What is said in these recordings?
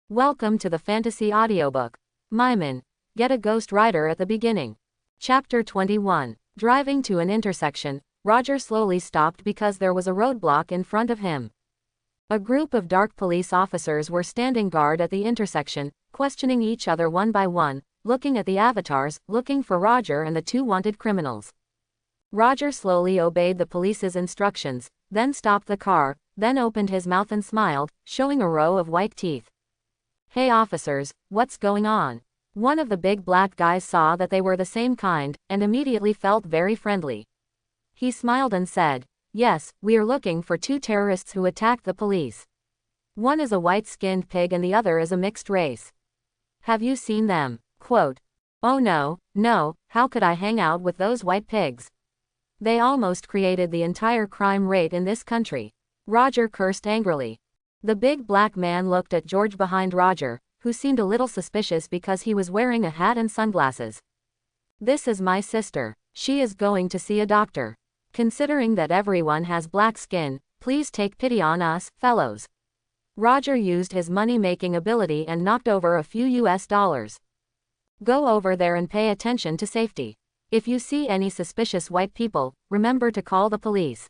Welcome to the fantasy audiobook. Meiman, get a ghost rider at the beginning. Chapter 21. Driving to an intersection, Roger slowly stopped because there was a roadblock in front of him. A group of dark police officers were standing guard at the intersection, questioning each other one by one, looking at the avatars, looking for Roger and the two wanted criminals. Roger slowly obeyed the police's instructions, then stopped the car, then opened his mouth and smiled, showing a row of white teeth. "Hey officers, what's going on?" One of the big black guys saw that they were the same kind, and immediately felt very friendly. He smiled and said, "Yes, we are looking for two terrorists who attacked the police. One is a white-skinned pig and the other is a mixed race. Have you seen them?" Quote, "Oh no, how could I hang out with those white pigs? They almost created the entire crime rate in this country." Roger cursed angrily. The big black man looked at George behind Roger, who seemed a little suspicious because he was wearing a hat and sunglasses. "This is my sister. She is going to see a doctor. Considering that everyone has black skin, please take pity on us, fellows." Roger used his money-making ability and knocked over a few US$. "Go over there and pay attention to safety. If you see any suspicious white people, remember to call the police."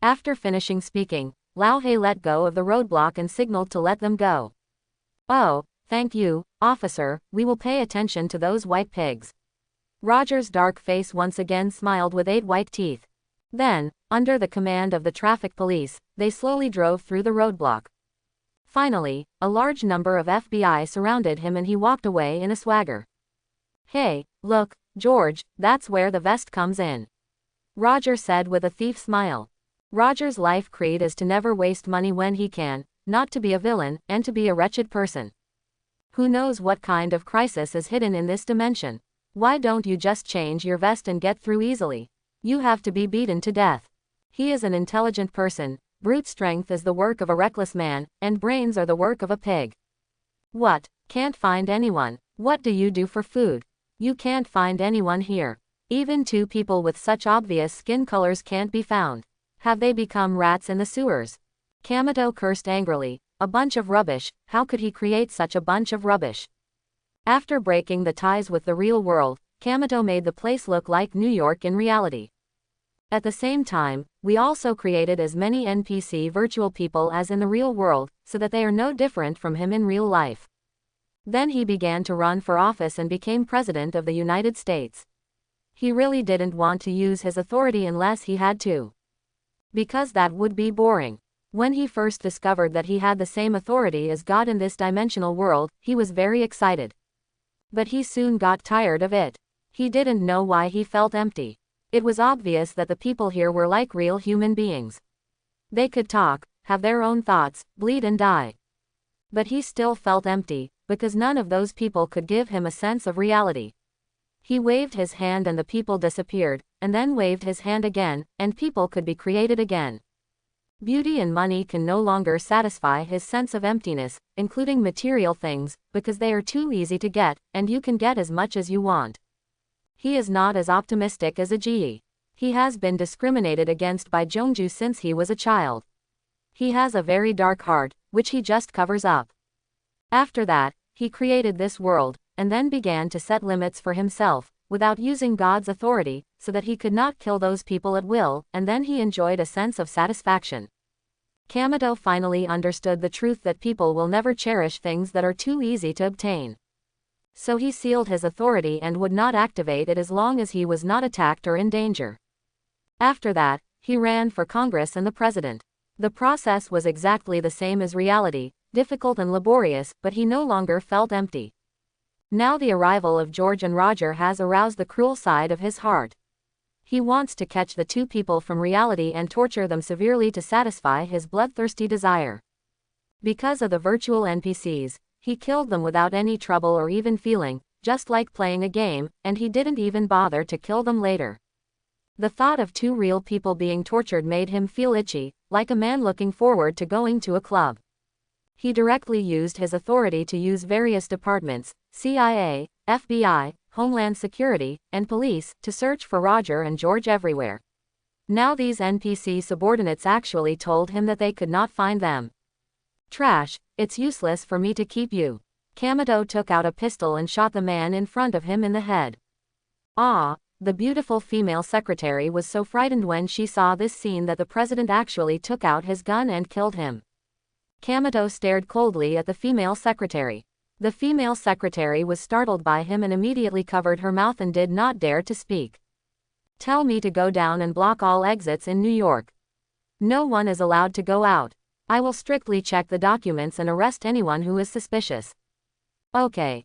After finishing speaking, Lao He let go of the roadblock and signaled to let them go. "Oh, thank you, officer, we will pay attention to those white pigs." Roger's dark face once again smiled with 8 white teeth. Then, under the command of the traffic police, they slowly drove through the roadblock. Finally, a large number of FBI surrounded him and he walked away in a swagger. "Hey, look, George, that's where the vest comes in," Roger said with a thief smile. Roger's life creed is to never waste money when he can, not to be a villain, and to be a wretched person. Who knows what kind of crisis is hidden in this dimension? Why don't you just change your vest and get through easily? You have to be beaten to death. He is an intelligent person, brute strength is the work of a reckless man, and brains are the work of a pig. What? Can't find anyone? What do you do for food? You can't find anyone here. Even two people with such obvious skin colors can't be found. Have they become rats in the sewers? Kamito cursed angrily. A bunch of rubbish, how could he create such a bunch of rubbish? After breaking the ties with the real world, Kamito made the place look like New York in reality. At the same time, we also created as many NPC virtual people as in the real world, so that they are no different from him in real life. Then he began to run for office and became president of the United States. He really didn't want to use his authority unless he had to, because that would be boring. When he first discovered that he had the same authority as God in this dimensional world, he was very excited. But he soon got tired of it. He didn't know why he felt empty. It was obvious that the people here were like real human beings. They could talk, have their own thoughts, bleed and die. But he still felt empty, because none of those people could give him a sense of reality. He waved his hand and the people disappeared, and then waved his hand again, and people could be created again. Beauty and money can no longer satisfy his sense of emptiness, including material things, because they are too easy to get, and you can get as much as you want. He is not as optimistic as Aji. He has been discriminated against by Jongju since he was a child. He has a very dark heart, which he just covers up. After that, he created this world, and then began to set limits for himself, without using God's authority, so that he could not kill those people at will, and then he enjoyed a sense of satisfaction. Kamito finally understood the truth that people will never cherish things that are too easy to obtain. So he sealed his authority and would not activate it as long as he was not attacked or in danger. After that, he ran for Congress and the president. The process was exactly the same as reality, difficult and laborious, but he no longer felt empty. Now the arrival of George and Roger has aroused the cruel side of his heart. He wants to catch the two people from reality and torture them severely to satisfy his bloodthirsty desire. Because of the virtual NPCs, he killed them without any trouble or even feeling, just like playing a game, and he didn't even bother to kill them later. The thought of two real people being tortured made him feel itchy, like a man looking forward to going to a club. He directly used his authority to use various departments, CIA, FBI, Homeland Security, and police, to search for Roger and George everywhere. Now these NPC subordinates actually told him that they could not find them. Trash, it's useless for me to keep you. Kamado took out a pistol and shot the man in front of him in the head. Ah, the beautiful female secretary was so frightened when she saw this scene that the president actually took out his gun and killed him. Kamado stared coldly at the female secretary. The female secretary was startled by him and immediately covered her mouth and did not dare to speak. Tell me to go down and block all exits in New York. No one is allowed to go out. I will strictly check the documents and arrest anyone who is suspicious. Okay,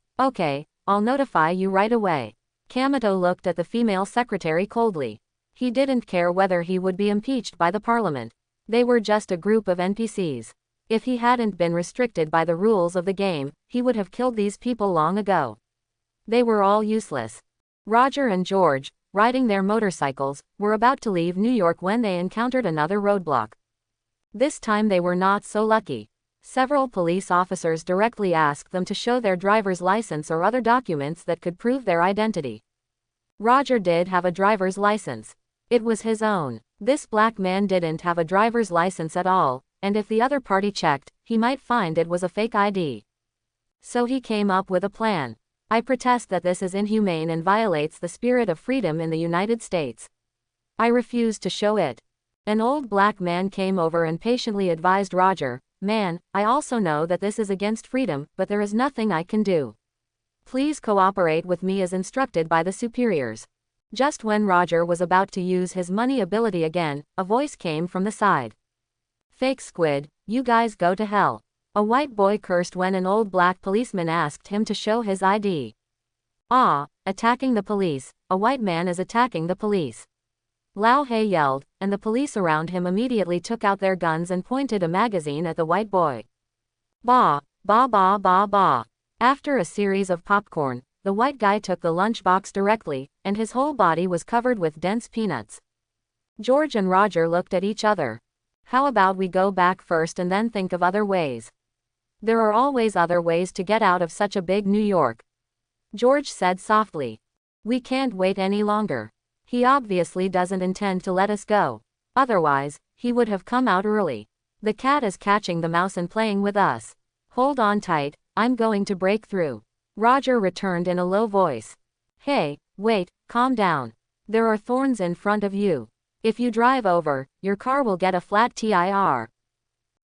I'll notify you right away. Kamado looked at the female secretary coldly. He didn't care whether he would be impeached by the parliament. They were just a group of NPCs. If he hadn't been restricted by the rules of the game, he would have killed these people long ago. They were all useless. Roger and George, riding their motorcycles, were about to leave New York when they encountered another roadblock. This time they were not so lucky. Several police officers directly asked them to show their driver's license or other documents that could prove their identity. Roger did have a driver's license. It was his own. This black man didn't have a driver's license at all, and if the other party checked, he might find it was a fake ID. So he came up with a plan. I protest that this is inhumane and violates the spirit of freedom in the United States. I refuse to show it. An old black man came over and patiently advised Roger, "Man, I also know that this is against freedom, but there is nothing I can do. Please cooperate with me as instructed by the superiors." Just when Roger was about to use his money ability again, a voice came from the side. "Fake squid, you guys go to hell." A white boy cursed when an old black policeman asked him to show his ID. "Ah, attacking the police, a white man is attacking the police." Lao He yelled, and the police around him immediately took out their guns and pointed a magazine at the white boy. Bah, bah bah bah bah. After a series of popcorn, the white guy took the lunchbox directly, and his whole body was covered with dense peanuts. George and Roger looked at each other. How about we go back first and then think of other ways? There are always other ways to get out of such a big New York. George said softly. We can't wait any longer. He obviously doesn't intend to let us go. Otherwise, he would have come out early. The cat is catching the mouse and playing with us. Hold on tight, I'm going to break through. Roger returned in a low voice. Hey, wait, calm down. There are thorns in front of you. If you drive over, your car will get a flat tire.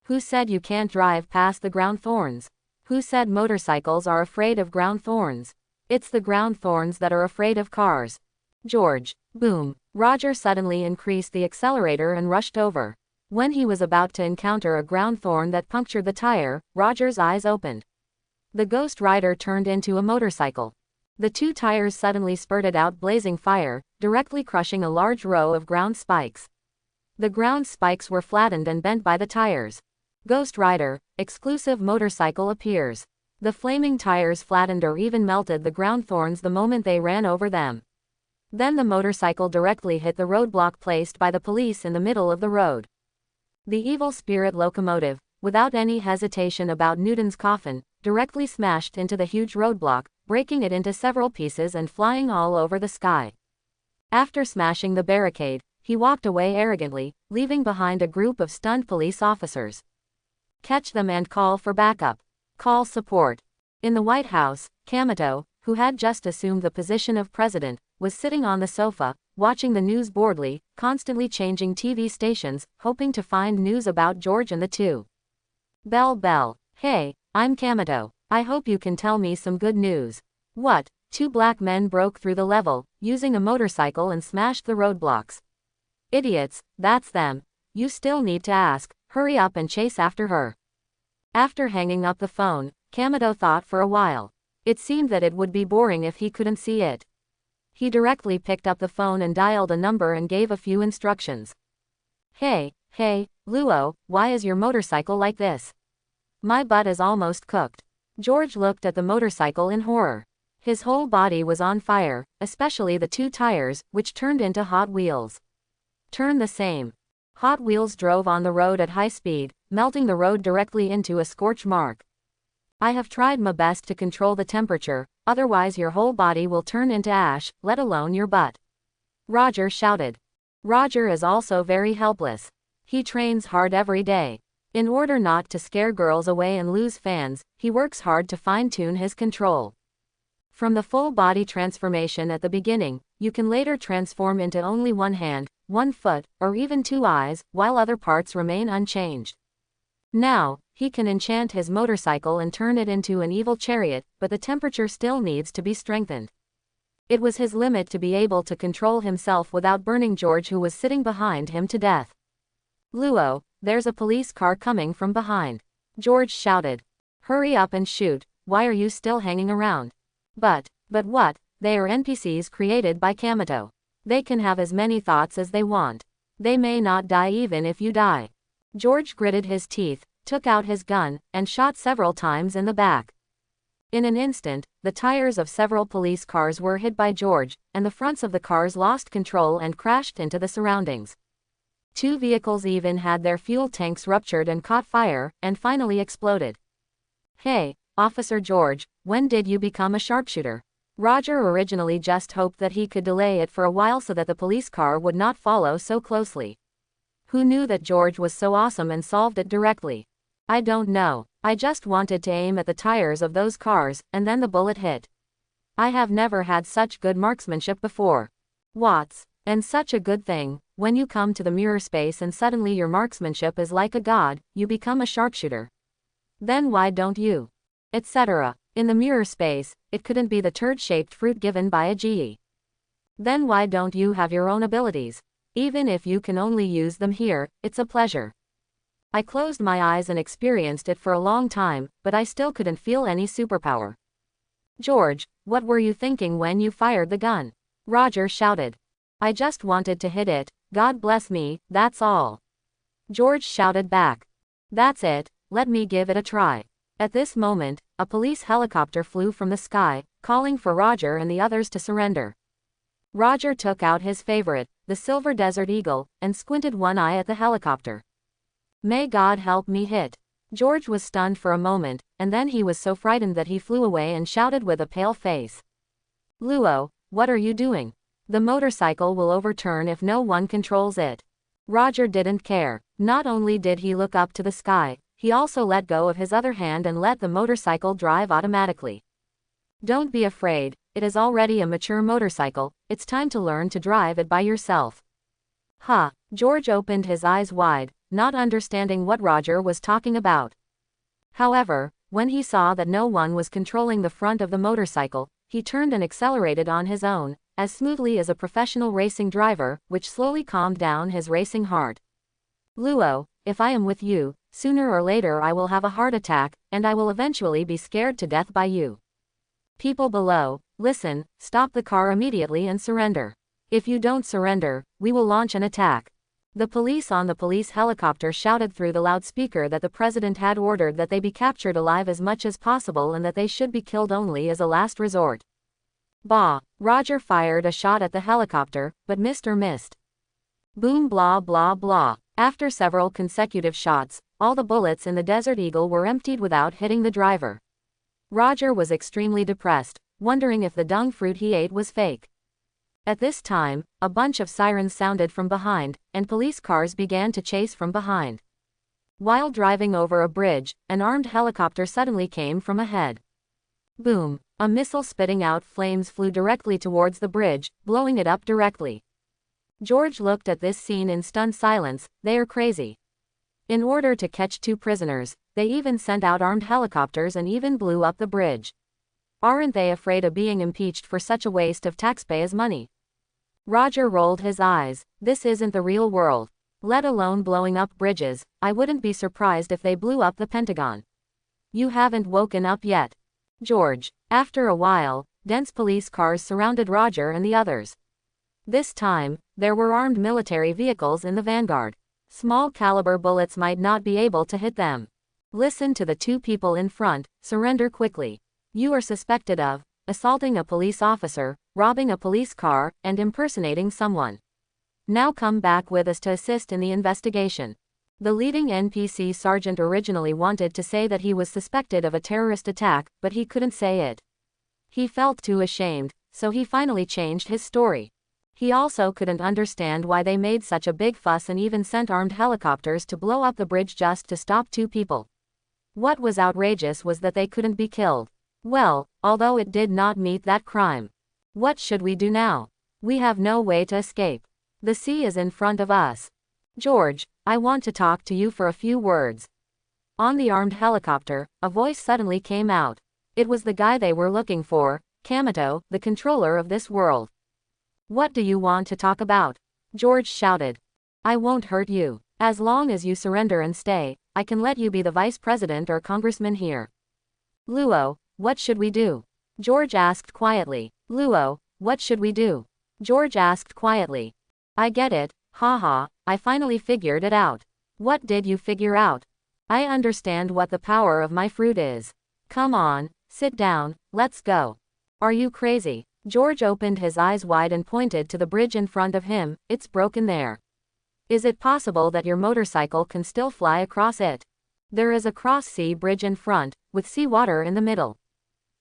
Who said you can't drive past the ground thorns? Who said motorcycles are afraid of ground thorns? It's the ground thorns that are afraid of cars. George. Boom. Roger suddenly increased the accelerator and rushed over. When he was about to encounter a ground thorn that punctured the tire, Roger's eyes opened. The Ghost Rider turned into a motorcycle. The two tires suddenly spurted out blazing fire, directly crushing a large row of ground spikes. The ground spikes were flattened and bent by the tires. Ghost Rider, exclusive motorcycle appears. The flaming tires flattened or even melted the ground thorns the moment they ran over them. Then the motorcycle directly hit the roadblock placed by the police in the middle of the road. The evil spirit locomotive, without any hesitation about Newton's coffin, directly smashed into the huge roadblock, breaking it into several pieces and flying all over the sky. After smashing the barricade, he walked away arrogantly, leaving behind a group of stunned police officers. Catch them and call for backup. Call support. In the White House, Kamado, who had just assumed the position of president, was sitting on the sofa, watching the news boredly, constantly changing TV stations, hoping to find news about George and the two. Bell bell. Hey, I'm Kamado. I hope you can tell me some good news. What? Two black men broke through the level, using a motorcycle and smashed the roadblocks. Idiots, that's them. You still need to ask. Hurry up and chase after her. After hanging up the phone, Kamado thought for a while. It seemed that it would be boring if he couldn't see it. He directly picked up the phone and dialed a number and gave a few instructions. Hey, Luo, why is your motorcycle like this? My butt is almost cooked. George looked at the motorcycle in horror. His whole body was on fire, especially the two tires, which turned into Hot Wheels. Turn the same. Hot Wheels drove on the road at high speed, melting the road directly into a scorch mark. I have tried my best to control the temperature, otherwise your whole body will turn into ash, let alone your butt. Roger shouted. Roger is also very helpless. He trains hard every day. In order not to scare girls away and lose fans, he works hard to fine-tune his control. From the full body transformation at the beginning, you can later transform into only one hand, one foot, or even two eyes, while other parts remain unchanged. Now, he can enchant his motorcycle and turn it into an evil chariot, but the temperature still needs to be strengthened. It was his limit to be able to control himself without burning George, who was sitting behind him, to death. "Luo, there's a police car coming from behind," George shouted. "Hurry up and shoot, why are you still hanging around?" But what? They are NPCs created by Kamito. They can have as many thoughts as they want. They may not die even if you die." George gritted his teeth, took out his gun, and shot several times in the back. In an instant, the tires of several police cars were hit by George, and the fronts of the cars lost control and crashed into the surroundings. Two vehicles even had their fuel tanks ruptured and caught fire, and finally exploded. "Hey, Officer George, when did you become a sharpshooter?" Roger originally just hoped that he could delay it for a while so that the police car would not follow so closely. Who knew that George was so awesome and solved it directly? "I don't know, I just wanted to aim at the tires of those cars, and then the bullet hit. I have never had such good marksmanship before. Watts, and such a good thing, when you come to the mirror space and suddenly your marksmanship is like a god, you become a sharpshooter. Then why don't you? Etc. In the mirror space, it couldn't be the turd-shaped fruit given by a GE. Then why don't you have your own abilities? Even if you can only use them here, it's a pleasure. I closed my eyes and experienced it for a long time, but I still couldn't feel any superpower." "George, what were you thinking when you fired the gun?" Roger shouted. "I just wanted to hit it, God bless me, that's all." George shouted back. "That's it, let me give it a try." At this moment, a police helicopter flew from the sky, calling for Roger and the others to surrender. Roger took out his favorite, the Silver Desert Eagle, and squinted one eye at the helicopter. "May God help me hit." George was stunned for a moment, and then he was so frightened that he flew away and shouted with a pale face. "Luo, what are you doing? The motorcycle will overturn if no one controls it." Roger didn't care. Not only did he look up to the sky, he also let go of his other hand and let the motorcycle drive automatically. "Don't be afraid, it is already a mature motorcycle, it's time to learn to drive it by yourself." "Huh." George opened his eyes wide, not understanding what Roger was talking about. However, when he saw that no one was controlling the front of the motorcycle, he turned and accelerated on his own, as smoothly as a professional racing driver, which slowly calmed down his racing heart. "Luo, if I am with you, sooner or later I will have a heart attack, and I will eventually be scared to death by you. People below, listen, stop the car immediately and surrender. If you don't surrender, we will launch an attack." The police on the police helicopter shouted through the loudspeaker that the president had ordered that they be captured alive as much as possible and that they should be killed only as a last resort. Bah! Roger fired a shot at the helicopter, but missed. Boom, blah blah blah. After several consecutive shots, all the bullets in the Desert Eagle were emptied without hitting the driver. Roger was extremely depressed, wondering if the dung fruit he ate was fake. At this time, a bunch of sirens sounded from behind, and police cars began to chase from behind. While driving over a bridge, an armed helicopter suddenly came from ahead. Boom! A missile spitting out flames flew directly towards the bridge, blowing it up directly. George looked at this scene in stunned silence. They are crazy. In order to catch two prisoners, they even sent out armed helicopters and even blew up the bridge. Aren't they afraid of being impeached for such a waste of taxpayers' money? Roger rolled his eyes. This isn't the real world. Let alone blowing up bridges, I wouldn't be surprised if they blew up the Pentagon. You haven't woken up yet, George. After a while, dense police cars surrounded Roger and the others. This time, there were armed military vehicles in the vanguard. Small caliber bullets might not be able to hit them. Listen to the two people in front, surrender quickly. You are suspected of assaulting a police officer, robbing a police car, and impersonating someone. Now come back with us to assist in the investigation. The leading NPC sergeant originally wanted to say that he was suspected of a terrorist attack, but he couldn't say it. He felt too ashamed, so he finally changed his story. He also couldn't understand why they made such a big fuss and even sent armed helicopters to blow up the bridge just to stop 2 people. What was outrageous was that they couldn't be killed. Well, although it did not meet that crime. What should we do now? We have no way to escape. The sea is in front of us. George, I want to talk to you for a few words. On the armed helicopter, a voice suddenly came out. It was the guy they were looking for, Kamito, the controller of this world. What do you want to talk about? George shouted. I won't hurt you. As long as you surrender and stay, I can let you be the vice president or congressman here. Luo, what should we do? George asked quietly. Luo, what should we do? George asked quietly. I get it, haha, I finally figured it out. What did you figure out? I understand what the power of my fruit is. Come on, sit down, let's go. Are you crazy? George opened his eyes wide and pointed to the bridge in front of him. It's broken there. Is it possible that your motorcycle can still fly across it? There is a cross-sea bridge in front, with seawater in the middle.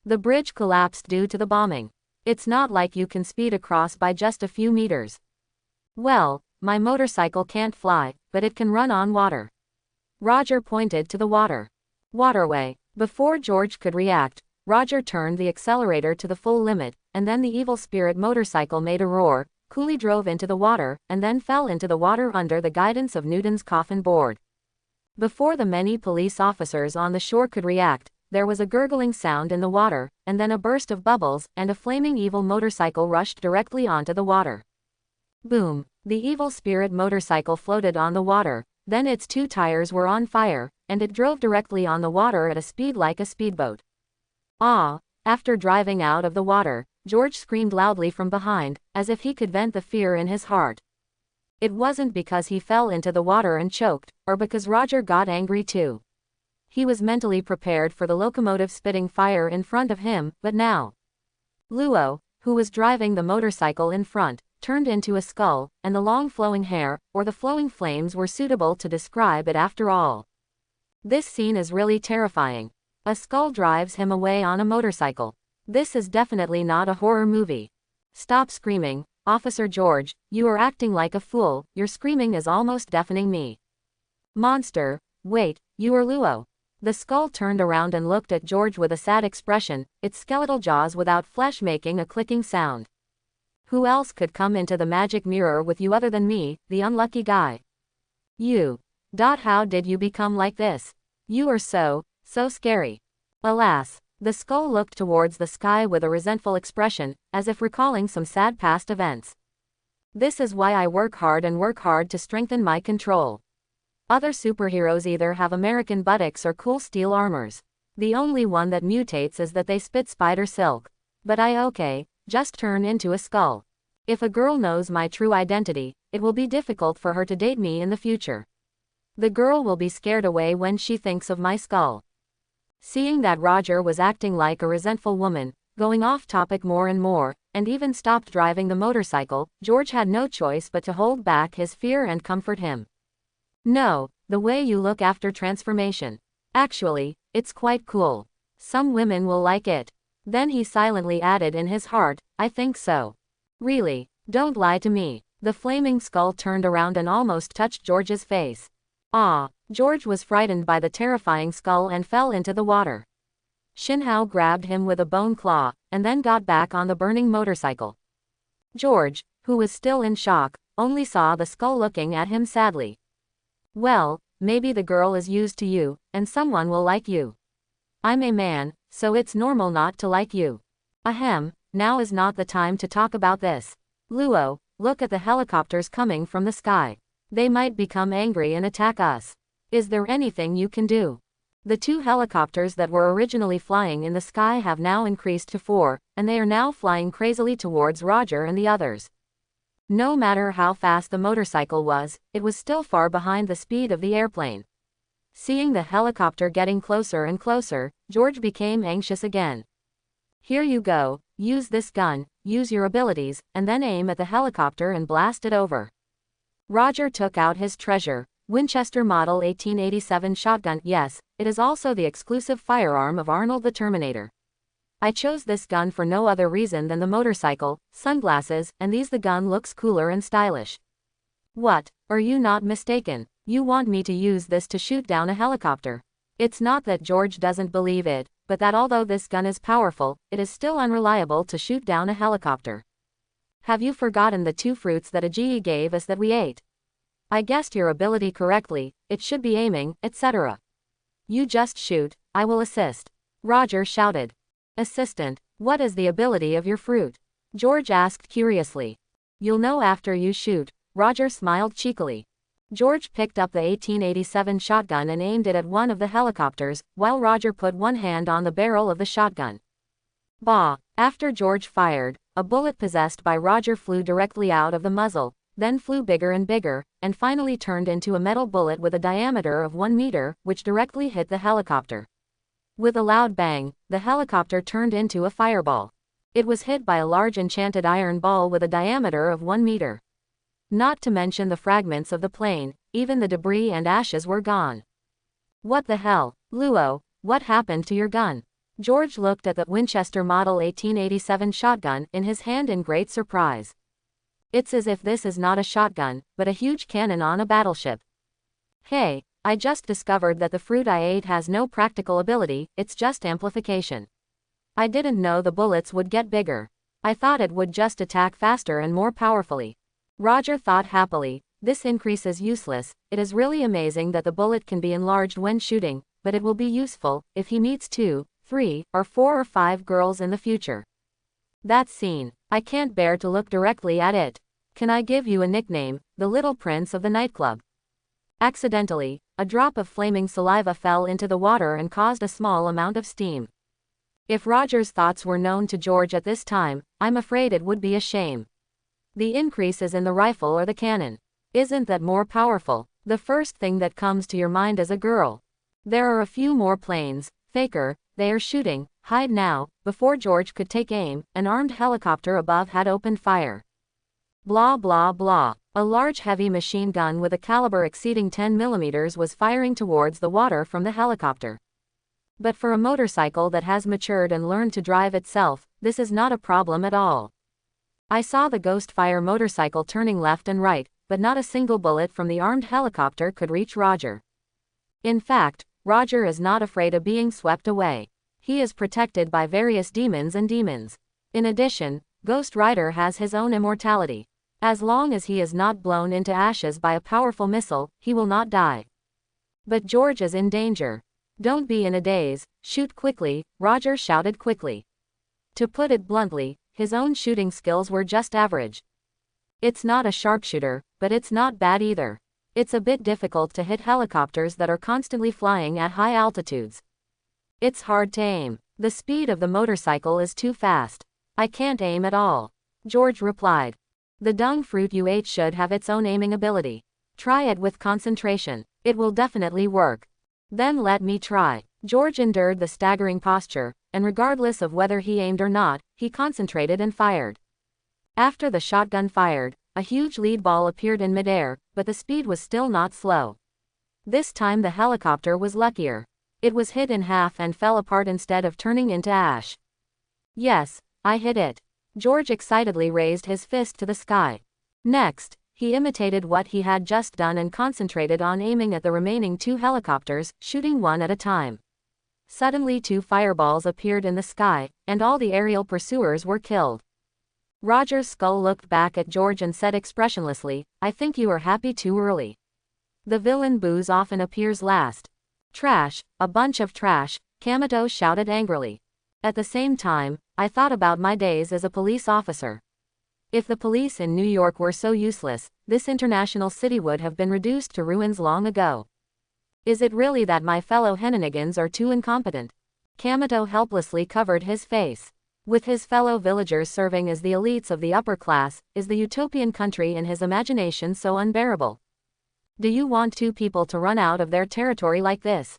The bridge collapsed due to the bombing. It's not like you can speed across by just a few meters. Well, my motorcycle can't fly, but it can run on water. Roger pointed to the waterway. Before George could react, Roger turned the accelerator to the full limit, and then the evil spirit motorcycle made a roar, coolly drove into the water, and then fell into the water under the guidance of Newton's coffin board. Before the many police officers on the shore could react, there was a gurgling sound in the water, and then a burst of bubbles, and a flaming evil motorcycle rushed directly onto the water. Boom! The evil spirit motorcycle floated on the water, then its 2 tires were on fire, and it drove directly on the water at a speed like a speedboat. Ah! After driving out of the water, George screamed loudly from behind, as if he could vent the fear in his heart. It wasn't because he fell into the water and choked, or because Roger got angry too. He was mentally prepared for the locomotive spitting fire in front of him, but now. Luo, who was driving the motorcycle in front, turned into a skull, and the long flowing hair, or the flowing flames were suitable to describe it after all. This scene is really terrifying. A skull drives him away on a motorcycle. This is definitely not a horror movie. Stop screaming, Officer George, you are acting like a fool, your screaming is almost deafening me. Monster, wait, you are Luo. The skull turned around and looked at George with a sad expression, its skeletal jaws without flesh making a clicking sound. Who else could come into the magic mirror with you other than me, the unlucky guy? You. How did you become like this? You are so scary. Alas. The skull looked towards the sky with a resentful expression, as if recalling some sad past events. This is why I work hard to strengthen my control. Other superheroes either have American buttocks or cool steel armors. The only one that mutates is that they spit spider silk. But I just turn into a skull. If a girl knows my true identity, it will be difficult for her to date me in the future. The girl will be scared away when she thinks of my skull. Seeing that Roger was acting like a resentful woman, going off topic more and more, and even stopped driving the motorcycle, George had no choice but to hold back his fear and comfort him. No, the way you look after transformation. Actually, it's quite cool. Some women will like it. Then he silently added in his heart, I think so. Really, don't lie to me. The flaming skull turned around and almost touched George's face. Ah! George was frightened by the terrifying skull and fell into the water. Shinhao grabbed him with a bone claw, and then got back on the burning motorcycle. George, who was still in shock, only saw the skull looking at him sadly. Well, maybe the girl is used to you, and someone will like you. I'm a man, so it's normal not to like you. Ahem, now is not the time to talk about this. Luo, look at the helicopters coming from the sky. They might become angry and attack us. Is there anything you can do? The 2 helicopters that were originally flying in the sky have now increased to 4, and they are now flying crazily towards Roger and the others. No matter how fast the motorcycle was, it was still far behind the speed of the airplane. Seeing the helicopter getting closer and closer, George became anxious again. Here you go, use this gun, use your abilities, and then aim at the helicopter and blast it over. Roger took out his treasure, Winchester Model 1887 shotgun. Yes, it is also the exclusive firearm of Arnold the Terminator. I chose this gun for no other reason than the motorcycle, sunglasses, and the gun looks cooler and stylish. What? Are you not mistaken? You want me to use this to shoot down a helicopter? It's not that George doesn't believe it, but that although this gun is powerful, it is still unreliable to shoot down a helicopter. Have you forgotten the 2 fruits that Aji gave us that we ate? I guessed your ability correctly, it should be aiming, etc. You just shoot, I will assist. Roger shouted. Assistant, what is the ability of your fruit? George asked curiously. You'll know after you shoot, Roger smiled cheekily. George picked up the 1887 shotgun and aimed it at one of the helicopters, while Roger put one hand on the barrel of the shotgun. Bah! After George fired, a bullet possessed by Roger flew directly out of the muzzle, then flew bigger and bigger, and finally turned into a metal bullet with a diameter of 1 meter, which directly hit the helicopter. With a loud bang, the helicopter turned into a fireball. It was hit by a large enchanted iron ball with a diameter of 1 meter. Not to mention the fragments of the plane, even the debris and ashes were gone. What the hell, Luo, what happened to your gun? George looked at the Winchester Model 1887 shotgun in his hand in great surprise. It's as if this is not a shotgun, but a huge cannon on a battleship. Hey, I just discovered that the fruit I ate has no practical ability, it's just amplification. I didn't know the bullets would get bigger. I thought it would just attack faster and more powerfully. Roger thought happily, this increase is useless, it is really amazing that the bullet can be enlarged when shooting, but it will be useful if he meets 2, 3, or 4 or 5 girls in the future. That scene, I can't bear to look directly at it. Can I give you a nickname, the Little Prince of the nightclub? Accidentally, a drop of flaming saliva fell into the water and caused a small amount of steam. If Roger's thoughts were known to George at this time, I'm afraid it would be a shame. The increase is in the rifle or the cannon. Isn't that more powerful? The first thing that comes to your mind is a girl. There are a few more planes. Faker, they are shooting. Hide now. Before George could take aim, an armed helicopter above had opened fire. Blah blah blah. A large heavy machine gun with a caliber exceeding 10 millimeters was firing towards the water from the helicopter. But for a motorcycle that has matured and learned to drive itself, this is not a problem at all. I saw the Ghost fire motorcycle turning left and right, but not a single bullet from the armed helicopter could reach Roger. In fact, Roger is not afraid of being swept away. He is protected by various demons and demons. In addition, Ghost Rider has his own immortality. As long as he is not blown into ashes by a powerful missile, he will not die. But George is in danger. Don't be in a daze, shoot quickly, Roger shouted quickly. To put it bluntly, his own shooting skills were just average. It's not a sharpshooter, but it's not bad either. It's a bit difficult to hit helicopters that are constantly flying at high altitudes. It's hard to aim. The speed of the motorcycle is too fast. I can't aim at all. George replied. The dung fruit you ate should have its own aiming ability. Try it with concentration. It will definitely work. Then let me try. George endured the staggering posture, and regardless of whether he aimed or not, he concentrated and fired. After the shotgun fired, a huge lead ball appeared in midair, but the speed was still not slow. This time the helicopter was luckier. It was hit in half and fell apart instead of turning into ash. Yes, I hit it. George excitedly raised his fist to the sky. Next, he imitated what he had just done and concentrated on aiming at the remaining 2 helicopters, shooting one at a time. Suddenly 2 fireballs appeared in the sky, and all the aerial pursuers were killed. Roger's skull looked back at George and said expressionlessly, I think you are happy too early. The villain Booze often appears last. Trash, a bunch of trash, Kamito shouted angrily. At the same time, I thought about my days as a police officer. If the police in New York were so useless, this international city would have been reduced to ruins long ago. Is it really that my fellow Henanigans are too incompetent? Kamito helplessly covered his face. With his fellow villagers serving as the elites of the upper class, is the utopian country in his imagination so unbearable? Do you want 2 people to run out of their territory like this?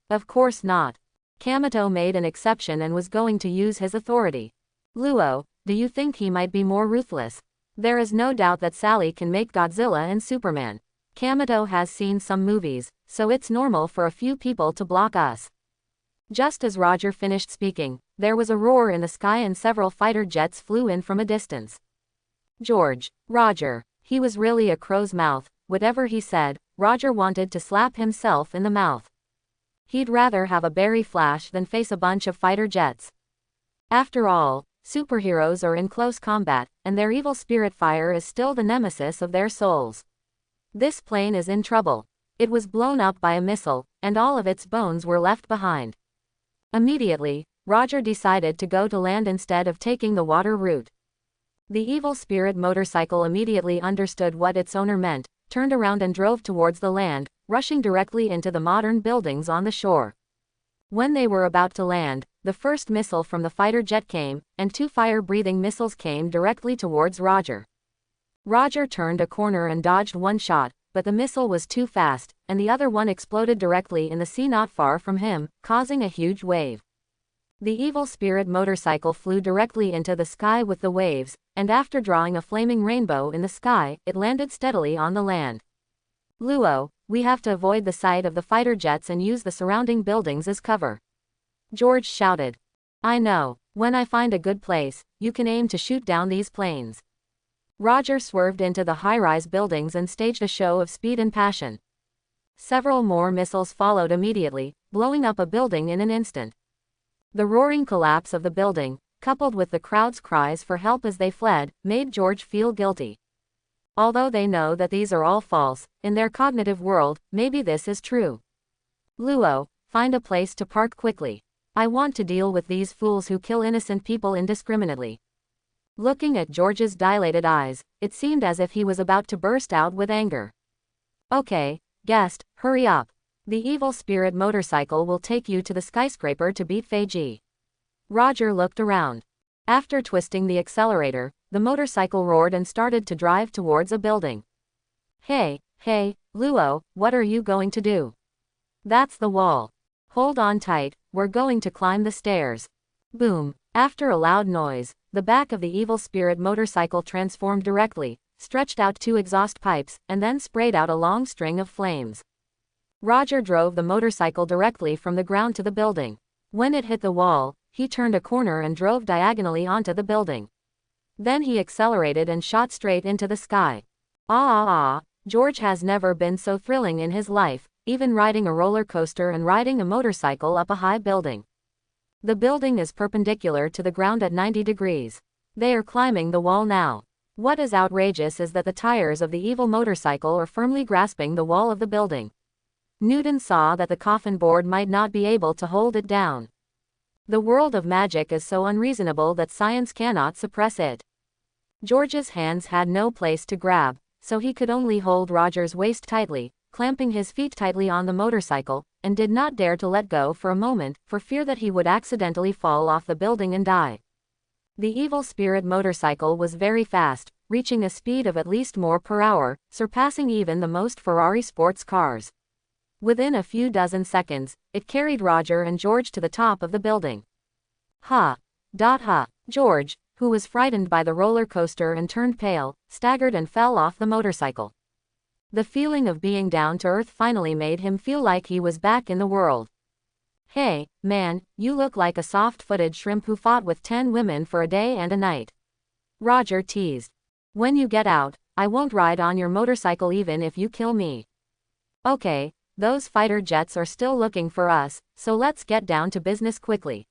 Of course not. Kamito made an exception and was going to use his authority. Luo, do you think he might be more ruthless? There is no doubt that Sally can make Godzilla and Superman. Kamito has seen some movies, so it's normal for a few people to block us. Just as Roger finished speaking, there was a roar in the sky and several fighter jets flew in from a distance. Roger. He was really a crow's mouth. Whatever he said, Roger wanted to slap himself in the mouth. He'd rather have a berry flash than face a bunch of fighter jets. After all, superheroes are in close combat, and their evil spirit fire is still the nemesis of their souls. This plane is in trouble. It was blown up by a missile, and all of its bones were left behind. Immediately, Roger decided to go to land instead of taking the water route. The evil spirit motorcycle immediately understood what its owner meant, turned around and drove towards the land, rushing directly into the modern buildings on the shore. When they were about to land, the first missile from the fighter jet came, and 2 fire-breathing missiles came directly towards Roger. Roger turned a corner and dodged one shot, but the missile was too fast, and the other one exploded directly in the sea not far from him, causing a huge wave. The evil spirit motorcycle flew directly into the sky with the waves, and after drawing a flaming rainbow in the sky, it landed steadily on the land. Luo, we have to avoid the sight of the fighter jets and use the surrounding buildings as cover. George shouted. I know. When I find a good place, you can aim to shoot down these planes. Roger swerved into the high-rise buildings and staged a show of speed and passion. Several more missiles followed immediately, blowing up a building in an instant. The roaring collapse of the building, coupled with the crowd's cries for help as they fled, made George feel guilty. Although they know that these are all false, in their cognitive world, maybe this is true. Luo, find a place to park quickly. I want to deal with these fools who kill innocent people indiscriminately. Looking at George's dilated eyes, it seemed as if he was about to burst out with anger. Okay, guest, hurry up. The evil spirit motorcycle will take you to the skyscraper to beat Feiji. Roger looked around. After twisting the accelerator, the motorcycle roared and started to drive towards a building. Hey, Luo, what are you going to do? That's the wall. Hold on tight, we're going to climb the stairs. Boom. After a loud noise, the back of the evil spirit motorcycle transformed directly, stretched out 2 exhaust pipes, and then sprayed out a long string of flames. Roger drove the motorcycle directly from the ground to the building. When it hit the wall, he turned a corner and drove diagonally onto the building. Then he accelerated and shot straight into the sky. George has never been so thrilling in his life, even riding a roller coaster and riding a motorcycle up a high building. The building is perpendicular to the ground at 90 degrees. They are climbing the wall now. What is outrageous is that the tires of the evil motorcycle are firmly grasping the wall of the building. Newton saw that the coffin board might not be able to hold it down. The world of magic is so unreasonable that science cannot suppress it. George's hands had no place to grab, so he could only hold Roger's waist tightly, clamping his feet tightly on the motorcycle, and did not dare to let go for a moment, for fear that he would accidentally fall off the building and die. The evil spirit motorcycle was very fast, reaching a speed of at least more per hour, surpassing even the most Ferrari sports cars. Within a few dozen seconds, it carried Roger and George to the top of the building. George, who was frightened by the roller coaster and turned pale, staggered and fell off the motorcycle. The feeling of being down to earth finally made him feel like he was back in the world. Hey, man, you look like a soft-footed shrimp who fought with 10 women for a day and a night. Roger teased. When you get out, I won't ride on your motorcycle even if you kill me. Okay, those fighter jets are still looking for us, so let's get down to business quickly.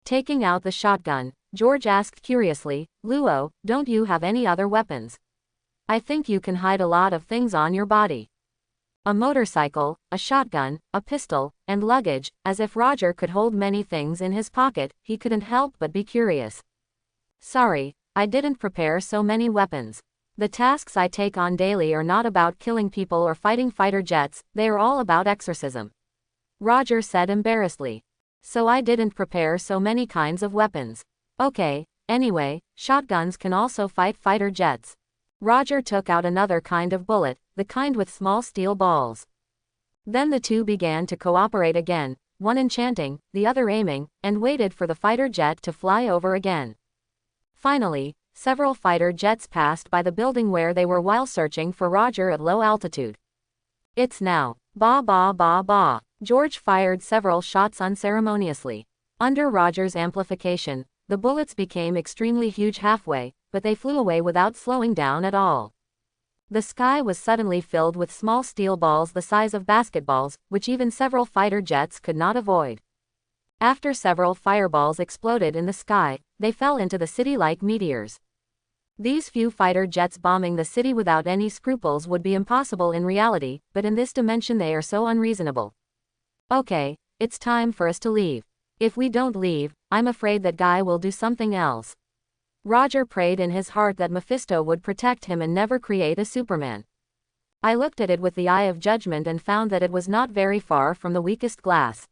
Taking out the shotgun, George asked curiously, Luo, don't you have any other weapons? I think you can hide a lot of things on your body. A motorcycle, a shotgun, a pistol, and luggage, as if Roger could hold many things in his pocket, he couldn't help but be curious. Sorry, I didn't prepare so many weapons. The tasks I take on daily are not about killing people or fighting fighter jets, they are all about exorcism. Roger said embarrassedly. So I didn't prepare so many kinds of weapons. Okay, anyway, shotguns can also fight fighter jets. Roger took out another kind of bullet, the kind with small steel balls. Then the two began to cooperate again, one enchanting, the other aiming, and waited for the fighter jet to fly over again. Finally, several fighter jets passed by the building where they were while searching for Roger at low altitude. It's now. Bah bah bah bah. George fired several shots unceremoniously. Under Roger's amplification, the bullets became extremely huge halfway, but they flew away without slowing down at all. The sky was suddenly filled with small steel balls the size of basketballs, which even several fighter jets could not avoid. After several fireballs exploded in the sky, they fell into the city like meteors. These few fighter jets bombing the city without any scruples would be impossible in reality, but in this dimension they are so unreasonable. Okay, it's time for us to leave. If we don't leave, I'm afraid that guy will do something else. Roger prayed in his heart that Mephisto would protect him and never create a Superman. I looked at it with the eye of judgment and found that it was not very far from the weakest glass.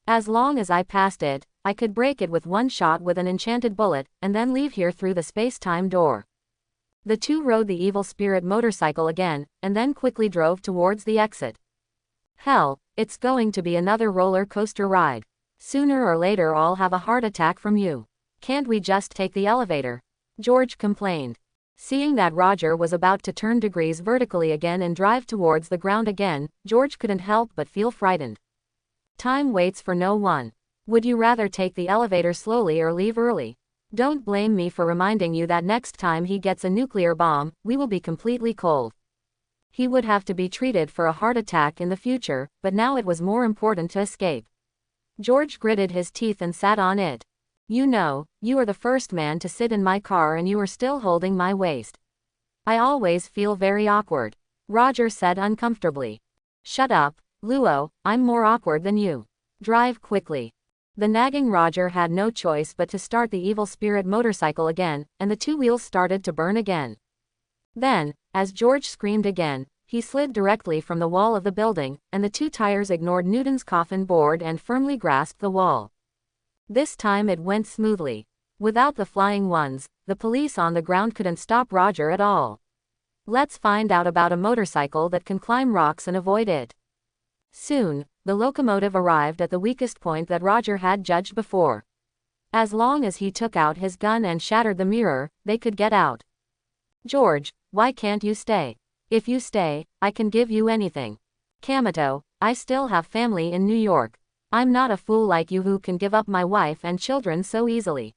As long as I passed it, I could break it with one shot with an enchanted bullet, and then leave here through the space-time door. The two rode the evil spirit motorcycle again, and then quickly drove towards the exit. Hell, it's going to be another roller coaster ride. Sooner or later I'll have a heart attack from you. Can't we just take the elevator? George complained. Seeing that Roger was about to turn degrees vertically again and drive towards the ground again, George couldn't help but feel frightened. Time waits for no one. Would you rather take the elevator slowly or leave early? Don't blame me for reminding you that next time he gets a nuclear bomb, we will be completely cold. He would have to be treated for a heart attack in the future, but now it was more important to escape. George gritted his teeth and sat on it. You know, you are the first man to sit in my car and you are still holding my waist. I always feel very awkward. Roger said uncomfortably. Shut up, Luo, I'm more awkward than you. Drive quickly. The nagging Roger had no choice but to start the evil spirit motorcycle again, and the two wheels started to burn again. Then, as George screamed again, he slid directly from the wall of the building, and the two tires ignored Newton's coffin board and firmly grasped the wall. This time it went smoothly. Without the flying ones, the police on the ground couldn't stop Roger at all. Let's find out about a motorcycle that can climb rocks and avoid it. Soon, the locomotive arrived at the weakest point that Roger had judged before. As long as he took out his gun and shattered the mirror, they could get out. George, why can't you stay? If you stay, I can give you anything. Kamito, I still have family in New York. I'm not a fool like you who can give up my wife and children so easily.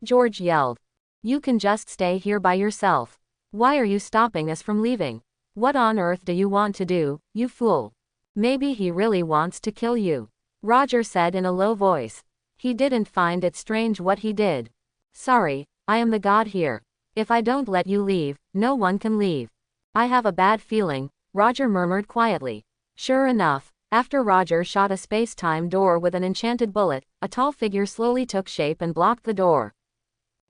George yelled. You can just stay here by yourself. Why are you stopping us from leaving? What on earth do you want to do, you fool? Maybe he really wants to kill you. Roger said in a low voice. He didn't find it strange what he did. Sorry, I am the god here. If I don't let you leave, no one can leave. I have a bad feeling, Roger murmured quietly. Sure enough, after Roger shot a space-time door with an enchanted bullet, a tall figure slowly took shape and blocked the door.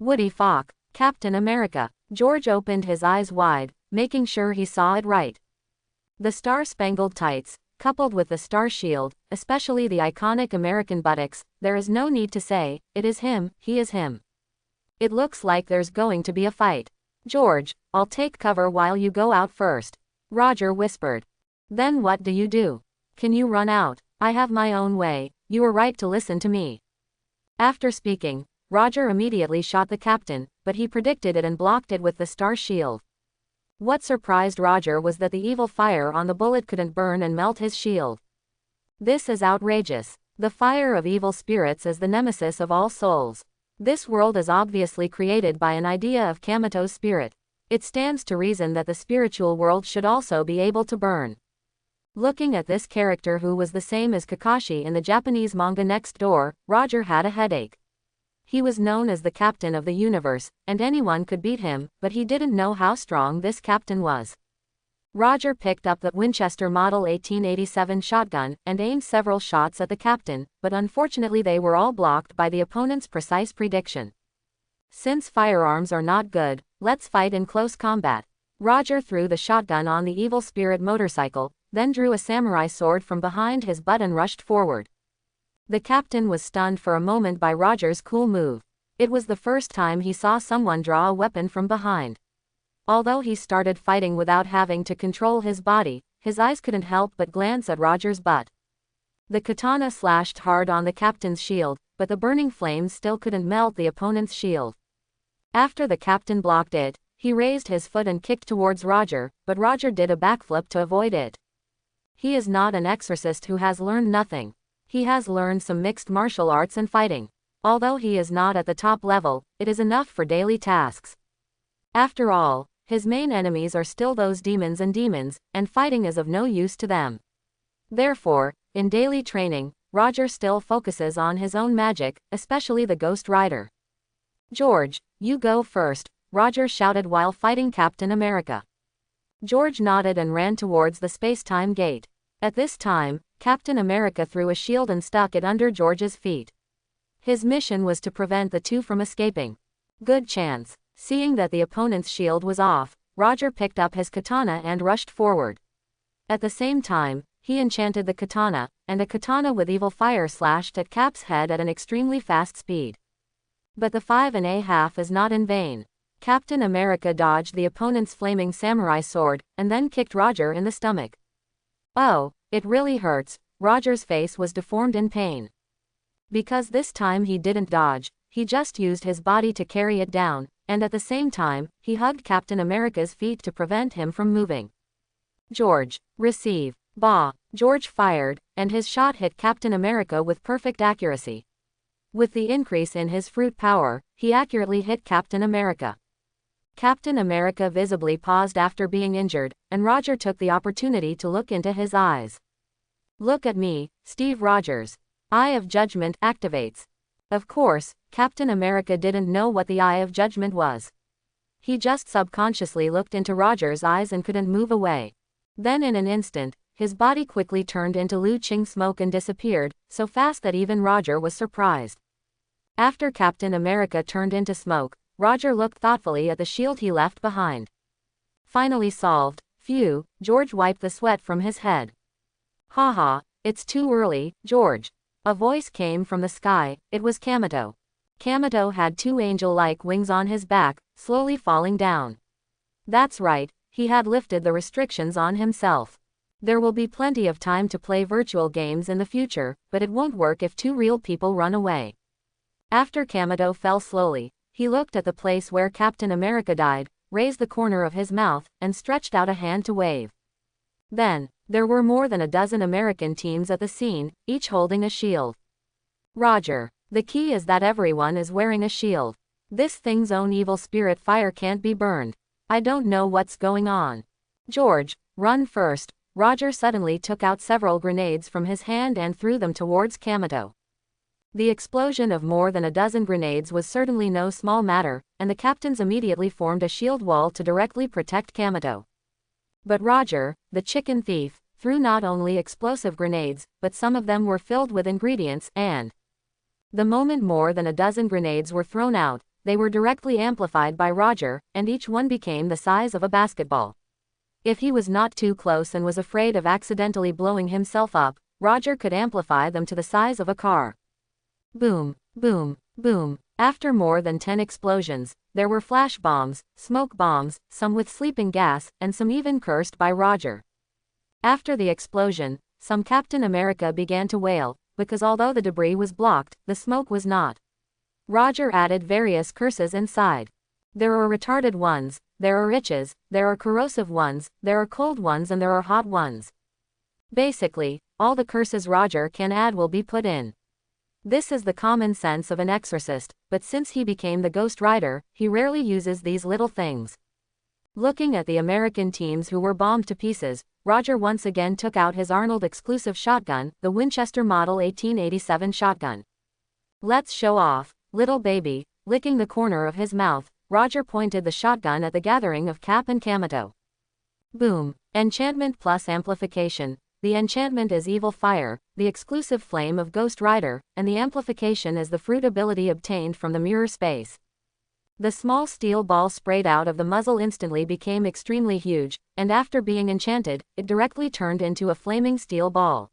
Woody Falk, Captain America. George opened his eyes wide, making sure he saw it right. The star-spangled tights, coupled with the star shield, especially the iconic American buttocks, there is no need to say, it is him, he is him. It looks like there's going to be a fight. George, I'll take cover while you go out first. Roger whispered. Then what do you do? Can you run out? I have my own way, you were right to listen to me. After speaking, Roger immediately shot the captain, but he predicted it and blocked it with the star shield. What surprised Roger was that the evil fire on the bullet couldn't burn and melt his shield. This is outrageous. The fire of evil spirits is the nemesis of all souls. This world is obviously created by an idea of Kamito's spirit. It stands to reason that the spiritual world should also be able to burn. Looking at this character who was the same as Kakashi in the Japanese manga Next Door, Roger had a headache. He was known as the captain of the universe, and anyone could beat him, but he didn't know how strong this captain was. Roger picked up the Winchester Model 1887 shotgun and aimed several shots at the captain, but unfortunately they were all blocked by the opponent's precise prediction. Since firearms are not good, let's fight in close combat. Roger threw the shotgun on the evil spirit motorcycle, then drew a samurai sword from behind his butt and rushed forward. The captain was stunned for a moment by Roger's cool move. It was the first time he saw someone draw a weapon from behind. Although he started fighting without having to control his body, his eyes couldn't help but glance at Roger's butt. The katana slashed hard on the captain's shield, but the burning flames still couldn't melt the opponent's shield. After the captain blocked it, he raised his foot and kicked towards Roger, but Roger did a backflip to avoid it. He is not an exorcist who has learned nothing. He has learned some mixed martial arts and fighting. Although he is not at the top level, it is enough for daily tasks. After all, his main enemies are still those demons, and fighting is of no use to them. Therefore, in daily training, Roger still focuses on his own magic, especially the Ghost Rider. "George, you go first," Roger shouted while fighting Captain America. George nodded and ran towards the space-time gate. At this time, Captain America threw a shield and stuck it under George's feet. His mission was to prevent the two from escaping. Good chance. Seeing that the opponent's shield was off, Roger picked up his katana and rushed forward. At the same time, he enchanted the katana, and a katana with evil fire slashed at Cap's head at an extremely fast speed. But the 5½ is not in vain. Captain America dodged the opponent's flaming samurai sword, and then kicked Roger in the stomach. Oh, it really hurts. Roger's face was deformed in pain. Because this time he didn't dodge, he just used his body to carry it down, and at the same time, he hugged Captain America's feet to prevent him from moving. "George, receive." Bah! George fired, and his shot hit Captain America with perfect accuracy. With the increase in his fruit power, he accurately hit Captain America. Captain America visibly paused after being injured, and Roger took the opportunity to look into his eyes. "Look at me, Steve Rogers." Eye of Judgment activates. Of course, Captain America didn't know what the Eye of Judgment was. He just subconsciously looked into Roger's eyes and couldn't move away. Then in an instant, his body quickly turned into Lu Qing smoke and disappeared, so fast that even Roger was surprised. After Captain America turned into smoke, Roger looked thoughtfully at the shield he left behind. Finally solved. Phew, George wiped the sweat from his head. "Haha, it's too early, George." A voice came from the sky. It was Kamito. Kamito had two angel-like wings on his back, slowly falling down. That's right, he had lifted the restrictions on himself. There will be plenty of time to play virtual games in the future, but it won't work if two real people run away. After Kamito fell slowly, he looked at the place where Captain America died, raised the corner of his mouth, and stretched out a hand to wave. Then, there were more than a dozen American teams at the scene, each holding a shield. Roger, the key is that everyone is wearing a shield. This thing's own evil spirit fire can't be burned. I don't know what's going on. George, run first. Roger suddenly took out several grenades from his hand and threw them towards Kamito. The explosion of more than a dozen grenades was certainly no small matter, and the captains immediately formed a shield wall to directly protect Kamito. But Roger, the chicken thief, threw not only explosive grenades, but some of them were filled with ingredients, and the moment more than a dozen grenades were thrown out, they were directly amplified by Roger, and each one became the size of a basketball. If he was not too close and was afraid of accidentally blowing himself up, Roger could amplify them to the size of a car. Boom, boom, boom. After more than 10 explosions, there were flash bombs, smoke bombs, some with sleeping gas, and some even cursed by Roger. After the explosion, some Captain America began to wail, because although the debris was blocked, the smoke was not. Roger added various curses inside. There are retarded ones, there are itches, there are corrosive ones, there are cold ones, and there are hot ones. Basically, all the curses Roger can add will be put in. This is the common sense of an exorcist, but since he became the Ghost Rider, he rarely uses these little things. Looking at the American teams who were bombed to pieces, Roger once again took out his Arnold exclusive shotgun, the Winchester Model 1887 shotgun. "Let's show off, little baby." Licking the corner of his mouth, Roger pointed the shotgun at the gathering of Cap and Kamito. Boom. Enchantment plus amplification. The enchantment is Evil Fire, the exclusive flame of Ghost Rider, and the amplification is the fruit ability obtained from the mirror space. The small steel ball sprayed out of the muzzle instantly became extremely huge, and after being enchanted, it directly turned into a flaming steel ball.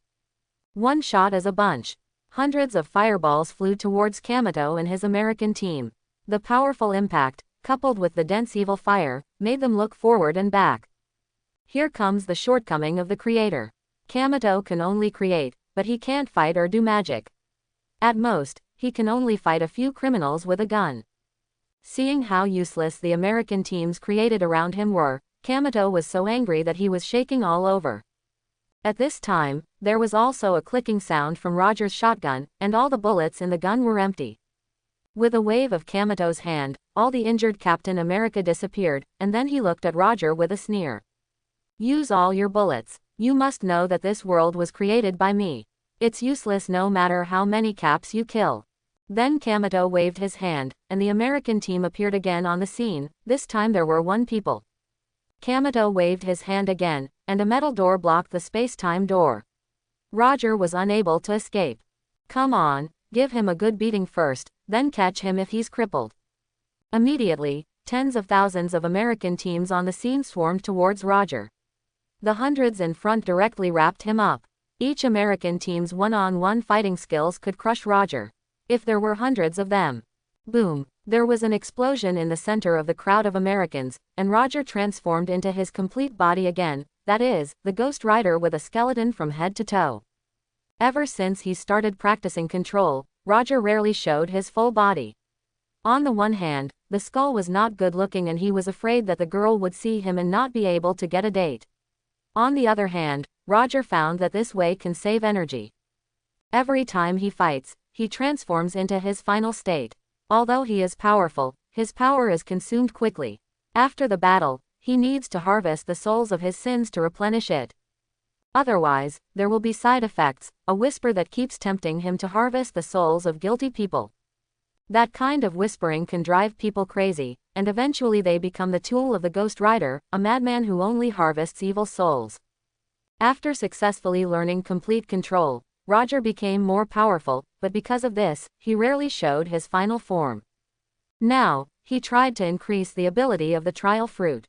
One shot as a bunch. Hundreds of fireballs flew towards Kamito and his American team. The powerful impact, coupled with the dense evil fire, made them look forward and back. Here comes the shortcoming of the creator. Kamito can only create, but he can't fight or do magic. At most, he can only fight a few criminals with a gun. Seeing how useless the American teams created around him were, Kamito was so angry that he was shaking all over. At this time, there was also a clicking sound from Roger's shotgun, and all the bullets in the gun were empty. With a wave of Kamato's hand, all the injured Captain America disappeared, and then he looked at Roger with a sneer. Use all your bullets. You must know that this world was created by me. It's useless no matter how many Caps you kill. Then Kamato waved his hand, and the American team appeared again on the scene. This time there were 1 people. Kamato waved his hand again, and a metal door blocked the space-time door. Roger was unable to escape. Come on, give him a good beating first, then catch him if he's crippled. Immediately, tens of thousands of American teams on the scene swarmed towards Roger. The hundreds in front directly wrapped him up. Each American team's one-on-one fighting skills could crush Roger. If there were hundreds of them. Boom! There was an explosion in the center of the crowd of Americans, and Roger transformed into his complete body again, that is, the Ghost Rider with a skeleton from head to toe. Ever since he started practicing control, Roger rarely showed his full body. On the one hand, the skull was not good looking and he was afraid that the girl would see him and not be able to get a date. On the other hand, Roger found that this way can save energy. Every time he fights, he transforms into his final state. Although he is powerful, his power is consumed quickly. After the battle, he needs to harvest the souls of his sins to replenish it. Otherwise, there will be side effects, a whisper that keeps tempting him to harvest the souls of guilty people. That kind of whispering can drive people crazy, and eventually they become the tool of the Ghost Rider, a madman who only harvests evil souls. After successfully learning complete control, Roger became more powerful, but because of this, he rarely showed his final form. Now, he tried to increase the ability of the trial fruit.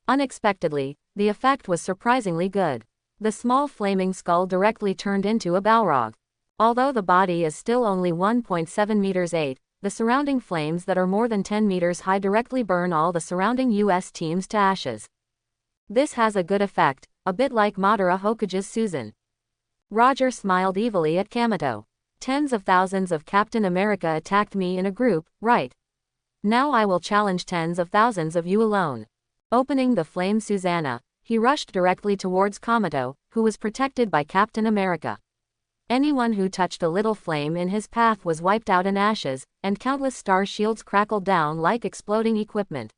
Unexpectedly, the effect was surprisingly good. The small flaming skull directly turned into a Balrog. Although the body is still only 1.7 meters 8, the surrounding flames that are more than 10 meters high directly burn all the surrounding US teams to ashes. This has a good effect, a bit like Madara Hokage's Susan. Roger smiled evilly at Kamato. Tens of thousands of Captain America attacked me in a group, right? Now I will challenge tens of thousands of you alone. Opening the flame Susanna, he rushed directly towards Kamato, who was protected by Captain America. Anyone who touched a little flame in his path was wiped out in ashes, and countless star shields crackled down like exploding equipment.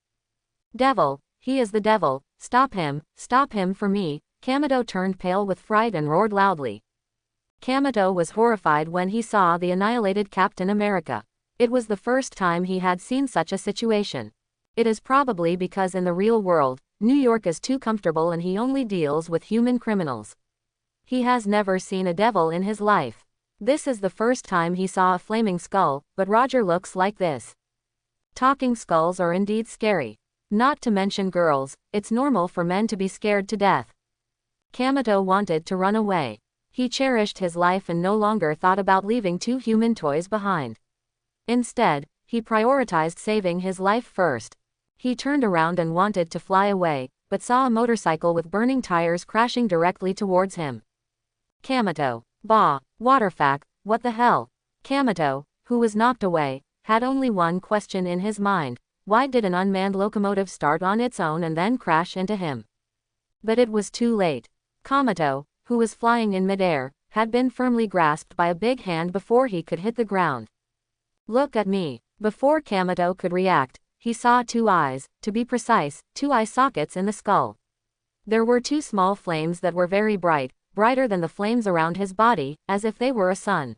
Devil, he is the devil, stop him for me. Kamato turned pale with fright and roared loudly. Kamato was horrified when he saw the annihilated Captain America. It was the first time he had seen such a situation. It is probably because in the real world, New York is too comfortable and he only deals with human criminals. He has never seen a devil in his life. This is the first time he saw a flaming skull, but Roger looks like this. Talking skulls are indeed scary. Not to mention girls, it's normal for men to be scared to death. Kamato wanted to run away. He cherished his life and no longer thought about leaving 2 human toys behind. Instead, he prioritized saving his life first. He turned around and wanted to fly away, but saw a motorcycle with burning tires crashing directly towards him. Kamato. Bah, Waterfack, what the hell? Kamato, who was knocked away, had only one question in his mind. Why did an unmanned locomotive start on its own and then crash into him? But it was too late. Kamato, who was flying in midair, had been firmly grasped by a big hand before he could hit the ground. Look at me. Before Kamato could react, he saw 2 eyes, to be precise, 2 eye sockets in the skull. There were 2 small flames that were very bright, brighter than the flames around his body, as if they were a sun.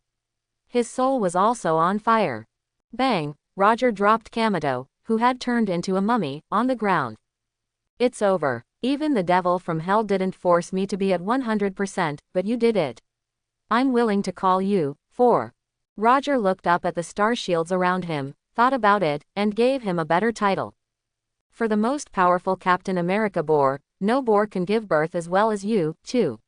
His soul was also on fire. Bang! Roger dropped Kamato, who had turned into a mummy, on the ground. It's over. Even the devil from hell didn't force me to be at 100%, but you did it. I'm willing to call you, 4. Roger looked up at the star shields around him, thought about it, and gave him a better title. For the most powerful Captain America boar, no boar can give birth as well as you, too.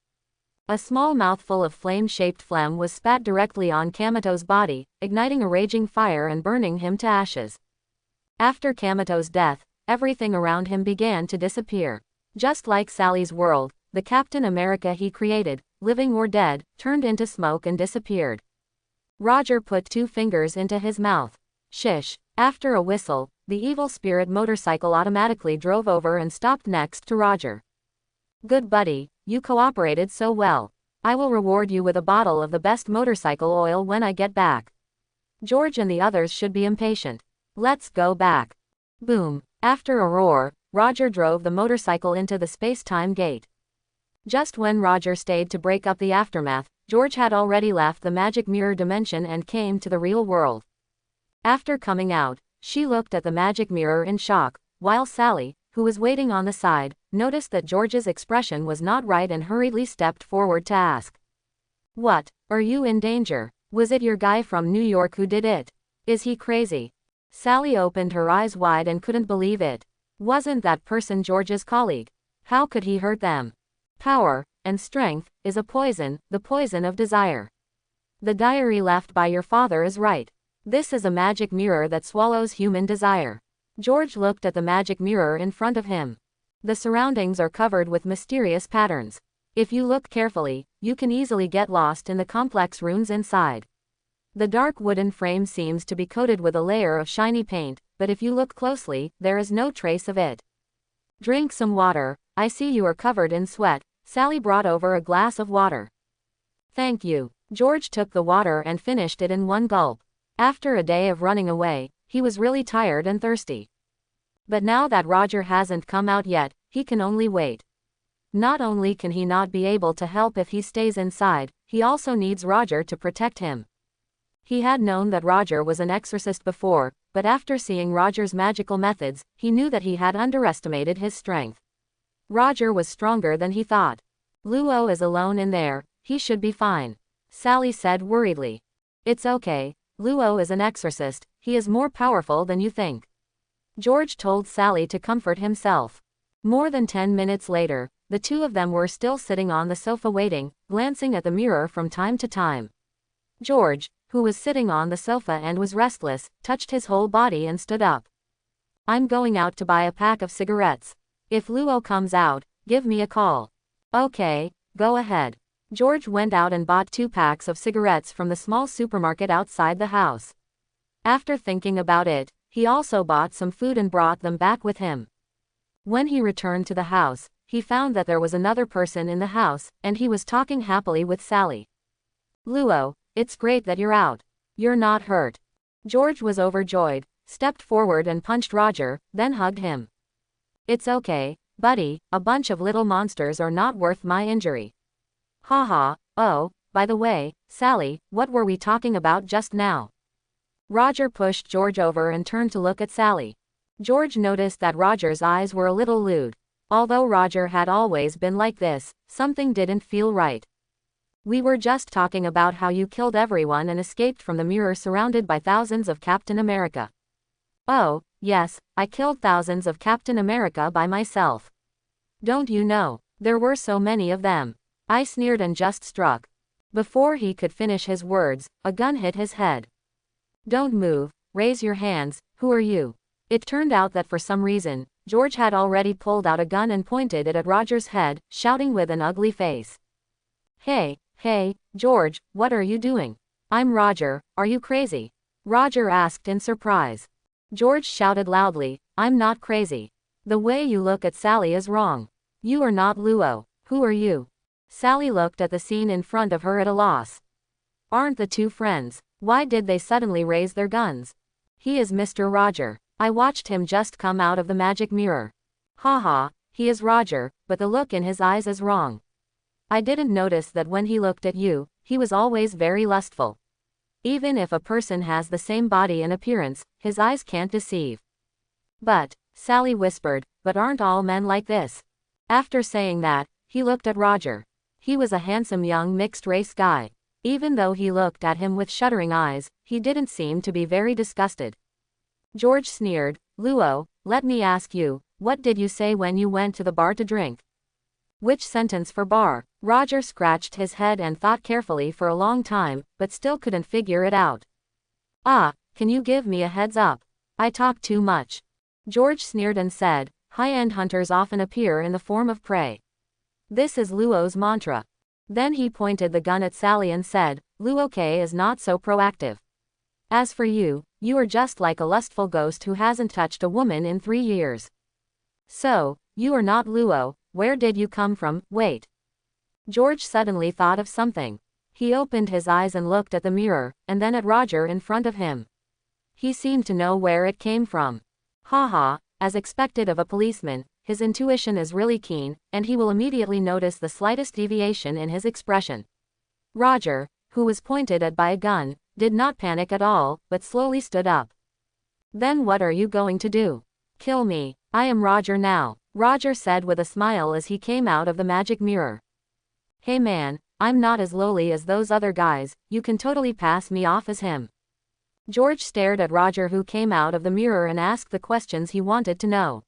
A small mouthful of flame-shaped phlegm was spat directly on Kamato's body, igniting a raging fire and burning him to ashes. After Kamato's death, everything around him began to disappear. Just like Sally's world, the Captain America he created, living or dead, turned into smoke and disappeared. Roger put 2 fingers into his mouth. Shish. After a whistle, the evil spirit motorcycle automatically drove over and stopped next to Roger. Good buddy, you cooperated so well. I will reward you with a bottle of the best motorcycle oil when I get back. George and the others should be impatient. Let's go back. Boom. After a roar, Roger drove the motorcycle into the space-time gate. Just when Roger stayed to break up the aftermath, George had already left the magic mirror dimension and came to the real world. After coming out, she looked at the magic mirror in shock, while Sally, who was waiting on the side, noticed that George's expression was not right and hurriedly stepped forward to ask. What? Are you in danger? Was it your guy from New York who did it? Is he crazy? Sally opened her eyes wide and couldn't believe it. Wasn't that person George's colleague? How could he hurt them? Power and strength is a poison, the poison of desire. The diary left by your father is right. This is a magic mirror that swallows human desire. George looked at the magic mirror in front of him. The surroundings are covered with mysterious patterns. If you look carefully, you can easily get lost in the complex runes inside. The dark wooden frame seems to be coated with a layer of shiny paint, but if you look closely, there is no trace of it. Drink some water. I see you are covered in sweat. Sally brought over a glass of water. Thank you. George took the water and finished it in one gulp. After a day of running away, he was really tired and thirsty. But now that Roger hasn't come out yet, he can only wait. Not only can he not be able to help if he stays inside, he also needs Roger to protect him. He had known that Roger was an exorcist before, but after seeing Roger's magical methods, he knew that he had underestimated his strength. Roger was stronger than he thought. Luo is alone in there, he should be fine. Sally said worriedly. It's okay, Luo is an exorcist, he is more powerful than you think. George told Sally to comfort himself. More than 10 minutes later, the two of them were still sitting on the sofa waiting, glancing at the mirror from time to time. George, who was sitting on the sofa and was restless, touched his whole body and stood up. I'm going out to buy a pack of cigarettes. If Luo comes out, give me a call. Okay, go ahead. George went out and bought 2 packs of cigarettes from the small supermarket outside the house. After thinking about it, he also bought some food and brought them back with him. When he returned to the house, he found that there was another person in the house, and he was talking happily with Sally. Luo, it's great that you're out. You're not hurt. George was overjoyed, stepped forward and punched Roger, then hugged him. It's okay, buddy, a bunch of little monsters are not worth my injury. Haha, oh, by the way, Sally, what were we talking about just now? Roger pushed George over and turned to look at Sally. George noticed that Roger's eyes were a little lewd. Although Roger had always been like this, something didn't feel right. We were just talking about how you killed everyone and escaped from the mirror surrounded by thousands of Captain America. Oh, yes, I killed thousands of Captain America by myself. Don't you know, there were so many of them. I sneered and just struck. Before he could finish his words, a gun hit his head. Don't move, raise your hands, who are you? It turned out that for some reason, George had already pulled out a gun and pointed it at Roger's head, shouting with an ugly face. Hey, George, what are you doing? I'm Roger, are you crazy? Roger asked in surprise. George shouted loudly, I'm not crazy. The way you look at Sally is wrong. You are not Luo, who are you? Sally looked at the scene in front of her at a loss. Aren't the two friends? Why did they suddenly raise their guns? He is Mr. Roger. I watched him just come out of the magic mirror. Haha, he is Roger, but the look in his eyes is wrong. I didn't notice that when he looked at you, he was always very lustful. Even if a person has the same body and appearance, his eyes can't deceive. But, Sally whispered, but aren't all men like this? After saying that, he looked at Roger. He was a handsome young mixed-race guy. Even though he looked at him with shuddering eyes, he didn't seem to be very disgusted. George sneered, Luo, let me ask you, what did you say when you went to the bar to drink? Which sentence for bar? Roger scratched his head and thought carefully for a long time, but still couldn't figure it out. Ah, can you give me a heads up? I talk too much. George sneered and said, high-end hunters often appear in the form of prey. This is Luo's mantra. Then he pointed the gun at Sally and said, Luo K is not so proactive. As for you, you are just like a lustful ghost who hasn't touched a woman in 3 years. So, you are not Luo, where did you come from? Wait. George suddenly thought of something. He opened his eyes and looked at the mirror, and then at Roger in front of him. He seemed to know where it came from. Haha, as expected of a policeman, his intuition is really keen, and he will immediately notice the slightest deviation in his expression. Roger, who was pointed at by a gun, did not panic at all, but slowly stood up. Then what are you going to do? Kill me. I am Roger now, Roger said with a smile as he came out of the magic mirror. Hey man, I'm not as lowly as those other guys, you can totally pass me off as him. George stared at Roger, who came out of the mirror, and asked the questions he wanted to know.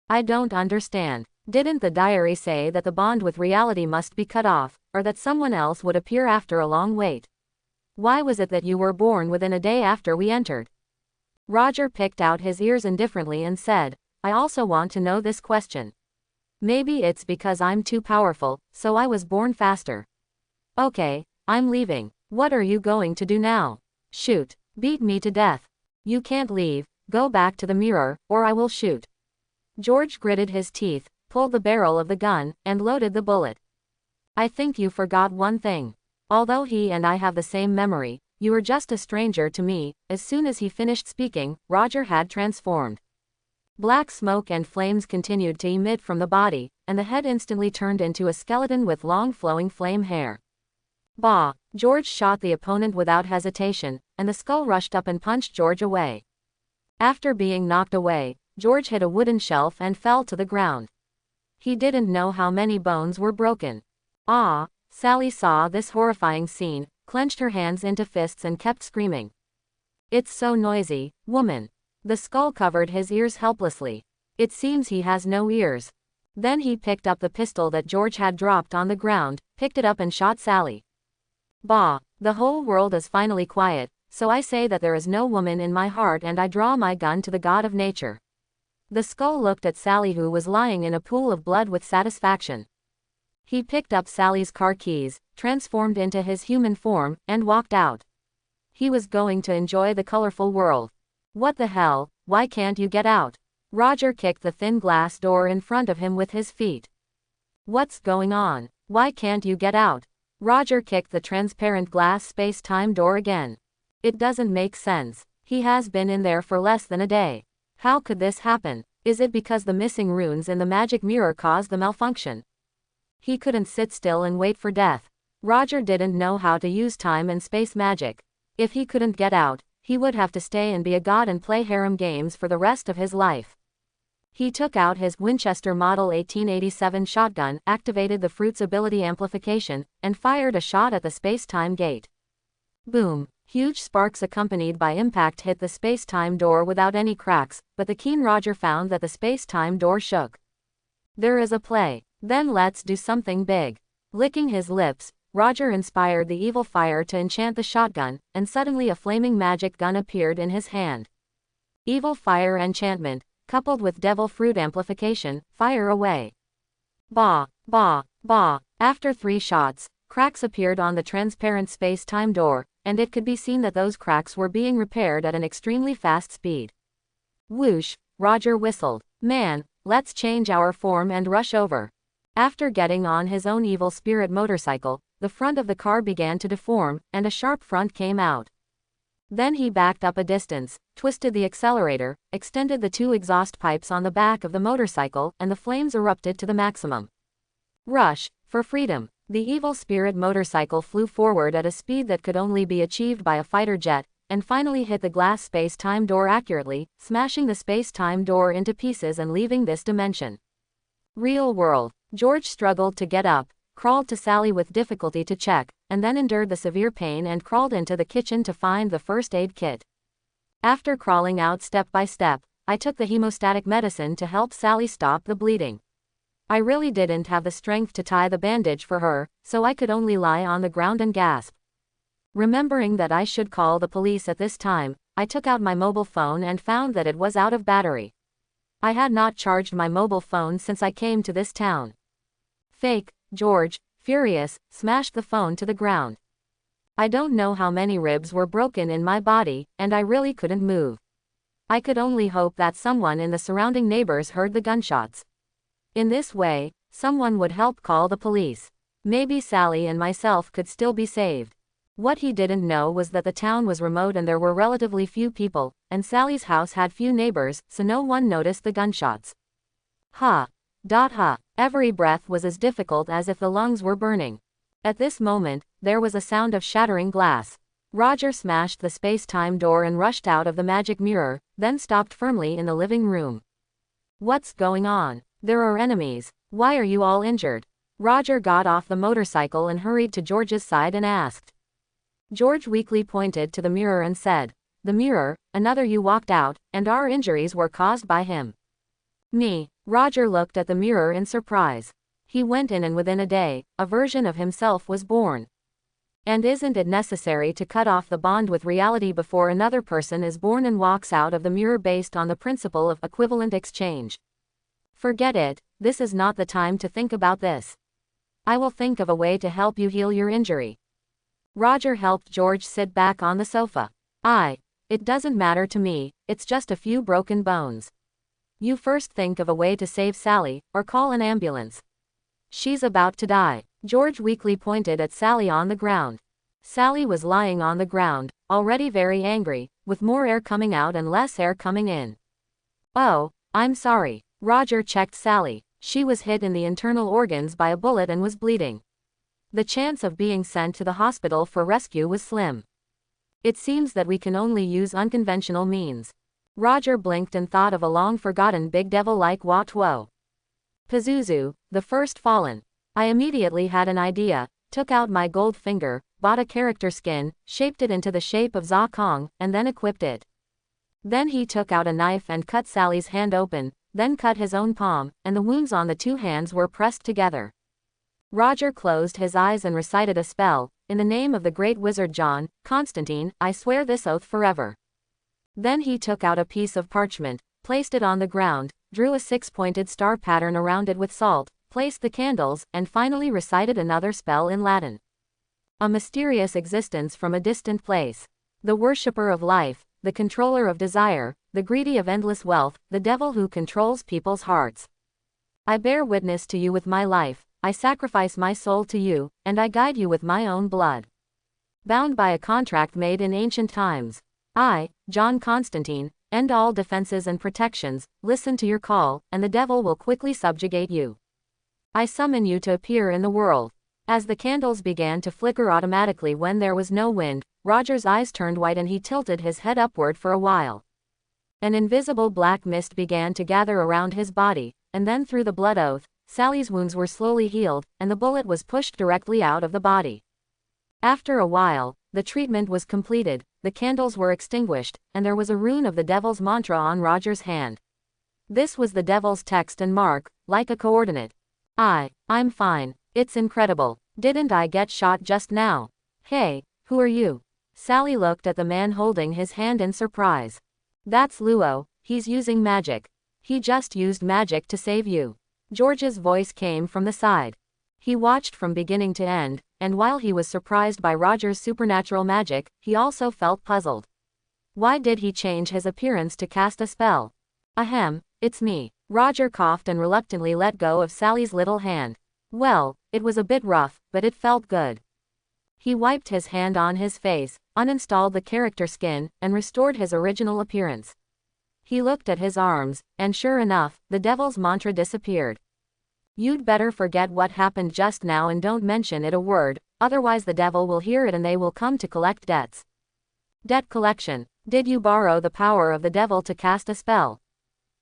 I don't understand. Didn't the diary say that the bond with reality must be cut off, or that someone else would appear after a long wait? Why was it that you were born within a day after we entered? Roger picked out his ears indifferently and said, I also want to know this question. Maybe it's because I'm too powerful, so I was born faster. Okay, I'm leaving. What are you going to do now? Shoot. Beat me to death. You can't leave, go back to the mirror, or I will shoot. George gritted his teeth, pulled the barrel of the gun, and loaded the bullet. I think you forgot one thing. Although he and I have the same memory, you are just a stranger to me. As soon as he finished speaking, Roger had transformed. Black smoke and flames continued to emit from the body, and the head instantly turned into a skeleton with long flowing flame hair. Bah! George shot the opponent without hesitation, and the skull rushed up and punched George away. After being knocked away, George hit a wooden shelf and fell to the ground. He didn't know how many bones were broken. Ah! Sally saw this horrifying scene, clenched her hands into fists and kept screaming. It's so noisy, woman. The skull covered his ears helplessly. It seems he has no ears. Then he picked up the pistol that George had dropped on the ground, picked it up and shot Sally. Bah! The whole world is finally quiet, so I say that there is no woman in my heart, and I draw my gun to the god of nature. The skull looked at Sally, who was lying in a pool of blood, with satisfaction. He picked up Sally's car keys, transformed into his human form, and walked out. He was going to enjoy the colorful world. What the hell, why can't you get out? Roger kicked the thin glass door in front of him with his feet. What's going on? Why can't you get out? Roger kicked the transparent glass space-time door again. It doesn't make sense. He has been in there for less than a day. How could this happen? Is it because the missing runes in the magic mirror caused the malfunction? He couldn't sit still and wait for death. Roger didn't know how to use time and space magic. If he couldn't get out, he would have to stay and be a god and play harem games for the rest of his life. He took out his Winchester Model 1887 shotgun, activated the Fruit's ability amplification, and fired a shot at the space-time gate. Boom! Huge sparks accompanied by impact hit the space-time door without any cracks, but the keen Roger found that the space-time door shook. There is a play. Then let's do something big. Licking his lips, Roger inspired the evil fire to enchant the shotgun, and suddenly a flaming magic gun appeared in his hand. Evil fire enchantment, coupled with devil fruit amplification, fire away. Bah! Bah! Bah! After 3 shots, cracks appeared on the transparent space-time door, and it could be seen that those cracks were being repaired at an extremely fast speed. Whoosh! Roger whistled. Man, let's change our form and rush over. After getting on his own evil spirit motorcycle, the front of the car began to deform, and a sharp front came out. Then he backed up a distance, twisted the accelerator, extended the 2 exhaust pipes on the back of the motorcycle, and the flames erupted to the maximum. Rush, for freedom. The evil spirit motorcycle flew forward at a speed that could only be achieved by a fighter jet, and finally hit the glass space-time door accurately, smashing the space-time door into pieces and leaving this dimension. Real world. George struggled to get up, crawled to Sally with difficulty to check, and then endured the severe pain and crawled into the kitchen to find the first aid kit. After crawling out step by step, I took the hemostatic medicine to help Sally stop the bleeding. I really didn't have the strength to tie the bandage for her, so I could only lie on the ground and gasp. Remembering that I should call the police at this time, I took out my mobile phone and found that it was out of battery. I had not charged my mobile phone since I came to this town. Fake, George, furious, smashed the phone to the ground. I don't know how many ribs were broken in my body, and I really couldn't move. I could only hope that someone in the surrounding neighbors heard the gunshots. In this way, someone would help call the police. Maybe Sally and myself could still be saved. What he didn't know was that the town was remote and there were relatively few people, and Sally's house had few neighbors, so no one noticed the gunshots. Ha. Ha. Every breath was as difficult as if the lungs were burning. At this moment, there was a sound of shattering glass. Roger smashed the space-time door and rushed out of the magic mirror, then stopped firmly in the living room. What's going on? There are enemies. Why are you all injured? Roger got off the motorcycle and hurried to George's side and asked. George weakly pointed to the mirror and said, "The mirror, another you walked out, and our injuries were caused by him." Me. Roger looked at the mirror in surprise. He went in and within a day, a version of himself was born. And isn't it necessary to cut off the bond with reality before another person is born and walks out of the mirror based on the principle of equivalent exchange? Forget it, this is not the time to think about this. I will think of a way to help you heal your injury. Roger helped George sit back on the sofa. It doesn't matter to me, it's just a few broken bones. You first think of a way to save Sally, or call an ambulance. She's about to die. George weakly pointed at Sally on the ground. Sally was lying on the ground, already very angry, with more air coming out and less air coming in. Oh, I'm sorry. Roger checked Sally. She was hit in the internal organs by a bullet and was bleeding. The chance of being sent to the hospital for rescue was slim. It seems that we can only use unconventional means. Roger blinked and thought of a long-forgotten big devil like Watwo. Pazuzu, the first fallen. I immediately had an idea, took out my gold finger, bought a character skin, shaped it into the shape of Za Kong, and then equipped it. Then he took out a knife and cut Sally's hand open, then cut his own palm, and the wounds on the two hands were pressed together. Roger closed his eyes and recited a spell, "In the name of the great wizard John Constantine, I swear this oath forever." Then he took out a piece of parchment, placed it on the ground, drew a six-pointed star pattern around it with salt, placed the candles, and finally recited another spell in Latin. A mysterious existence from a distant place. The worshipper of life, the controller of desire, the greedy of endless wealth, the devil who controls people's hearts. I bear witness to you with my life. I sacrifice my soul to you, and I guide you with my own blood. Bound by a contract made in ancient times. I, John Constantine, end all defenses and protections, listen to your call, and the devil will quickly subjugate you. I summon you to appear in the world. As the candles began to flicker automatically when there was no wind, Roger's eyes turned white and he tilted his head upward for a while. An invisible black mist began to gather around his body, and then through the blood oath, Sally's wounds were slowly healed, and the bullet was pushed directly out of the body. After a while, the treatment was completed, the candles were extinguished, and there was a rune of the devil's mantra on Roger's hand. This was the devil's text and mark, like a coordinate. I'm fine. It's incredible. Didn't I get shot just now? Hey, who are you? Sally looked at the man holding his hand in surprise. That's Luo, he's using magic. He just used magic to save you. George's voice came from the side. He watched from beginning to end, and while he was surprised by Roger's supernatural magic, he also felt puzzled. Why did he change his appearance to cast a spell? Ahem, it's me. Roger coughed and reluctantly let go of Sally's little hand. Well, it was a bit rough, but it felt good. He wiped his hand on his face, uninstalled the character skin, and restored his original appearance. He looked at his arms, and sure enough, the devil's mantra disappeared. You'd better forget what happened just now and don't mention it a word, otherwise the devil will hear it and they will come to collect debts. Debt collection. Did you borrow the power of the devil to cast a spell?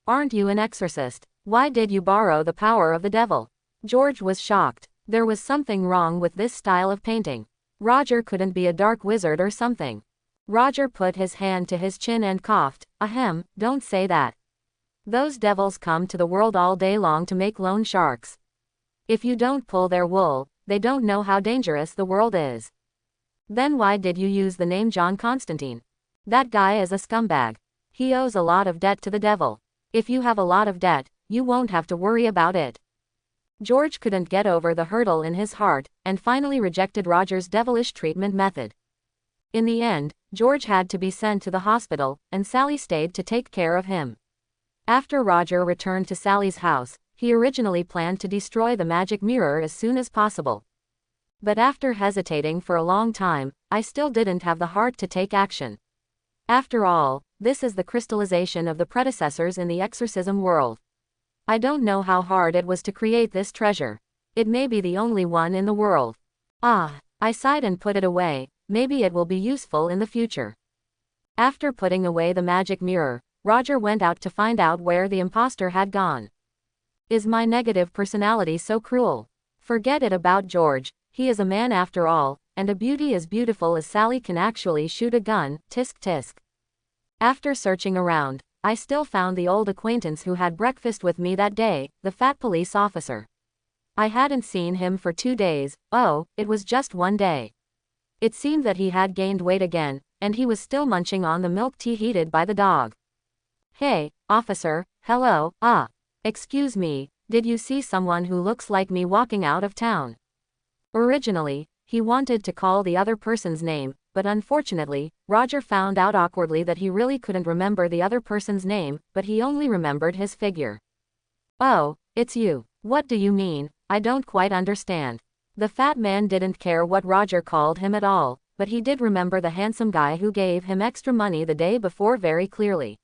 Aren't you an exorcist? Why did you borrow the power of the devil? George was shocked. There was something wrong with this style of painting. Roger couldn't be a dark wizard or something. Roger put his hand to his chin and coughed. Ahem, don't say that. Those devils come to the world all day long to make loan sharks. If you don't pull their wool, they don't know how dangerous the world is. Then why did you use the name John Constantine? That guy is a scumbag. He owes a lot of debt to the devil. If you have a lot of debt, you won't have to worry about it. George couldn't get over the hurdle in his heart, and finally rejected Roger's devilish treatment method. In the end, George had to be sent to the hospital, and Sally stayed to take care of him. After Roger returned to Sally's house, he originally planned to destroy the magic mirror as soon as possible. But after hesitating for a long time, I still didn't have the heart to take action. After all, this is the crystallization of the predecessors in the exorcism world. I don't know how hard it was to create this treasure. It may be the only one in the world. Ah, I sighed and put it away. Maybe it will be useful in the future. After putting away the magic mirror, Roger went out to find out where the imposter had gone. Is my negative personality so cruel? Forget it about George, he is a man after all, and a beauty as beautiful as Sally can actually shoot a gun, tisk tisk. After searching around, I still found the old acquaintance who had breakfast with me that day, the fat police officer. I hadn't seen him for 2 days, oh, it was just one day. It seemed that he had gained weight again, and he was still munching on the milk tea heated by the dog. Hey, officer, hello, excuse me, did you see someone who looks like me walking out of town? Originally, he wanted to call the other person's name, but unfortunately, Roger found out awkwardly that he really couldn't remember the other person's name, but he only remembered his figure. Oh, it's you. What do you mean? I don't quite understand. The fat man didn't care what Roger called him at all, but he did remember the handsome guy who gave him extra money the day before very clearly.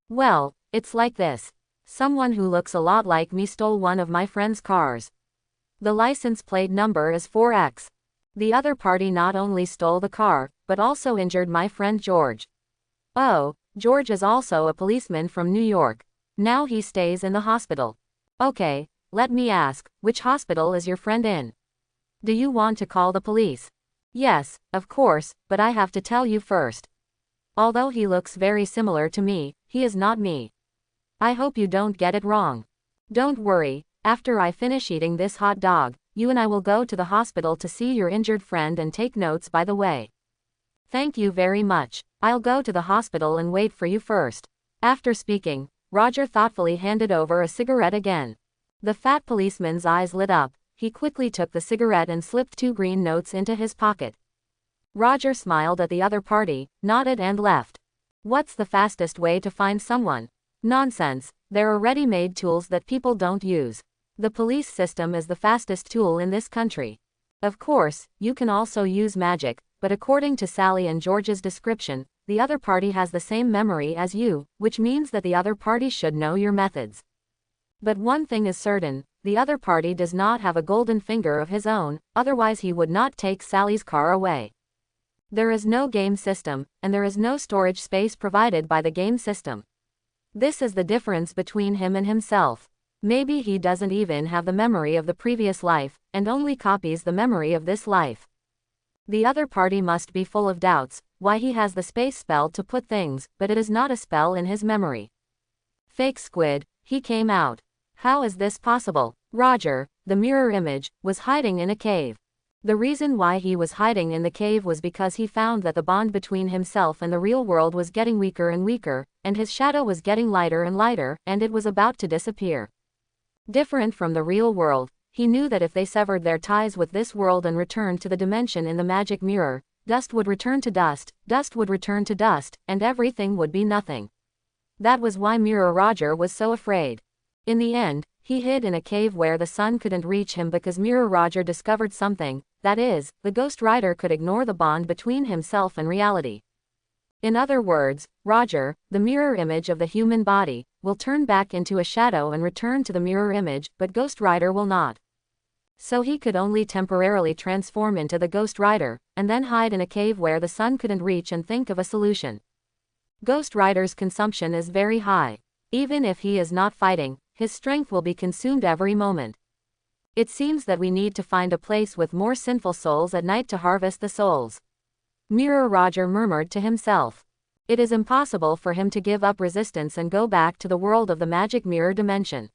Well, it's like this. Someone who looks a lot like me stole one of my friend's cars. The license plate number is 4X. The other party not only stole the car, but also injured my friend George. Oh, George is also a policeman from New York. Now he stays in the hospital. Okay, let me ask, which hospital is your friend in? Do you want to call the police? Yes, of course, but I have to tell you first. Although he looks very similar to me, he is not me. I hope you don't get it wrong. Don't worry, after I finish eating this hot dog, you and I will go to the hospital to see your injured friend and take notes by the way. Thank you very much. I'll go to the hospital and wait for you first. After speaking, Roger thoughtfully handed over a cigarette again. The fat policeman's eyes lit up. He quickly took the cigarette and slipped 2 green notes into his pocket. Roger smiled at the other party, nodded and left. What's the fastest way to find someone? Nonsense, there are ready-made tools that people don't use. The police system is the fastest tool in this country. Of course, you can also use magic, but according to Sally and George's description, the other party has the same memory as you, which means that the other party should know your methods. But one thing is certain, the other party does not have a golden finger of his own, otherwise he would not take Sally's car away. There is no game system, and there is no storage space provided by the game system. This is the difference between him and himself. Maybe he doesn't even have the memory of the previous life, and only copies the memory of this life. The other party must be full of doubts, why he has the space spell to put things, but it is not a spell in his memory. Fake squid, he came out. How is this possible? Roger, the mirror image, was hiding in a cave. The reason why he was hiding in the cave was because he found that the bond between himself and the real world was getting weaker and weaker, and his shadow was getting lighter and lighter, and it was about to disappear. Different from the real world, he knew that if they severed their ties with this world and returned to the dimension in the magic mirror, dust would return to dust, dust would return to dust, and everything would be nothing. That was why Mirror Roger was so afraid. In the end, he hid in a cave where the sun couldn't reach him because Mirror Roger discovered something, that is, the Ghost Rider could ignore the bond between himself and reality. In other words, Roger, the mirror image of the human body, will turn back into a shadow and return to the mirror image, but Ghost Rider will not. So he could only temporarily transform into the Ghost Rider, and then hide in a cave where the sun couldn't reach and think of a solution. Ghost Rider's consumption is very high. Even if he is not fighting, his strength will be consumed every moment. It seems that we need to find a place with more sinful souls at night to harvest the souls. Mirror Roger murmured to himself. It is impossible for him to give up resistance and go back to the world of the magic mirror dimension.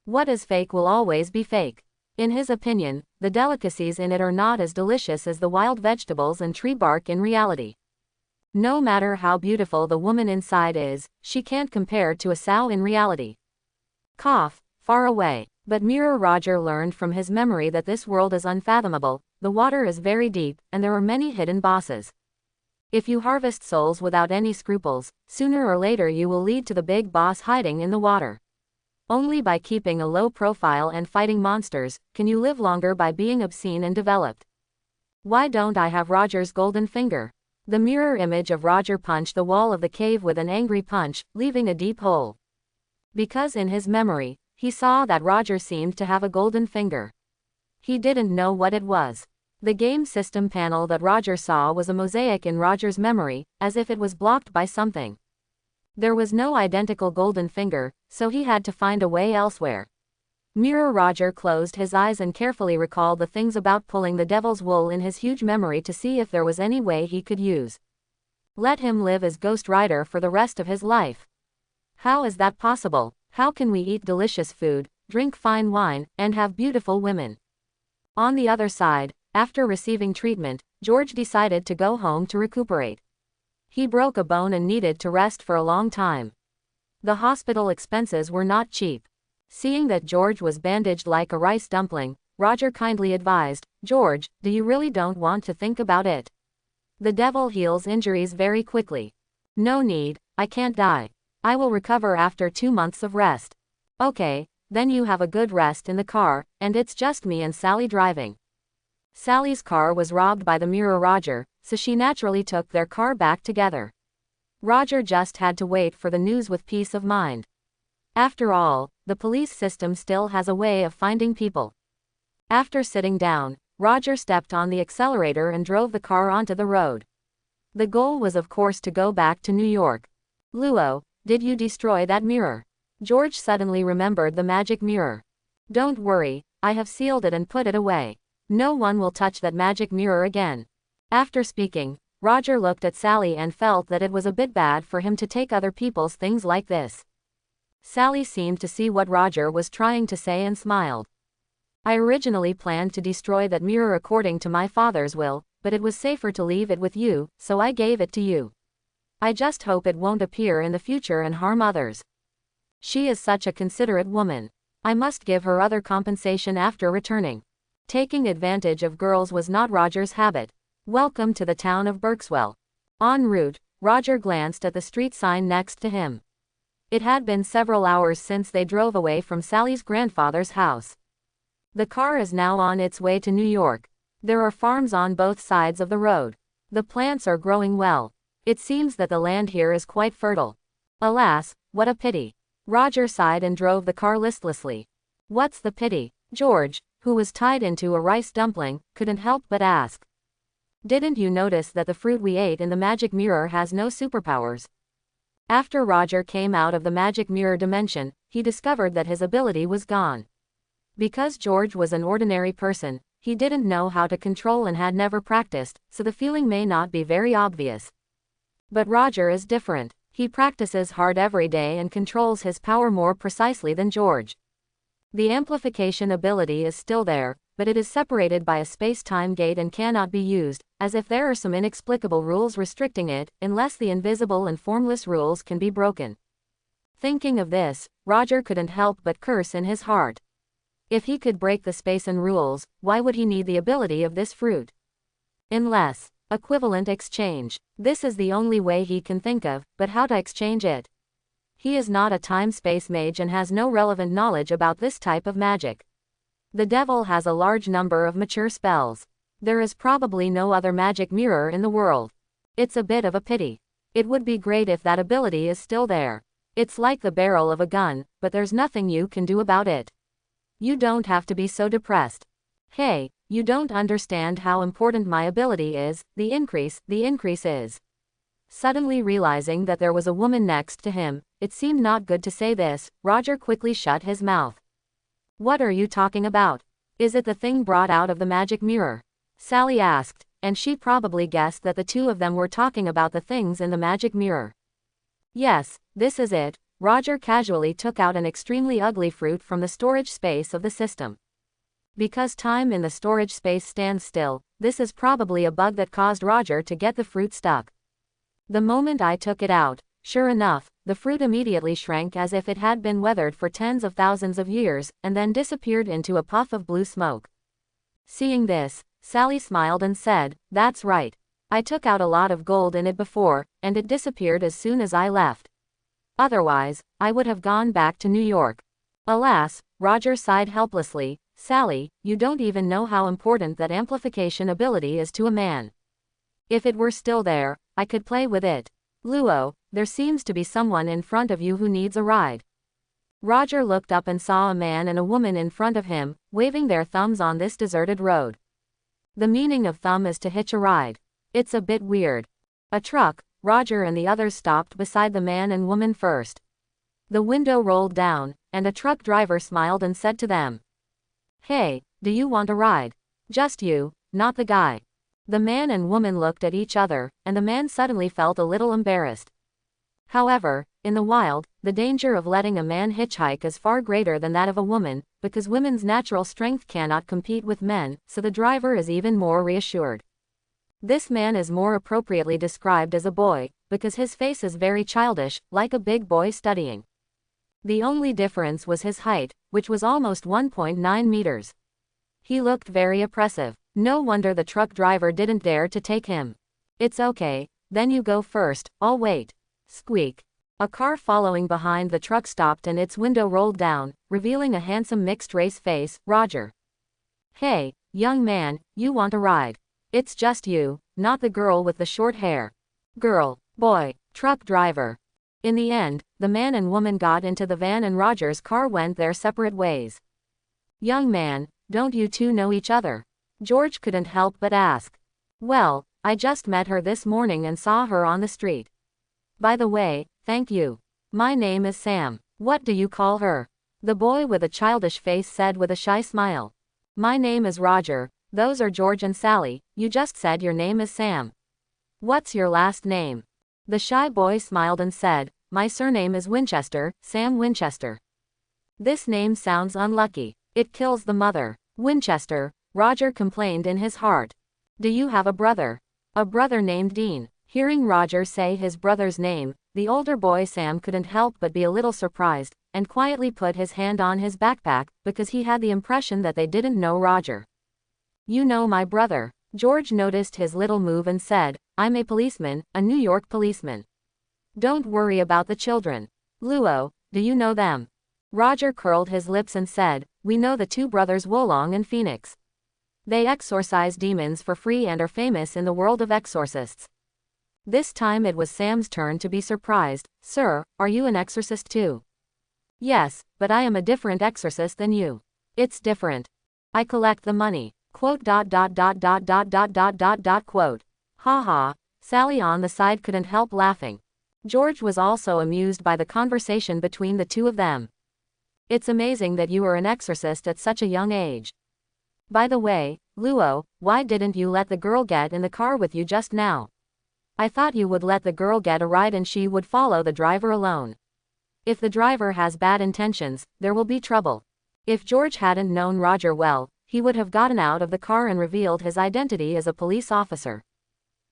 What is fake will always be fake. In his opinion, the delicacies in it are not as delicious as the wild vegetables and tree bark in reality. No matter how beautiful the woman inside is, she can't compare to a sow in reality. Cough, far away. But Mirror Roger learned from his memory that this world is unfathomable, the water is very deep, and there are many hidden bosses. If you harvest souls without any scruples, sooner or later you will lead to the big boss hiding in the water. Only by keeping a low profile and fighting monsters can you live longer by being obscene and developed. Why don't I have Roger's golden finger? The mirror image of Roger punched the wall of the cave with an angry punch, leaving a deep hole. Because in his memory, he saw that Roger seemed to have a golden finger. He didn't know what it was. The game system panel that Roger saw was a mosaic in Roger's memory, as if it was blocked by something. There was no identical golden finger, so he had to find a way elsewhere. Mirror Roger closed his eyes and carefully recalled the things about pulling the devil's wool in his huge memory to see if there was any way he could use. Let him live as Ghost Rider for the rest of his life. How is that possible? How can we eat delicious food, drink fine wine, and have beautiful women? On the other side, after receiving treatment, George decided to go home to recuperate. He broke a bone and needed to rest for a long time. The hospital expenses were not cheap. Seeing that George was bandaged like a rice dumpling, Roger kindly advised, "George, do you really don't want to think about it? The devil heals injuries very quickly. No need, I can't die. I will recover after 2 months of rest." "Okay, then you have a good rest in the car, and it's just me and Sally driving." Sally's car was robbed by the Mirror Roger, so she naturally took their car back together. Roger just had to wait for the news with peace of mind. After all, the police system still has a way of finding people. After sitting down, Roger stepped on the accelerator and drove the car onto the road. The goal was of course to go back to New York. "Luo, did you destroy that mirror?" George suddenly remembered the magic mirror. "Don't worry, I have sealed it and put it away. No one will touch that magic mirror again." After speaking, Roger looked at Sally and felt that it was a bit bad for him to take other people's things like this. Sally seemed to see what Roger was trying to say and smiled. "I originally planned to destroy that mirror according to my father's will, but it was safer to leave it with you, so I gave it to you. I just hope it won't appear in the future and harm others. She is such a considerate woman. I must give her other compensation after returning." Taking advantage of girls was not Roger's habit. Welcome to the town of Berkswell. En route, Roger glanced at the street sign next to him. It had been several hours since they drove away from Sally's grandfather's house. The car is now on its way to New York. There are farms on both sides of the road. The plants are growing well. It seems that the land here is quite fertile. Alas, what a pity. Roger sighed and drove the car listlessly. "What's the pity?" George, who was tied into a rice dumpling, couldn't help but ask. "Didn't you notice that the fruit we ate in the magic mirror has no superpowers?" After Roger came out of the magic mirror dimension, he discovered that his ability was gone. Because George was an ordinary person, he didn't know how to control and had never practiced, so the feeling may not be very obvious. But Roger is different. He practices hard every day and controls his power more precisely than George. The amplification ability is still there, but it is separated by a space-time gate and cannot be used, as if there are some inexplicable rules restricting it, unless the invisible and formless rules can be broken. Thinking of this, Roger couldn't help but curse in his heart. If he could break the space and rules, why would he need the ability of this fruit? Unless, equivalent exchange. This is the only way he can think of, but how to exchange it? He is not a time-space mage and has no relevant knowledge about this type of magic. The devil has a large number of mature spells. There is probably no other magic mirror in the world. It's a bit of a pity. It would be great if that ability is still there. It's like the barrel of a gun, but there's nothing you can do about it. You don't have to be so depressed. Hey, you don't understand how important my ability is, the increase is. Suddenly realizing that there was a woman next to him, it seemed not good to say this. Roger quickly shut his mouth. "What are you talking about? Is it the thing brought out of the magic mirror?" Sally asked, and she probably guessed that the two of them were talking about the things in the magic mirror. "Yes, this is it." Roger casually took out an extremely ugly fruit from the storage space of the system. Because time in the storage space stands still, this is probably a bug that caused Roger to get the fruit stuck. The moment I took it out, sure enough, the fruit immediately shrank as if it had been weathered for tens of thousands of years, and then disappeared into a puff of blue smoke. Seeing this, Sally smiled and said, "That's right. I took out a lot of gold in it before, and it disappeared as soon as I left. Otherwise, I would have gone back to New York." Alas, Roger sighed helplessly, Sally, you don't even know how important that amplification ability is to a man. If it were still there, I could play with it. Luo, there seems to be someone in front of you who needs a ride. Roger looked up and saw a man and a woman in front of him, waving their thumbs on this deserted road. The meaning of thumb is to hitch a ride. It's a bit weird. A truck, Roger and the others stopped beside the man and woman first. The window rolled down, and a truck driver smiled and said to them, "Hey, do you want a ride? Just you, not the guy." The man and woman looked at each other, and the man suddenly felt a little embarrassed. However, in the wild, the danger of letting a man hitchhike is far greater than that of a woman, because women's natural strength cannot compete with men, so the driver is even more reassured. This man is more appropriately described as a boy, because his face is very childish, like a big boy studying. The only difference was his height, which was almost 1.9 meters. He looked very oppressive. No wonder the truck driver didn't dare to take him. "It's okay, then you go first, I'll wait." Squeak. A car following behind the truck stopped and its window rolled down, revealing a handsome mixed-race face, Roger. "Hey, young man, you want a ride? It's just you, not the girl with the short hair." Girl, boy, truck driver. In the end, the man and woman got into the van and Roger's car went their separate ways. "Young man, don't you two know each other?" George couldn't help but ask. "Well, I just met her this morning and saw her on the street." "By the way, thank you. My name is Sam. What do you call her?" The boy with a childish face said with a shy smile. "My name is Roger, those are George and Sally, you just said your name is Sam. What's your last name?" The shy boy smiled and said, "My surname is Winchester, Sam Winchester." "This name sounds unlucky. It kills the mother." "Winchester," Roger complained in his heart. "Do you have a brother?" "A brother named Dean." Hearing Roger say his brother's name, the older boy Sam couldn't help but be a little surprised, and quietly put his hand on his backpack, because he had the impression that they didn't know Roger. "You know my brother." George noticed his little move and said, "I'm a policeman, a New York policeman. Don't worry about the children." "Luo, do you know them?" Roger curled his lips and said, "We know the two brothers Wolong and Phoenix. They exorcise demons for free and are famous in the world of exorcists." This time it was Sam's turn to be surprised. "Sir, are you an exorcist too?" "Yes, but I am a different exorcist than you." "It's different. I collect the money." Quote. Ha ha. Sally on the side couldn't help laughing. George was also amused by the conversation between the two of them. "It's amazing that you are an exorcist at such a young age. By the way, Luo, why didn't you let the girl get in the car with you just now? I thought you would let the girl get a ride and she would follow the driver alone. If the driver has bad intentions, there will be trouble." If George hadn't known Roger well, he would have gotten out of the car and revealed his identity as a police officer.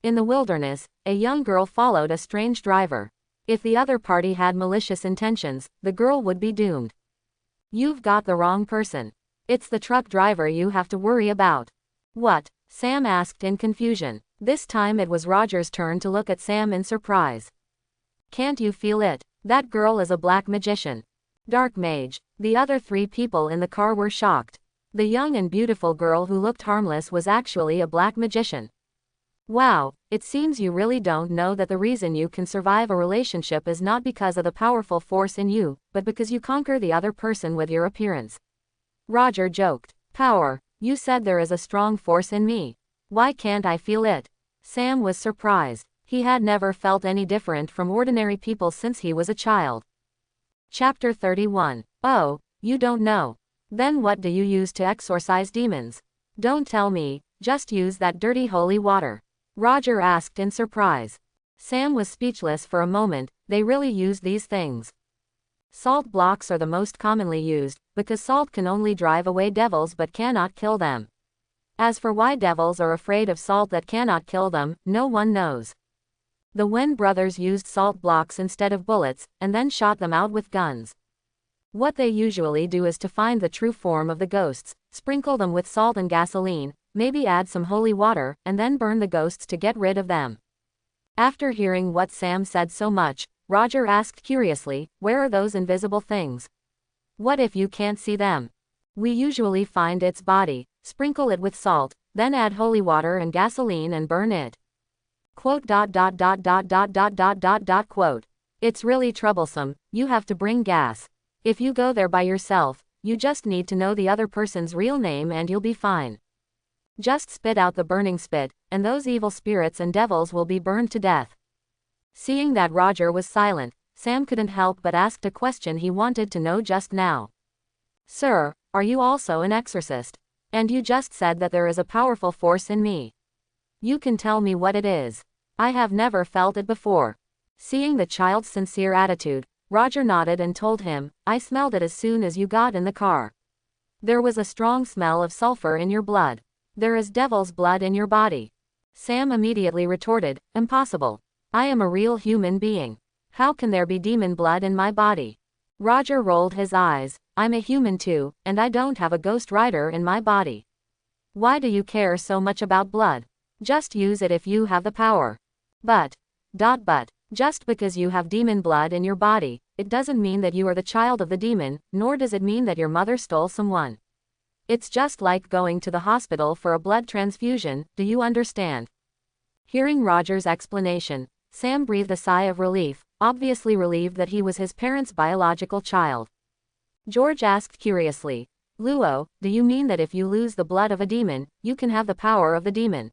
In the wilderness, a young girl followed a strange driver. If the other party had malicious intentions, the girl would be doomed. "You've got the wrong person. It's the truck driver you have to worry about." "What?" Sam asked in confusion. This time it was Roger's turn to look at Sam in surprise. "Can't you feel it? That girl is a black magician. Dark mage." The other three people in the car were shocked. The young and beautiful girl who looked harmless was actually a black magician. "Wow, it seems you really don't know that the reason you can survive a relationship is not because of the powerful force in you, but because you conquer the other person with your appearance." Roger joked. "Power? You said there is a strong force in me. Why can't I feel it?" Sam was surprised. He had never felt any different from ordinary people since he was a child. Chapter 31. Oh, you don't know. Then what do you use to exorcise demons? Don't tell me, just use that dirty holy water. Roger asked in surprise. Sam was speechless for a moment. They really use these things. Salt blocks are the most commonly used, because salt can only drive away devils but cannot kill them. As for why devils are afraid of salt that cannot kill them, no one knows. The Wen brothers used salt blocks instead of bullets, and then shot them out with guns. What they usually do is to find the true form of the ghosts, sprinkle them with salt and gasoline, maybe add some holy water, and then burn the ghosts to get rid of them. After hearing what Sam said so much, Roger asked curiously, "Where are those invisible things?" What if you can't see them? We usually find its body, sprinkle it with salt, then add holy water and gasoline and burn it. Quote. Quote. It's really troublesome, you have to bring gas. If you go there by yourself, you just need to know the other person's real name and you'll be fine. Just spit out the burning spit, and those evil spirits and devils will be burned to death. Seeing that Roger was silent, Sam couldn't help but ask a question he wanted to know just now. Sir, are you also an exorcist? And you just said that there is a powerful force in me. You can tell me what it is. I have never felt it before. Seeing the child's sincere attitude, Roger nodded and told him, I smelled it as soon as you got in the car. There was a strong smell of sulfur in your blood. There is devil's blood in your body. Sam immediately retorted, impossible. I am a real human being. How can there be demon blood in my body? Roger rolled his eyes. I'm a human too, and I don't have a ghost rider in my body. Why do you care so much about blood? Just use it if you have the power. But, just because you have demon blood in your body, it doesn't mean that you are the child of the demon, nor does it mean that your mother stole someone. It's just like going to the hospital for a blood transfusion, do you understand? Hearing Roger's explanation, Sam breathed a sigh of relief, obviously relieved that he was his parents' biological child. George asked curiously, Luo, do you mean that if you lose the blood of a demon, you can have the power of the demon?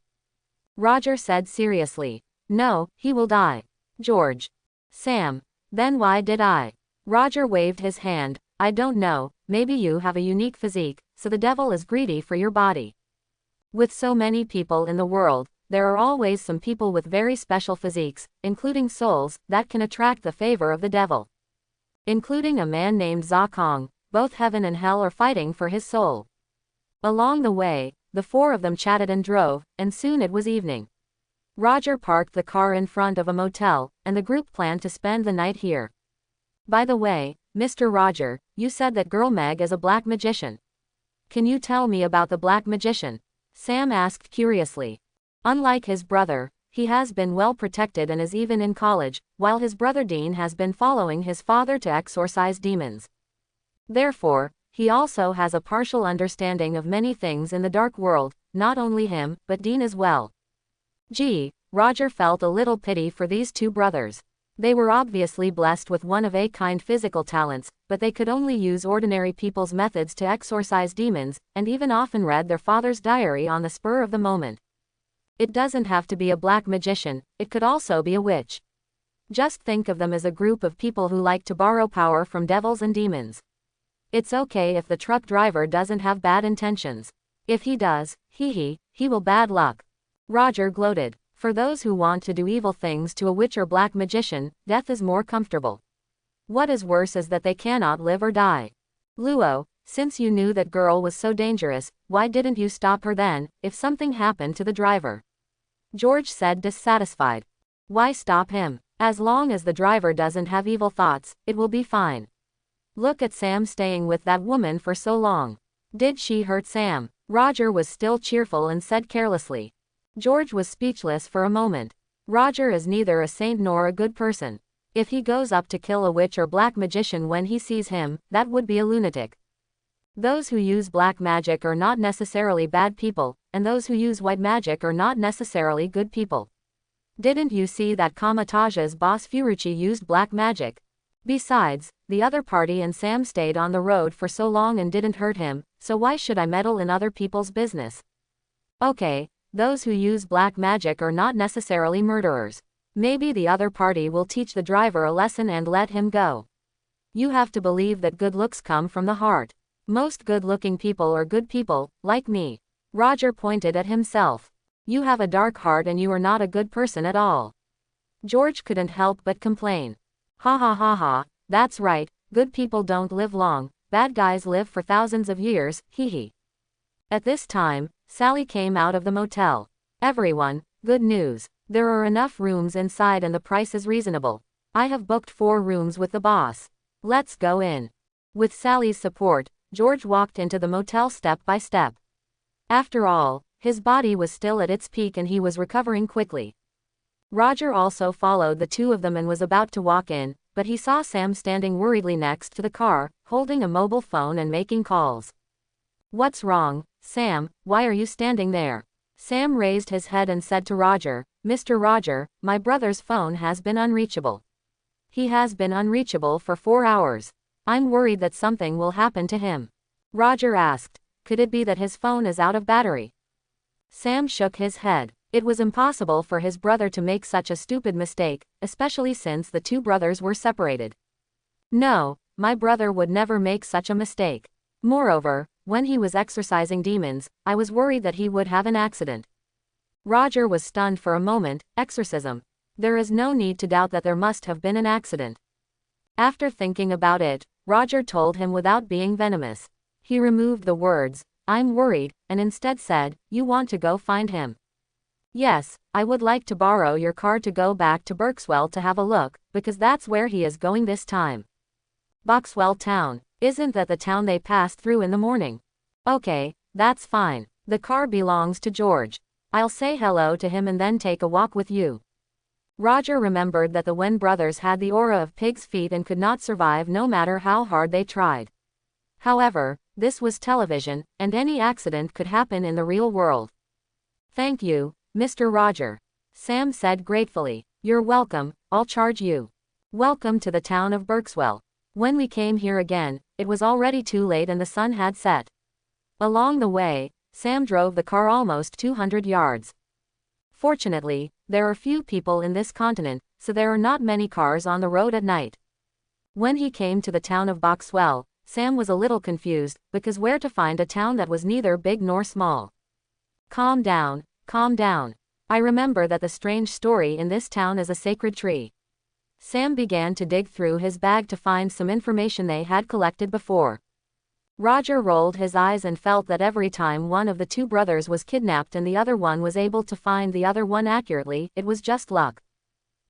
Roger said seriously, no, he will die. George. Sam. Then why did I? Roger waved his hand, I don't know, maybe you have a unique physique, so the devil is greedy for your body. With so many people in the world, there are always some people with very special physiques, including souls, that can attract the favor of the devil. Including a man named Zakong, both heaven and hell are fighting for his soul. Along the way, the four of them chatted and drove, and soon it was evening. Roger parked the car in front of a motel, and the group planned to spend the night here. By the way, Mr. Roger, you said that Girl Meg is a black magician. Can you tell me about the black magician? Sam asked curiously. Unlike his brother, he has been well protected and is even in college, while his brother Dean has been following his father to exorcise demons. Therefore, he also has a partial understanding of many things in the dark world, not only him, but Dean as well. Gee, Roger felt a little pity for these two brothers. They were obviously blessed with one-of-a-kind physical talents, but they could only use ordinary people's methods to exorcise demons, and even often read their father's diary on the spur of the moment. It doesn't have to be a black magician, it could also be a witch. Just think of them as a group of people who like to borrow power from devils and demons. It's okay if the truck driver doesn't have bad intentions. If he does, he will bad luck. Roger gloated. For those who want to do evil things to a witch or black magician, death is more comfortable. What is worse is that they cannot live or die. Luo, since you knew that girl was so dangerous, why didn't you stop her then, if something happened to the driver? George said dissatisfied. Why stop him? As long as the driver doesn't have evil thoughts, it will be fine. Look at Sam staying with that woman for so long. Did she hurt Sam? Roger was still cheerful and said carelessly. George was speechless for a moment. Roger is neither a saint nor a good person. If he goes up to kill a witch or black magician when he sees him, that would be a lunatic. Those who use black magic are not necessarily bad people, and those who use white magic are not necessarily good people. Didn't you see that Kamataja's boss Furuchi used black magic? Besides, the other party and Sam stayed on the road for so long and didn't hurt him, so why should I meddle in other people's business? Okay. Those who use black magic are not necessarily murderers. Maybe the other party will teach the driver a lesson and let him go. You have to believe that good looks come from the heart. Most good-looking people are good people, like me. Roger pointed at himself. You have a dark heart and you are not a good person at all. George couldn't help but complain. Ha ha ha ha, that's right, good people don't live long, bad guys live for thousands of years, hee hee. At this time, Sally came out of the motel. Everyone, good news. There are enough rooms inside and the price is reasonable. I have booked 4 rooms with the boss. Let's go in. With Sally's support, George walked into the motel step by step. After all, his body was still at its peak and he was recovering quickly. Roger also followed the two of them and was about to walk in, but he saw Sam standing worriedly next to the car, holding a mobile phone and making calls. "What's wrong, Sam? Why are you standing there?" Sam raised his head and said to Roger, "Mr. Roger, my brother's phone has been unreachable. He has been unreachable for 4 hours. I'm worried that something will happen to him." Roger asked, "Could it be that his phone is out of battery?" Sam shook his head. It was impossible for his brother to make such a stupid mistake, especially since the two brothers were separated. "No, my brother would never make such a mistake. Moreover, when he was exorcising demons, I was worried that he would have an accident." Roger was stunned for a moment. Exorcism. There is no need to doubt that there must have been an accident. After thinking about it, Roger told him without being venomous. He removed the words, "I'm worried," and instead said, "You want to go find him?" "Yes, I would like to borrow your car to go back to Berkswell to have a look, because that's where he is going this time." "Boxwell Town. Isn't that the town they passed through in the morning?" "Okay, that's fine. The car belongs to George. I'll say hello to him and then take a walk with you." Roger remembered that the Wen brothers had the aura of pig's feet and could not survive no matter how hard they tried. However, this was television, and any accident could happen in the real world. "Thank you, Mr. Roger," Sam said gratefully. "You're welcome, I'll charge you." Welcome to the town of Berkswell. When we came here again, it was already too late and the sun had set. Along the way, Sam drove the car almost 200 yards. Fortunately, there are few people in this continent, so there are not many cars on the road at night. When he came to the town of Boxwell, Sam was a little confused, because where to find a town that was neither big nor small? Calm down, calm down. I remember that the strange story in this town is a sacred tree." Sam began to dig through his bag to find some information they had collected before. Roger rolled his eyes and felt that every time one of the two brothers was kidnapped and the other one was able to find the other one accurately, it was just luck.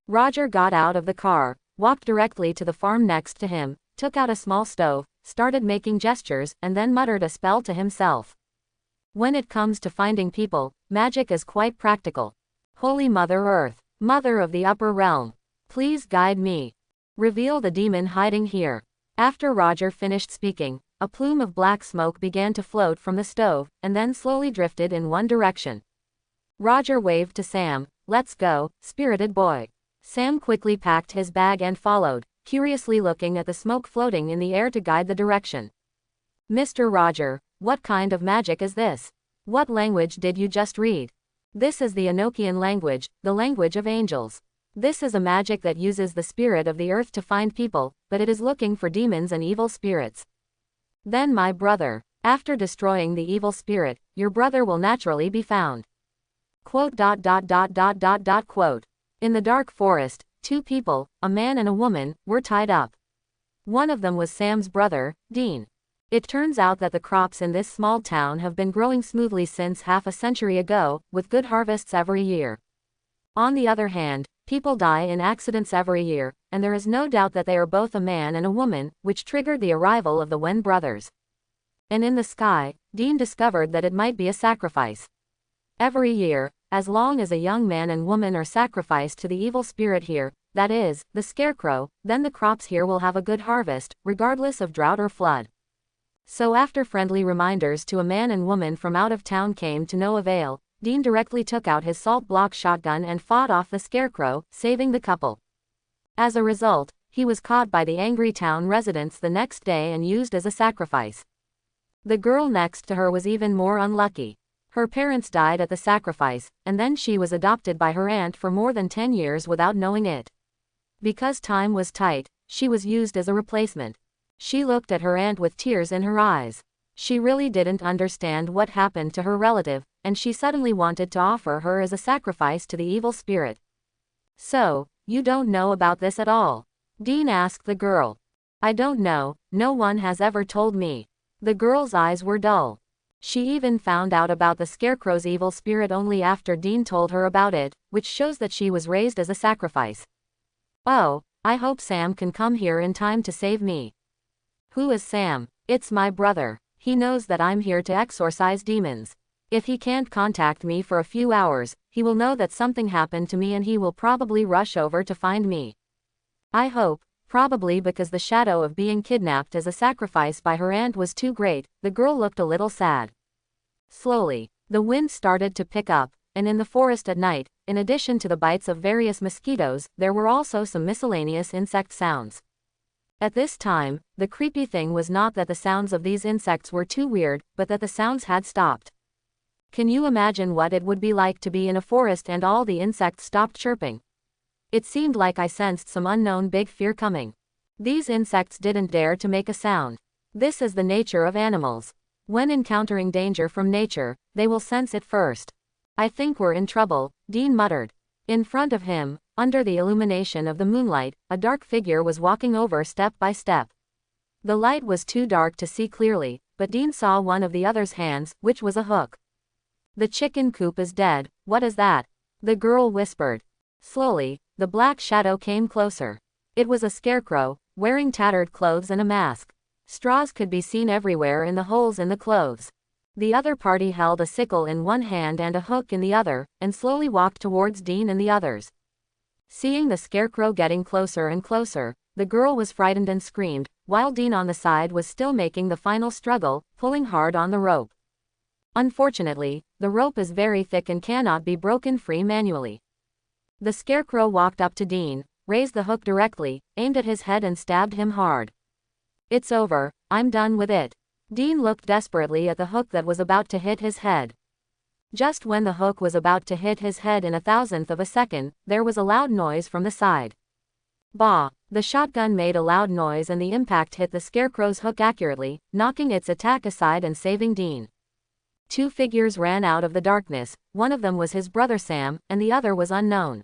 Roger got out of the car, walked directly to the farm next to him, took out a small stove, started making gestures, and then muttered a spell to himself. When it comes to finding people, magic is quite practical. "Holy Mother Earth, Mother of the upper realm, please guide me. Reveal the demon hiding here." After Roger finished speaking, a plume of black smoke began to float from the stove, and then slowly drifted in one direction. Roger waved to Sam, "Let's go, spirited boy." Sam quickly packed his bag and followed, curiously looking at the smoke floating in the air to guide the direction. "Mr. Roger, what kind of magic is this? What language did you just read?" "This is the Enochian language, the language of angels. This is a magic that uses the spirit of the earth to find people, but it is looking for demons and evil spirits." "Then my brother, after destroying the evil spirit, your brother will naturally be found." Quote. In the dark forest, two people, a man and a woman, were tied up. One of them was Sam's brother, Dean. It turns out that the crops in this small town have been growing smoothly since half a century ago, with good harvests every year. On the other hand, people die in accidents every year, and there is no doubt that they are both a man and a woman, which triggered the arrival of the Wen brothers. And in the sky, Dean discovered that it might be a sacrifice. Every year, as long as a young man and woman are sacrificed to the evil spirit here, that is, the scarecrow, then the crops here will have a good harvest, regardless of drought or flood. So after friendly reminders to a man and woman from out of town came to no avail, Dean directly took out his salt block shotgun and fought off the scarecrow, saving the couple. As a result, he was caught by the angry town residents the next day and used as a sacrifice. The girl next to her was even more unlucky. Her parents died at the sacrifice, and then she was adopted by her aunt for more than 10 years without knowing it. Because time was tight, she was used as a replacement. She looked at her aunt with tears in her eyes. She really didn't understand what happened to her relative, and she suddenly wanted to offer her as a sacrifice to the evil spirit. "So, you don't know about this at all?" Dean asked the girl. "I don't know, no one has ever told me." The girl's eyes were dull. She even found out about the scarecrow's evil spirit only after Dean told her about it, which shows that she was raised as a sacrifice. "Oh, I hope Sam can come here in time to save me." "Who is Sam?" "It's my brother. He knows that I'm here to exorcise demons. If he can't contact me for a few hours, he will know that something happened to me and he will probably rush over to find me. I hope, Probably because the shadow of being kidnapped as a sacrifice by her aunt was too great, the girl looked a little sad. Slowly, the wind started to pick up, and in the forest at night, in addition to the bites of various mosquitoes, there were also some miscellaneous insect sounds. At this time, the creepy thing was not that the sounds of these insects were too weird, but that the sounds had stopped. Can you imagine what it would be like to be in a forest and all the insects stopped chirping? It seemed like I sensed some unknown big fear coming. These insects didn't dare to make a sound. This is the nature of animals. When encountering danger from nature, they will sense it first. I think we're in trouble, Dean muttered. In front of him, under the illumination of the moonlight, a dark figure was walking over step by step. The light was too dark to see clearly, but Dean saw one of the other's hands, which was a hook. The chicken coop is dead, what is that? The girl whispered. Slowly, the black shadow came closer. It was a scarecrow, wearing tattered clothes and a mask. Straws could be seen everywhere in the holes in the clothes. The other party held a sickle in one hand and a hook in the other, and slowly walked towards Dean and the others. Seeing the scarecrow getting closer and closer, the girl was frightened and screamed, while Dean on the side was still making the final struggle, pulling hard on the rope. Unfortunately, the rope is very thick and cannot be broken free manually. The scarecrow walked up to Dean, raised the hook directly, aimed at his head and stabbed him hard. It's over, I'm done with it. Dean looked desperately at the hook that was about to hit his head. Just when the hook was about to hit his head in a thousandth of a second, there was a loud noise from the side. Bah! The shotgun made a loud noise and the impact hit the scarecrow's hook accurately, knocking its attack aside and saving Dean. Two figures ran out of the darkness, one of them was his brother Sam, and the other was unknown.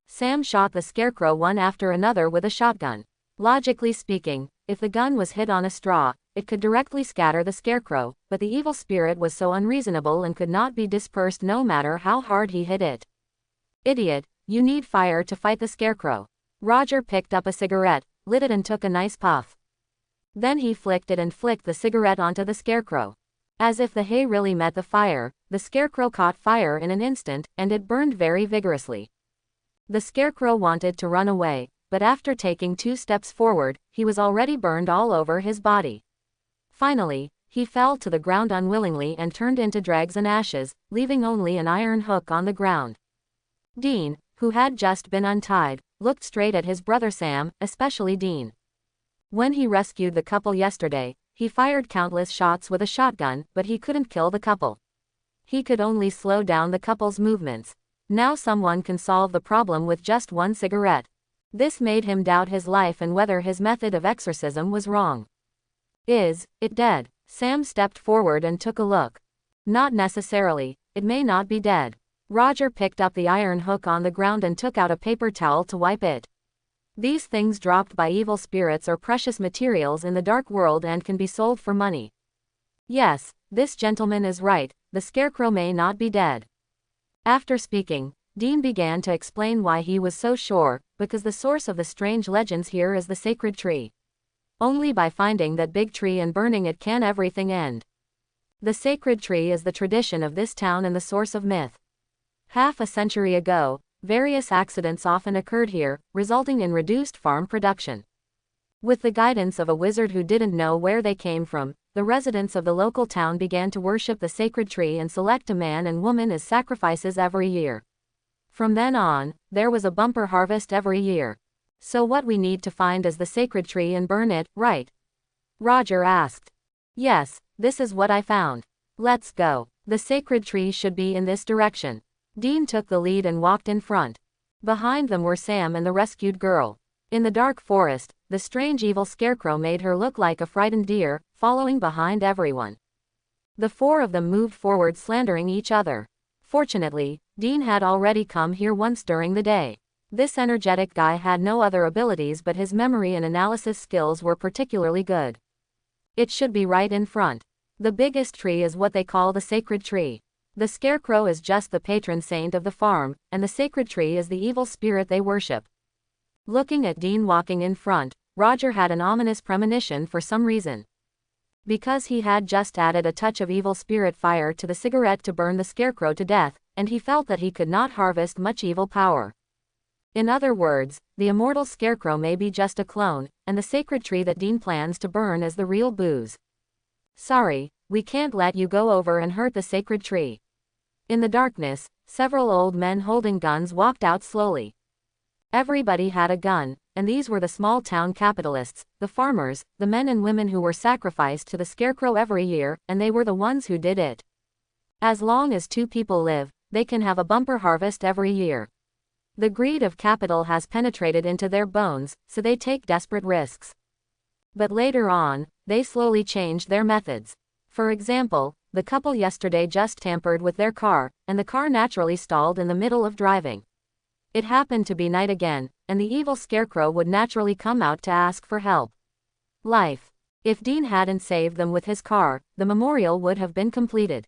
Sam shot the scarecrow one after another with a shotgun. Logically speaking, if the gun was hit on a straw, it could directly scatter the scarecrow, but the evil spirit was so unreasonable and could not be dispersed no matter how hard he hit it. Idiot, you need fire to fight the scarecrow. Roger picked up a cigarette, lit it and took a nice puff. Then he flicked it and flicked the cigarette onto the scarecrow. As if the hay really met the fire, the scarecrow caught fire in an instant, and it burned very vigorously. The scarecrow wanted to run away, but after taking 2 steps forward, he was already burned all over his body. Finally, he fell to the ground unwillingly and turned into dregs and ashes, leaving only an iron hook on the ground. Dean, who had just been untied, looked straight at his brother Sam, especially Dean. When he rescued the couple yesterday, he fired countless shots with a shotgun, but he couldn't kill the couple. He could only slow down the couple's movements. Now someone can solve the problem with just one cigarette. This made him doubt his life and whether his method of exorcism was wrong. Is it dead? Sam stepped forward and took a look. Not necessarily, it may not be dead. Roger picked up the iron hook on the ground and took out a paper towel to wipe it. These things dropped by evil spirits are precious materials in the dark world and can be sold for money. Yes, this gentleman is right, the scarecrow may not be dead. After speaking, Dean began to explain why he was so sure, because the source of the strange legends here is the sacred tree. Only by finding that big tree and burning it can everything end. The sacred tree is the tradition of this town and the source of myth. Half a century ago, various accidents often occurred here, resulting in reduced farm production. With the guidance of a wizard who didn't know where they came from, the residents of the local town began to worship the sacred tree and select a man and woman as sacrifices every year. From then on, there was a bumper harvest every year. So what we need to find is the sacred tree and burn it, right? Roger asked. Yes, this is what I found. Let's go. The sacred tree should be in this direction. Dean took the lead and walked in front. Behind them were Sam and the rescued girl. In the dark forest, the strange evil scarecrow made her look like a frightened deer, following behind everyone. The 4 of them moved forward slandering each other. Fortunately, Dean had already come here once during the day. This energetic guy had no other abilities but his memory and analysis skills were particularly good. It should be right in front. The biggest tree is what they call the sacred tree. The scarecrow is just the patron saint of the farm, and the sacred tree is the evil spirit they worship. Looking at Dean walking in front, Roger had an ominous premonition for some reason. Because he had just added a touch of evil spirit fire to the cigarette to burn the scarecrow to death, and he felt that he could not harvest much evil power. In other words, the immortal scarecrow may be just a clone, and the sacred tree that Dean plans to burn is the real booze. Sorry, we can't let you go over and hurt the sacred tree. In the darkness, several old men holding guns walked out slowly. Everybody had a gun, and these were the small-town capitalists, the farmers, the men and women who were sacrificed to the scarecrow every year, and they were the ones who did it. As long as 2 people live, they can have a bumper harvest every year. The greed of capital has penetrated into their bones, so they take desperate risks. But later on, they slowly changed their methods. For example, the couple yesterday just tampered with their car, and the car naturally stalled in the middle of driving. It happened to be night again, and the evil scarecrow would naturally come out to ask for help. Life. If Dean hadn't saved them with his car, the memorial would have been completed.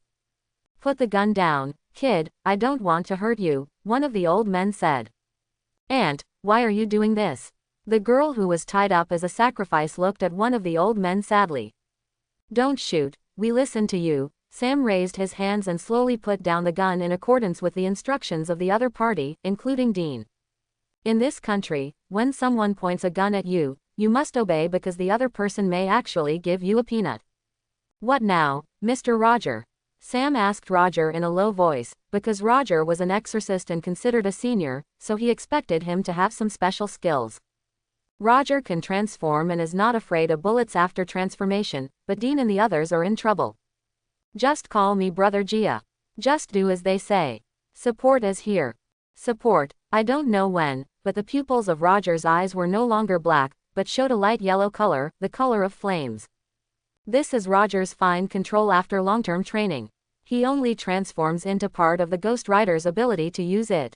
Put the gun down, kid, I don't want to hurt you, one of the old men said. Aunt, why are you doing this? The girl who was tied up as a sacrifice looked at one of the old men sadly. Don't shoot, we listen to you. Sam raised his hands and slowly put down the gun in accordance with the instructions of the other party, including Dean. In this country, when someone points a gun at you, you must obey because the other person may actually give you a peanut. What now, Mr. Roger? Sam asked Roger in a low voice, because Roger was an exorcist and considered a senior, so he expected him to have some special skills. Roger can transform and is not afraid of bullets after transformation, but Dean and the others are in trouble. Just call me Brother Gia. Just do as they say. Support is here. Support, I don't know when, but the pupils of Roger's eyes were no longer black, but showed a light yellow color, the color of flames. This is Roger's fine control after long-term training. He only transforms into part of the Ghost Rider's ability to use it.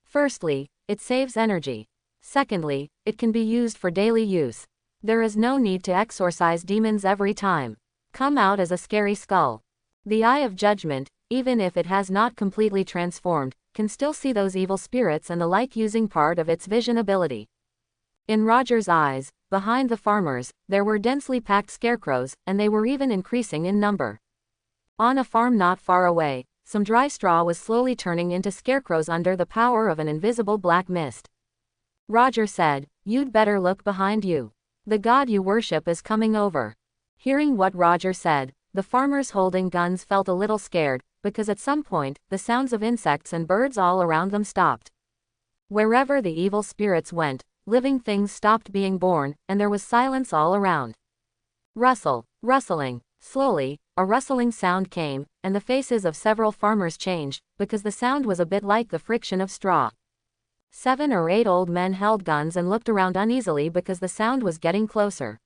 Firstly, it saves energy. Secondly, it can be used for daily use. There is no need to exorcise demons every time. Come out as a scary skull. The Eye of Judgment, even if it has not completely transformed, can still see those evil spirits and the like using part of its vision ability. In Roger's eyes, behind the farmers, there were densely packed scarecrows, and they were even increasing in number. On a farm not far away, some dry straw was slowly turning into scarecrows under the power of an invisible black mist. Roger said, "You'd better look behind you. The god you worship is coming over." Hearing what Roger said, the farmers holding guns felt a little scared, because at some point, the sounds of insects and birds all around them stopped. Wherever the evil spirits went, living things stopped being born, and there was silence all around. Rustling. Slowly, a rustling sound came, and the faces of several farmers changed, because the sound was a bit like the friction of straw. 7 or 8 old men held guns and looked around uneasily because the sound was getting closer.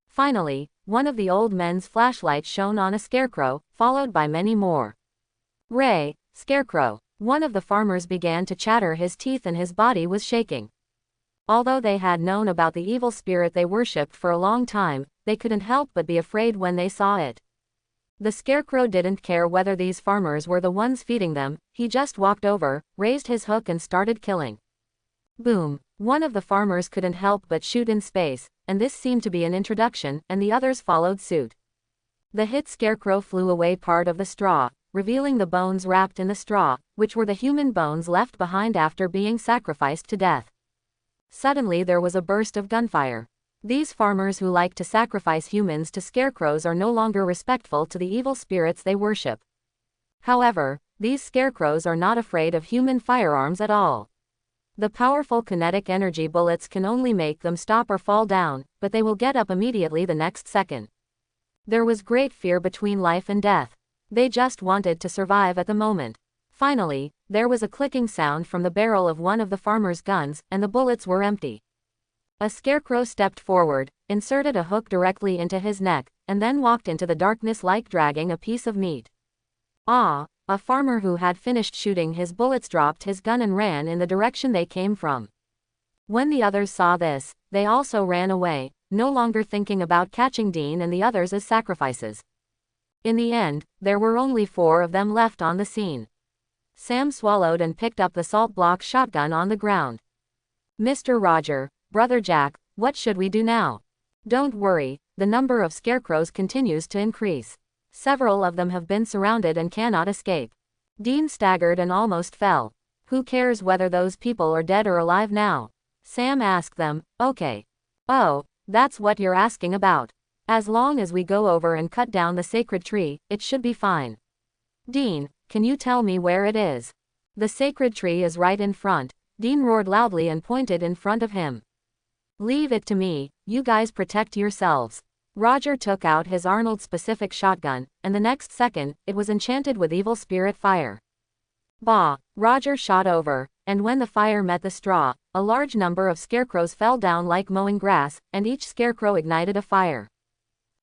Finally, one of the old men's flashlights shone on a scarecrow, followed by many more. "Ray, scarecrow." One of the farmers began to chatter his teeth and his body was shaking. Although they had known about the evil spirit they worshipped for a long time, they couldn't help but be afraid when they saw it. The scarecrow didn't care whether these farmers were the ones feeding them, he just walked over, raised his hook and started killing. Boom! One of the farmers couldn't help but shoot in space, and this seemed to be an introduction, and the others followed suit. The hit scarecrow flew away part of the straw, revealing the bones wrapped in the straw, which were the human bones left behind after being sacrificed to death. Suddenly there was a burst of gunfire. These farmers who like to sacrifice humans to scarecrows are no longer respectful to the evil spirits they worship. However, these scarecrows are not afraid of human firearms at all. The powerful kinetic energy bullets can only make them stop or fall down, but they will get up immediately the next second. There was great fear between life and death. They just wanted to survive at the moment. Finally, there was a clicking sound from the barrel of one of the farmers' guns, and the bullets were empty. A scarecrow stepped forward, inserted a hook directly into his neck, and then walked into the darkness like dragging a piece of meat. Ah! A farmer who had finished shooting his bullets dropped his gun and ran in the direction they came from. When the others saw this, they also ran away, no longer thinking about catching Dean and the others as sacrifices. In the end, there were only 4 of them left on the scene. Sam swallowed and picked up the salt block shotgun on the ground. "Mr. Roger, Brother Jack, what should we do now?" "Don't worry, the number of scarecrows continues to increase. Several of them have been surrounded and cannot escape." Dean staggered and almost fell. Who cares whether those people are dead or alive now? Sam asked them. Okay. Oh, that's what you're asking about. As long as we go over and cut down the sacred tree, it should be fine. Dean, can you tell me where it is? The sacred tree is right in front, Dean roared loudly and pointed in front of him. Leave it to me, you guys protect yourselves. Roger took out his Arnold-specific shotgun, and the next second, it was enchanted with evil spirit fire. Bah! Roger shot over, and when the fire met the straw, a large number of scarecrows fell down like mowing grass, and each scarecrow ignited a fire.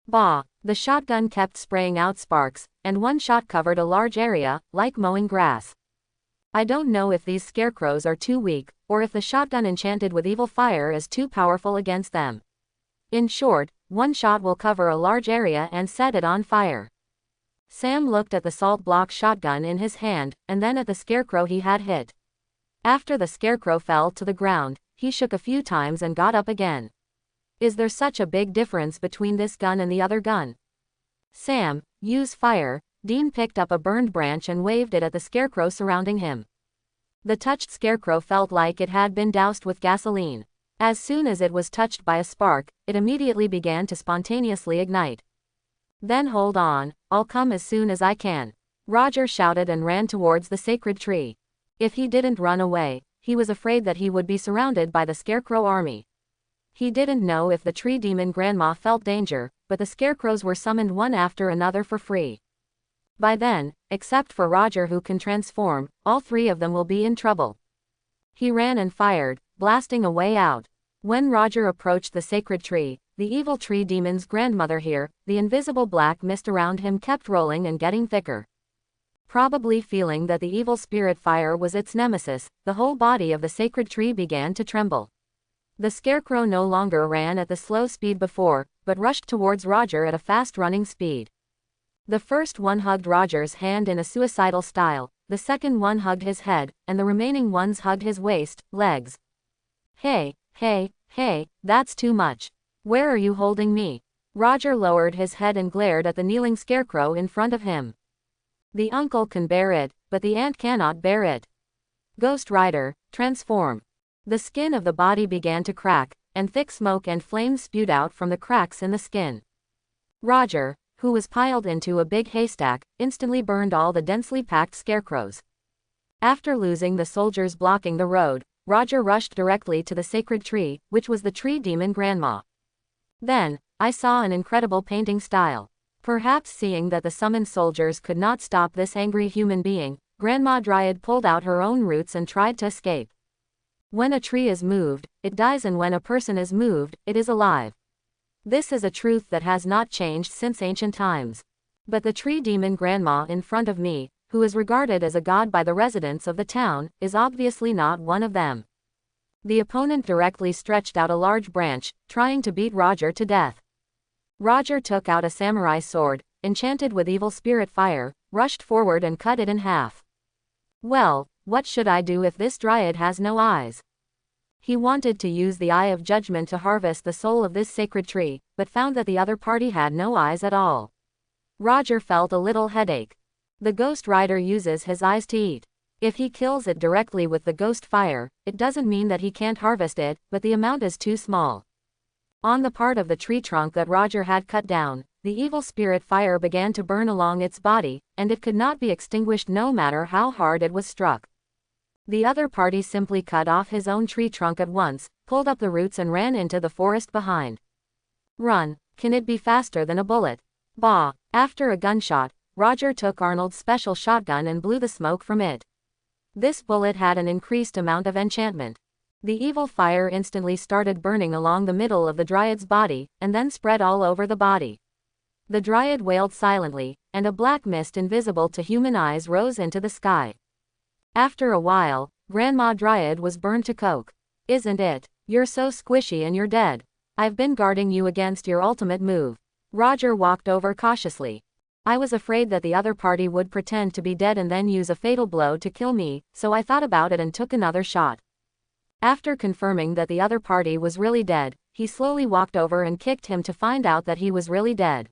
Bah! The shotgun kept spraying out sparks, and one shot covered a large area, like mowing grass. I don't know if these scarecrows are too weak, or if the shotgun enchanted with evil fire is too powerful against them. In short, one shot will cover a large area and set it on fire. Sam looked at the salt block shotgun in his hand, and then at the scarecrow he had hit. After the scarecrow fell to the ground, he shook a few times and got up again. Is there such a big difference between this gun and the other gun? Sam, use fire. Dean picked up a burned branch and waved it at the scarecrow surrounding him. The touched scarecrow felt like it had been doused with gasoline. As soon as it was touched by a spark, it immediately began to spontaneously ignite. Then hold on, I'll come as soon as I can. Roger shouted and ran towards the sacred tree. If he didn't run away, he was afraid that he would be surrounded by the scarecrow army. He didn't know if the tree demon grandma felt danger, but the scarecrows were summoned one after another for free. By then, except for Roger who can transform, all three of them will be in trouble. He ran and fired, blasting a way out. When Roger approached the sacred tree, the evil tree demon's grandmother here, the invisible black mist around him kept rolling and getting thicker. Probably feeling that the evil spirit fire was its nemesis, the whole body of the sacred tree began to tremble. The scarecrow no longer ran at the slow speed before, but rushed towards Roger at a fast-running speed. The first one hugged Roger's hand in a suicidal style, the second one hugged his head, and the remaining ones hugged his waist, legs. Hey, that's too much. Where are you holding me? Roger lowered his head and glared at the kneeling scarecrow in front of him. The uncle can bear it, but the aunt cannot bear it. Ghost Rider, transform. The skin of the body began to crack, and thick smoke and flames spewed out from the cracks in the skin. Roger, who was piled into a big haystack, instantly burned all the densely packed scarecrows. After losing the soldiers blocking the road, Roger rushed directly to the sacred tree, which was the tree demon grandma. Then, I saw an incredible painting style. Perhaps seeing that the summoned soldiers could not stop this angry human being, Grandma Dryad pulled out her own roots and tried to escape. When a tree is moved, it dies, and when a person is moved, it is alive. This is a truth that has not changed since ancient times. But the tree demon grandma in front of me, who is regarded as a god by the residents of the town, is obviously not one of them. The opponent directly stretched out a large branch, trying to beat Roger to death. Roger took out a samurai sword, enchanted with evil spirit fire, rushed forward and cut it in half. Well, what should I do if this dryad has no eyes? He wanted to use the Eye of Judgment to harvest the soul of this sacred tree, but found that the other party had no eyes at all. Roger felt a little headache. The Ghost Rider uses his eyes to eat. If he kills it directly with the ghost fire, it doesn't mean that he can't harvest it, but the amount is too small. On the part of the tree trunk that Roger had cut down, the evil spirit fire began to burn along its body, and it could not be extinguished no matter how hard it was struck. The other party simply cut off his own tree trunk at once, pulled up the roots and ran into the forest behind. Run, can it be faster than a bullet? Bah! After a gunshot, Roger took Arnold's special shotgun and blew the smoke from it. This bullet had an increased amount of enchantment. The evil fire instantly started burning along the middle of the dryad's body, and then spread all over the body. The dryad wailed silently, and a black mist invisible to human eyes rose into the sky. After a while, Grandma Dryad was burned to coke. Isn't it? You're so squishy and you're dead. I've been guarding you against your ultimate move. Roger walked over cautiously. I was afraid that the other party would pretend to be dead and then use a fatal blow to kill me, so I thought about it and took another shot. After confirming that the other party was really dead, he slowly walked over and kicked him to find out that he was really dead.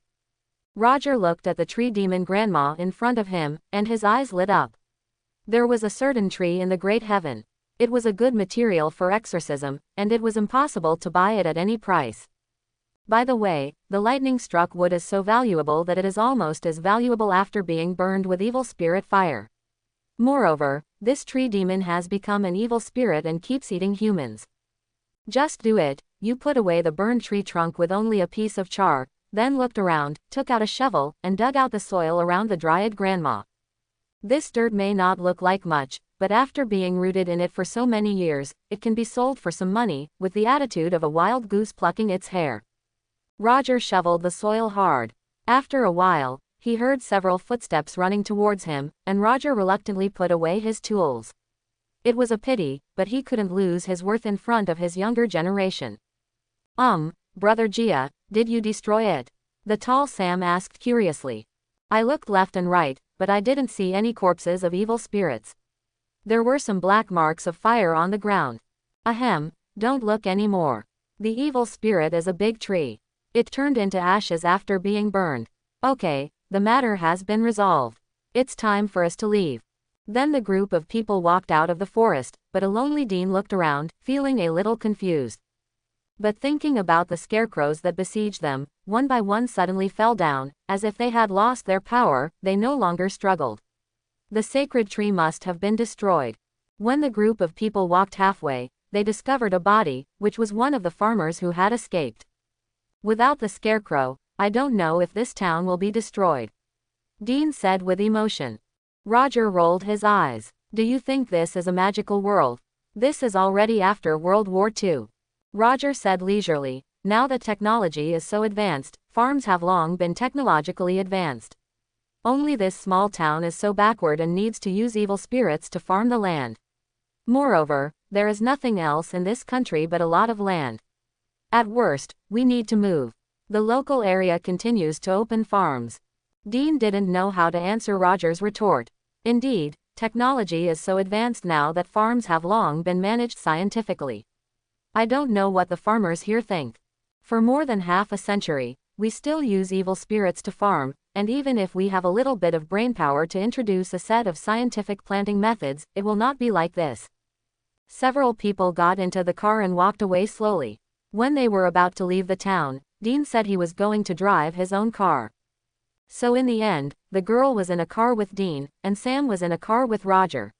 Roger looked at the tree demon grandma in front of him, and his eyes lit up. There was a certain tree in the great heaven. It was a good material for exorcism, and it was impossible to buy it at any price. By the way, the lightning-struck wood is so valuable that it is almost as valuable after being burned with evil spirit fire. Moreover, this tree demon has become an evil spirit and keeps eating humans. Just do it. You put away the burned tree trunk with only a piece of char, then looked around, took out a shovel, and dug out the soil around the dryad grandma. This dirt may not look like much, but after being rooted in it for so many years, it can be sold for some money, with the attitude of a wild goose plucking its hair. Roger shoveled the soil hard. After a while, he heard several footsteps running towards him, and Roger reluctantly put away his tools. It was a pity, but he couldn't lose his worth in front of his younger generation. Brother Gia, did you destroy it? The tall Sam asked curiously. I looked left and right, but I didn't see any corpses of evil spirits. There were some black marks of fire on the ground. Ahem, don't look anymore. The evil spirit is a big tree. It turned into ashes after being burned. Okay, the matter has been resolved. It's time for us to leave. Then the group of people walked out of the forest, but a lonely Dean looked around, feeling a little confused. But thinking about the scarecrows that besieged them, one by one suddenly fell down, as if they had lost their power, they no longer struggled. The sacred tree must have been destroyed. When the group of people walked halfway, they discovered a body, which was one of the farmers who had escaped. Without the scarecrow, I don't know if this town will be destroyed, Dean said with emotion. Roger rolled his eyes. Do you think this is a magical world? This is already after World War II. Roger said leisurely, now that technology is so advanced, farms have long been technologically advanced. Only this small town is so backward and needs to use evil spirits to farm the land. Moreover, there is nothing else in this country but a lot of land. At worst, we need to move. The local area continues to open farms. Dean didn't know how to answer Roger's retort. Indeed, technology is so advanced now that farms have long been managed scientifically. I don't know what the farmers here think. For more than half a century, we still use evil spirits to farm, and even if we have a little bit of brainpower to introduce a set of scientific planting methods, it will not be like this. Several people got into the car and walked away slowly. When they were about to leave the town, Dean said he was going to drive his own car. So in the end, the girl was in a car with Dean, and Sam was in a car with Roger.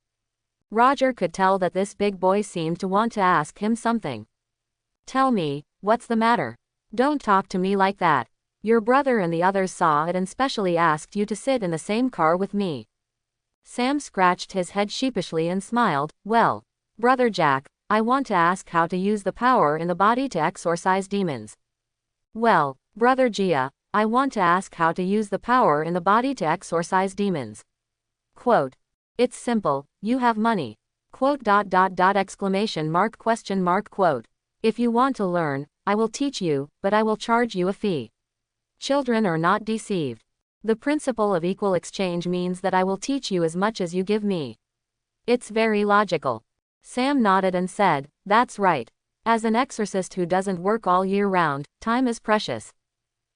Roger could tell that this big boy seemed to want to ask him something. Tell me, what's the matter? Don't talk to me like that. Your brother and the others saw it and specially asked you to sit in the same car with me. Sam scratched his head sheepishly and smiled. Well, Brother Jack, I want to ask how to use the power in the body to exorcise demons. Well, Brother Gia, I want to ask how to use the power in the body to exorcise demons. Quote. It's simple, you have money. Quote. Exclamation mark question mark quote. If you want to learn, I will teach you, but I will charge you a fee. Children are not deceived. The principle of equal exchange means that I will teach you as much as you give me. It's very logical. Sam nodded and said, that's right. As an exorcist who doesn't work all year round, time is precious.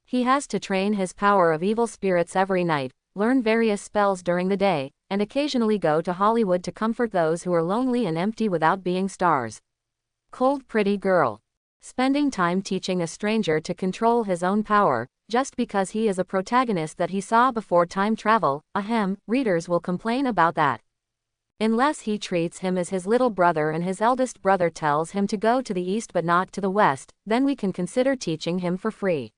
He has to train his power of evil spirits every night, learn various spells during the day, and occasionally go to Hollywood to comfort those who are lonely and empty without being stars. Cold pretty girl. Spending time teaching a stranger to control his own power, just because he is a protagonist that he saw before time travel, readers will complain about that. Unless he treats him as his little brother and his eldest brother tells him to go to the east but not to the west, then we can consider teaching him for free.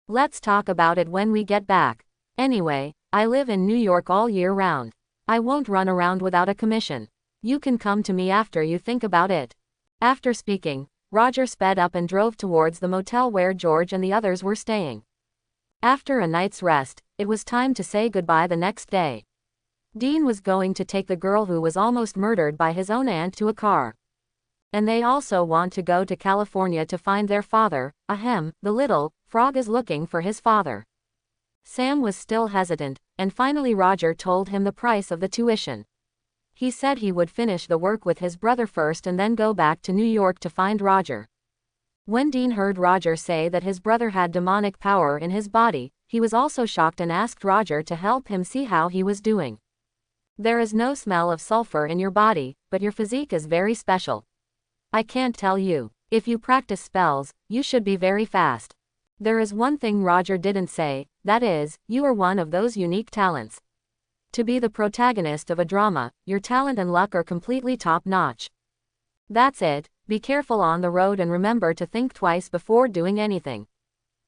Let's talk about it when we get back. Anyway, I live in New York all year round. I won't run around without a commission. You can come to me after you think about it. After speaking, Roger sped up and drove towards the motel where George and the others were staying. After a night's rest, it was time to say goodbye the next day. Dean was going to take the girl who was almost murdered by his own aunt to a car. And they also want to go to California to find their father. The little frog is looking for his father. Sam was still hesitant, and finally Roger told him the price of the tuition. He said he would finish the work with his brother first and then go back to New York to find Roger. When Dean heard Roger say that his brother had demonic power in his body, he was also shocked and asked Roger to help him see how he was doing. There is no smell of sulfur in your body, but your physique is very special. I can't tell you. If you practice spells, you should be very fast. There is one thing Roger didn't say, that is, you are one of those unique talents. To be the protagonist of a drama, your talent and luck are completely top-notch. That's it, be careful on the road and remember to think twice before doing anything.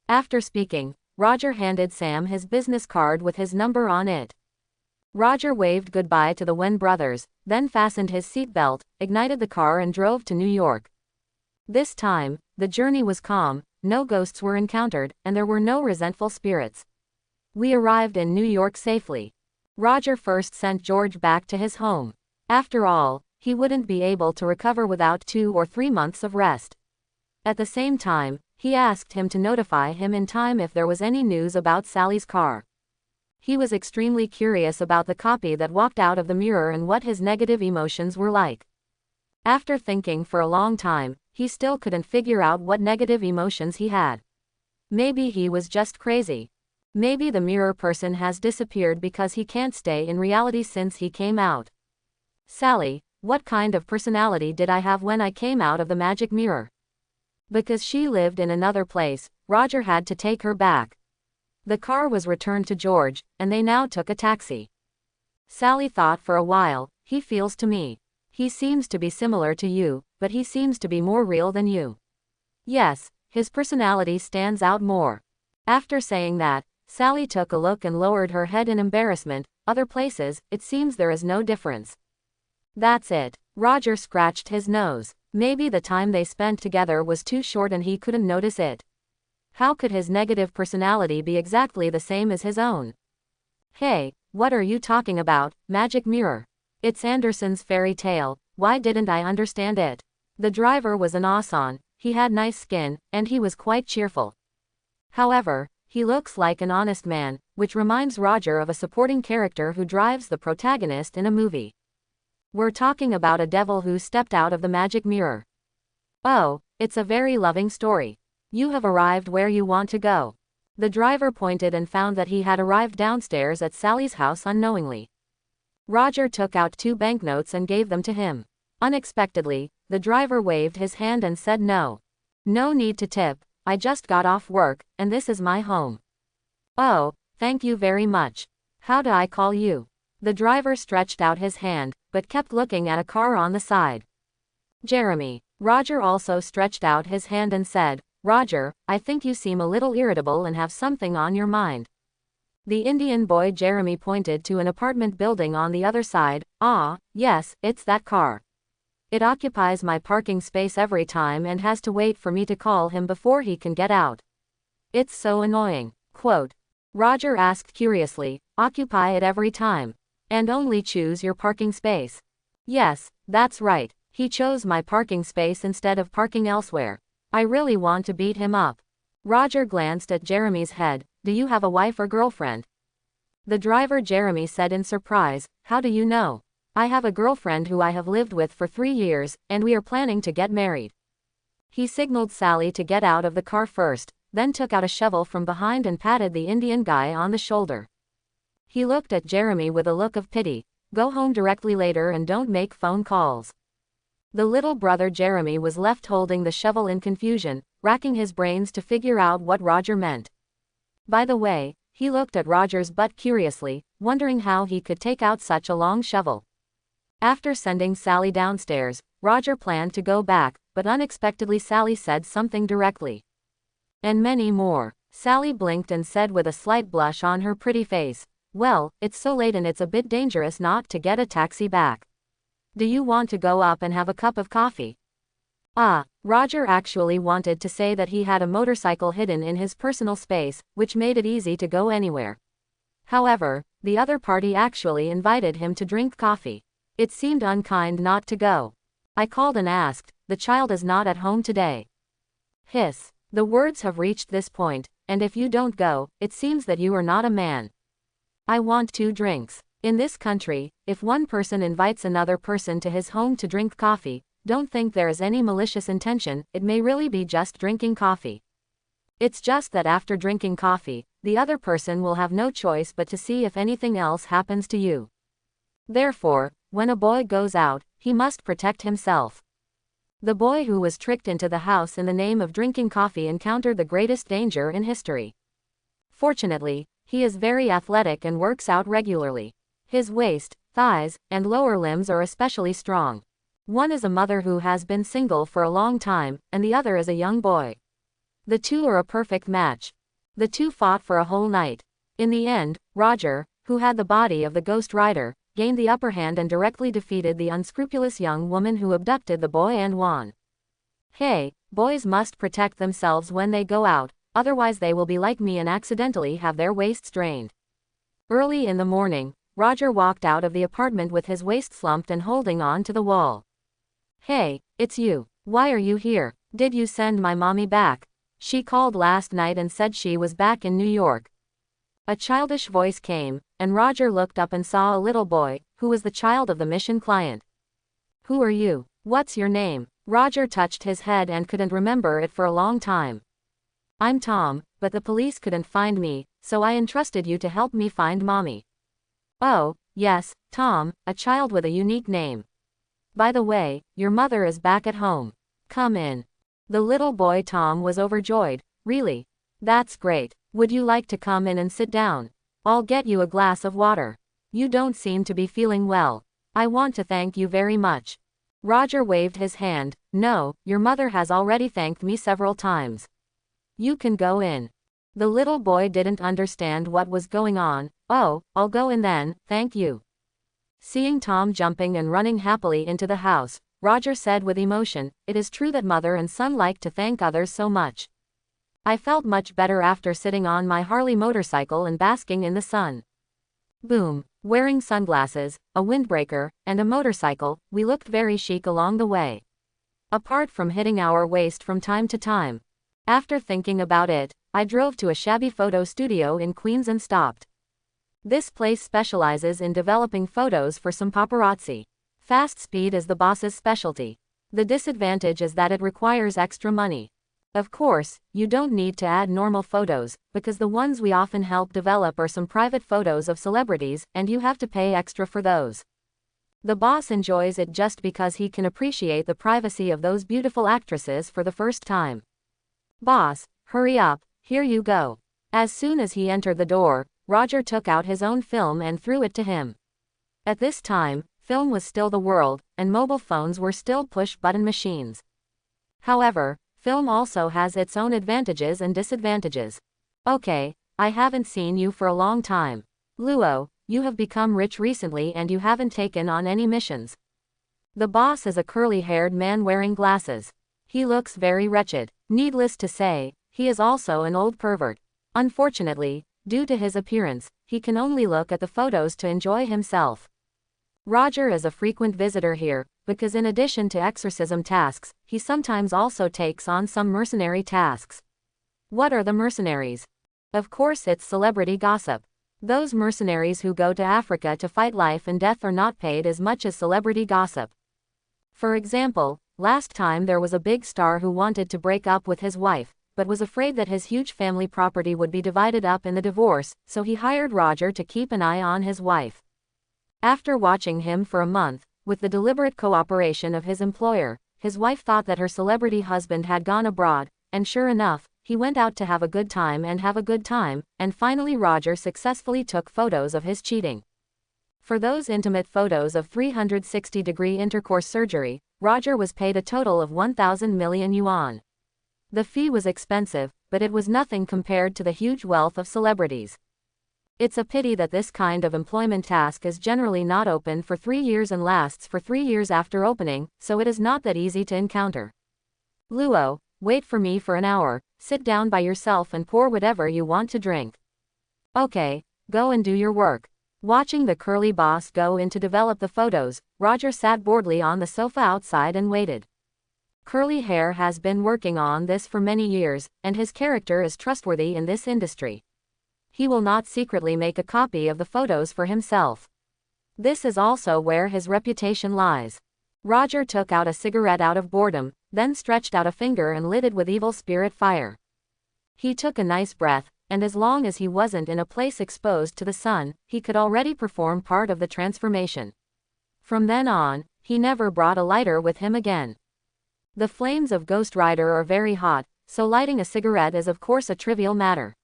After speaking, Roger handed Sam his business card with his number on it. Roger waved goodbye to the Wen brothers, then fastened his seatbelt, ignited the car and drove to New York. This time, the journey was calm, no ghosts were encountered, and there were no resentful spirits. We arrived in New York safely. Roger first sent George back to his home. After all, he wouldn't be able to recover without 2 or 3 months of rest. At the same time, he asked him to notify him in time if there was any news about Sally's car. He was extremely curious about the copy that walked out of the mirror and what his negative emotions were like. After thinking for a long time, he still couldn't figure out what negative emotions he had. Maybe he was just crazy. Maybe the mirror person has disappeared because he can't stay in reality since he came out. Sally, what kind of personality did I have when I came out of the magic mirror? Because she lived in another place, Roger had to take her back. The car was returned to George, and they now took a taxi. Sally thought for a while, he feels to me. He seems to be similar to you, but he seems to be more real than you. Yes, his personality stands out more. After saying that, Sally took a look and lowered her head in embarrassment. Other places, it seems there is no difference. That's it. Roger scratched his nose. Maybe the time they spent together was too short and he couldn't notice it. How could his negative personality be exactly the same as his own? Hey, what are you talking about, magic mirror? It's Andersen's fairy tale, why didn't I understand it? The driver was an Asan, he had nice skin, and he was quite cheerful. However, he looks like an honest man, which reminds Roger of a supporting character who drives the protagonist in a movie. We're talking about a devil who stepped out of the magic mirror. Oh, it's a very loving story. You have arrived where you want to go. The driver pointed and found that he had arrived downstairs at Sally's house unknowingly. Roger took out 2 banknotes and gave them to him. Unexpectedly, the driver waved his hand and said no. No need to tip, I just got off work, and this is my home. Oh, thank you very much. How do I call you? The driver stretched out his hand, but kept looking at a car on the side. Jeremy. Roger also stretched out his hand and said, Roger, I think you seem a little irritable and have something on your mind. The Indian boy Jeremy pointed to an apartment building on the other side. Ah, yes, it's that car. It occupies my parking space every time and has to wait for me to call him before he can get out. It's so annoying. Quote. Roger asked curiously, occupy it every time. And only choose your parking space. Yes, that's right, he chose my parking space instead of parking elsewhere. I really want to beat him up. Roger glanced at Jeremy's head. Do you have a wife or girlfriend? The driver Jeremy said in surprise, how do you know? I have a girlfriend who I have lived with for 3 years, and we are planning to get married. He signaled Sally to get out of the car first, then took out a shovel from behind and patted the Indian guy on the shoulder. He looked at Jeremy with a look of pity. Go home directly later and don't make phone calls. The little brother Jeremy was left holding the shovel in confusion, racking his brains to figure out what Roger meant. By the way, he looked at Roger's butt curiously, wondering how he could take out such a long shovel. After sending Sally downstairs, Roger planned to go back, but unexpectedly Sally said something directly. And many more. Sally blinked and said with a slight blush on her pretty face, well, it's so late and it's a bit dangerous not to get a taxi back. Do you want to go up and have a cup of coffee? Roger actually wanted to say that he had a motorcycle hidden in his personal space, which made it easy to go anywhere. However, the other party actually invited him to drink coffee. It seemed unkind not to go. I called and asked, the child is not at home today. Hiss. The words have reached this point, and if you don't go, it seems that you are not a man. I want 2 drinks. In this country, if one person invites another person to his home to drink coffee, don't think there is any malicious intention, it may really be just drinking coffee. It's just that after drinking coffee, the other person will have no choice but to see if anything else happens to you. Therefore, when a boy goes out, he must protect himself. The boy who was tricked into the house in the name of drinking coffee encountered the greatest danger in history. Fortunately, he is very athletic and works out regularly. His waist, thighs, and lower limbs are especially strong. One is a mother who has been single for a long time, and the other is a young boy. The two are a perfect match. The two fought for a whole night. In the end, Roger, who had the body of the Ghost Rider, gained the upper hand and directly defeated the unscrupulous young woman who abducted the boy and won. Hey, boys must protect themselves when they go out, otherwise they will be like me and accidentally have their waists drained. Early in the morning, Roger walked out of the apartment with his waist slumped and holding on to the wall. Hey, it's you. Why are you here? Did you send my mommy back? She called last night and said she was back in New York. A childish voice came, and Roger looked up and saw a little boy, who was the child of the mission client. Who are you? What's your name? Roger touched his head and couldn't remember it for a long time. I'm Tom, but the police couldn't find me, so I entrusted you to help me find mommy. Oh, yes, Tom, a child with a unique name. By the way, your mother is back at home. Come in. The little boy Tom was overjoyed. Really? That's great. Would you like to come in and sit down? I'll get you a glass of water. You don't seem to be feeling well. I want to thank you very much. Roger waved his hand. No, your mother has already thanked me several times. You can go in. The little boy didn't understand what was going on. Oh, I'll go in then, thank you. Seeing Tom jumping and running happily into the house, Roger said with emotion, it is true that mother and son like to thank others so much. I felt much better after sitting on my Harley motorcycle and basking in the sun. Boom. Wearing sunglasses, a windbreaker, and a motorcycle, we looked very chic along the way. Apart from hitting our waist from time to time. After thinking about it, I drove to a shabby photo studio in Queens and stopped. This place specializes in developing photos for some paparazzi. Fast speed is the boss's specialty. The disadvantage is that it requires extra money. Of course, you don't need to add normal photos, because the ones we often help develop are some private photos of celebrities, and you have to pay extra for those. The boss enjoys it just because he can appreciate the privacy of those beautiful actresses for the first time. Boss, hurry up, here you go. As soon as he entered the door, Roger took out his own film and threw it to him. At this time, film was still the world, and mobile phones were still push-button machines. However, film also has its own advantages and disadvantages. Okay, I haven't seen you for a long time. Luo, you have become rich recently and you haven't taken on any missions. The boss is a curly-haired man wearing glasses. He looks very wretched. Needless to say, he is also an old pervert. Unfortunately, due to his appearance, he can only look at the photos to enjoy himself. Roger is a frequent visitor here, because in addition to exorcism tasks, he sometimes also takes on some mercenary tasks. What are the mercenaries? Of course it's celebrity gossip. Those mercenaries who go to Africa to fight life and death are not paid as much as celebrity gossip. For example, last time there was a big star who wanted to break up with his wife, but was afraid that his huge family property would be divided up in the divorce, so he hired Roger to keep an eye on his wife. After watching him for a month, with the deliberate cooperation of his employer, his wife thought that her celebrity husband had gone abroad, and sure enough, he went out to have a good time, and finally Roger successfully took photos of his cheating. For those intimate photos of 360-degree intercourse surgery, Roger was paid a total of 1,000 million yuan. The fee was expensive, but it was nothing compared to the huge wealth of celebrities. It's a pity that this kind of employment task is generally not open for 3 years and lasts for 3 years after opening, so it is not that easy to encounter. Luo, wait for me for an hour, sit down by yourself and pour whatever you want to drink. Okay, go and do your work. Watching the curly boss go in to develop the photos, Roger sat boredly on the sofa outside and waited. Curly Hair has been working on this for many years, and his character is trustworthy in this industry. He will not secretly make a copy of the photos for himself. This is also where his reputation lies. Roger took out a cigarette out of boredom, then stretched out a finger and lit it with evil spirit fire. He took a nice breath, and as long as he wasn't in a place exposed to the sun, he could already perform part of the transformation. From then on, he never brought a lighter with him again. The flames of Ghost Rider are very hot, so lighting a cigarette is of course a trivial matter.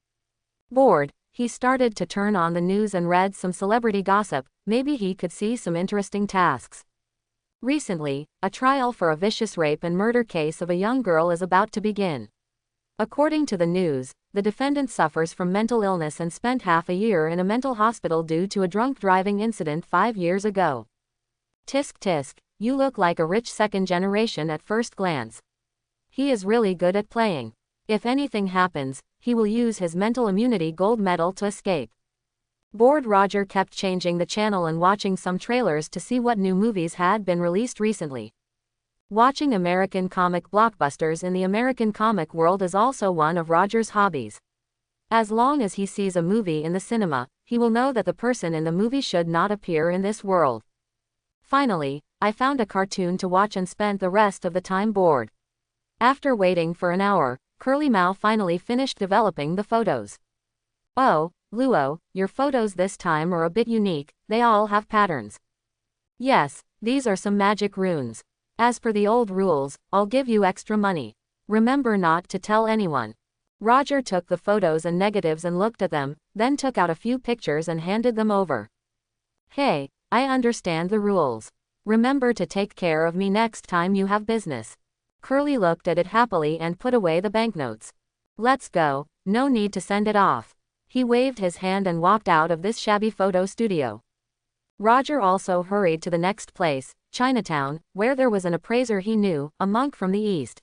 Bored, he started to turn on the news and read some celebrity gossip. Maybe he could see some interesting tasks. Recently, a trial for a vicious rape and murder case of a young girl is about to begin. According to the news, the defendant suffers from mental illness and spent half a year in a mental hospital due to a drunk driving incident 5 years ago. Tisk tisk, you look like a rich second generation at first glance. He is really good at playing. If anything happens, he will use his mental immunity gold medal to escape. Bored Roger kept changing the channel and watching some trailers to see what new movies had been released recently. Watching American comic blockbusters in the American comic world is also one of Roger's hobbies. As long as he sees a movie in the cinema, he will know that the person in the movie should not appear in this world. Finally, I found a cartoon to watch and spent the rest of the time bored. After waiting for an hour, Curly Mao finally finished developing the photos. Oh, Luo, your photos this time are a bit unique, they all have patterns. Yes, these are some magic runes. As per the old rules, I'll give you extra money. Remember not to tell anyone. Roger took the photos and negatives and looked at them, then took out a few pictures and handed them over. Hey, I understand the rules. Remember to take care of me next time you have business. Curly looked at it happily and put away the banknotes. Let's go, no need to send it off. He waved his hand and walked out of this shabby photo studio. Roger also hurried to the next place, Chinatown, where there was an appraiser he knew, a monk from the East.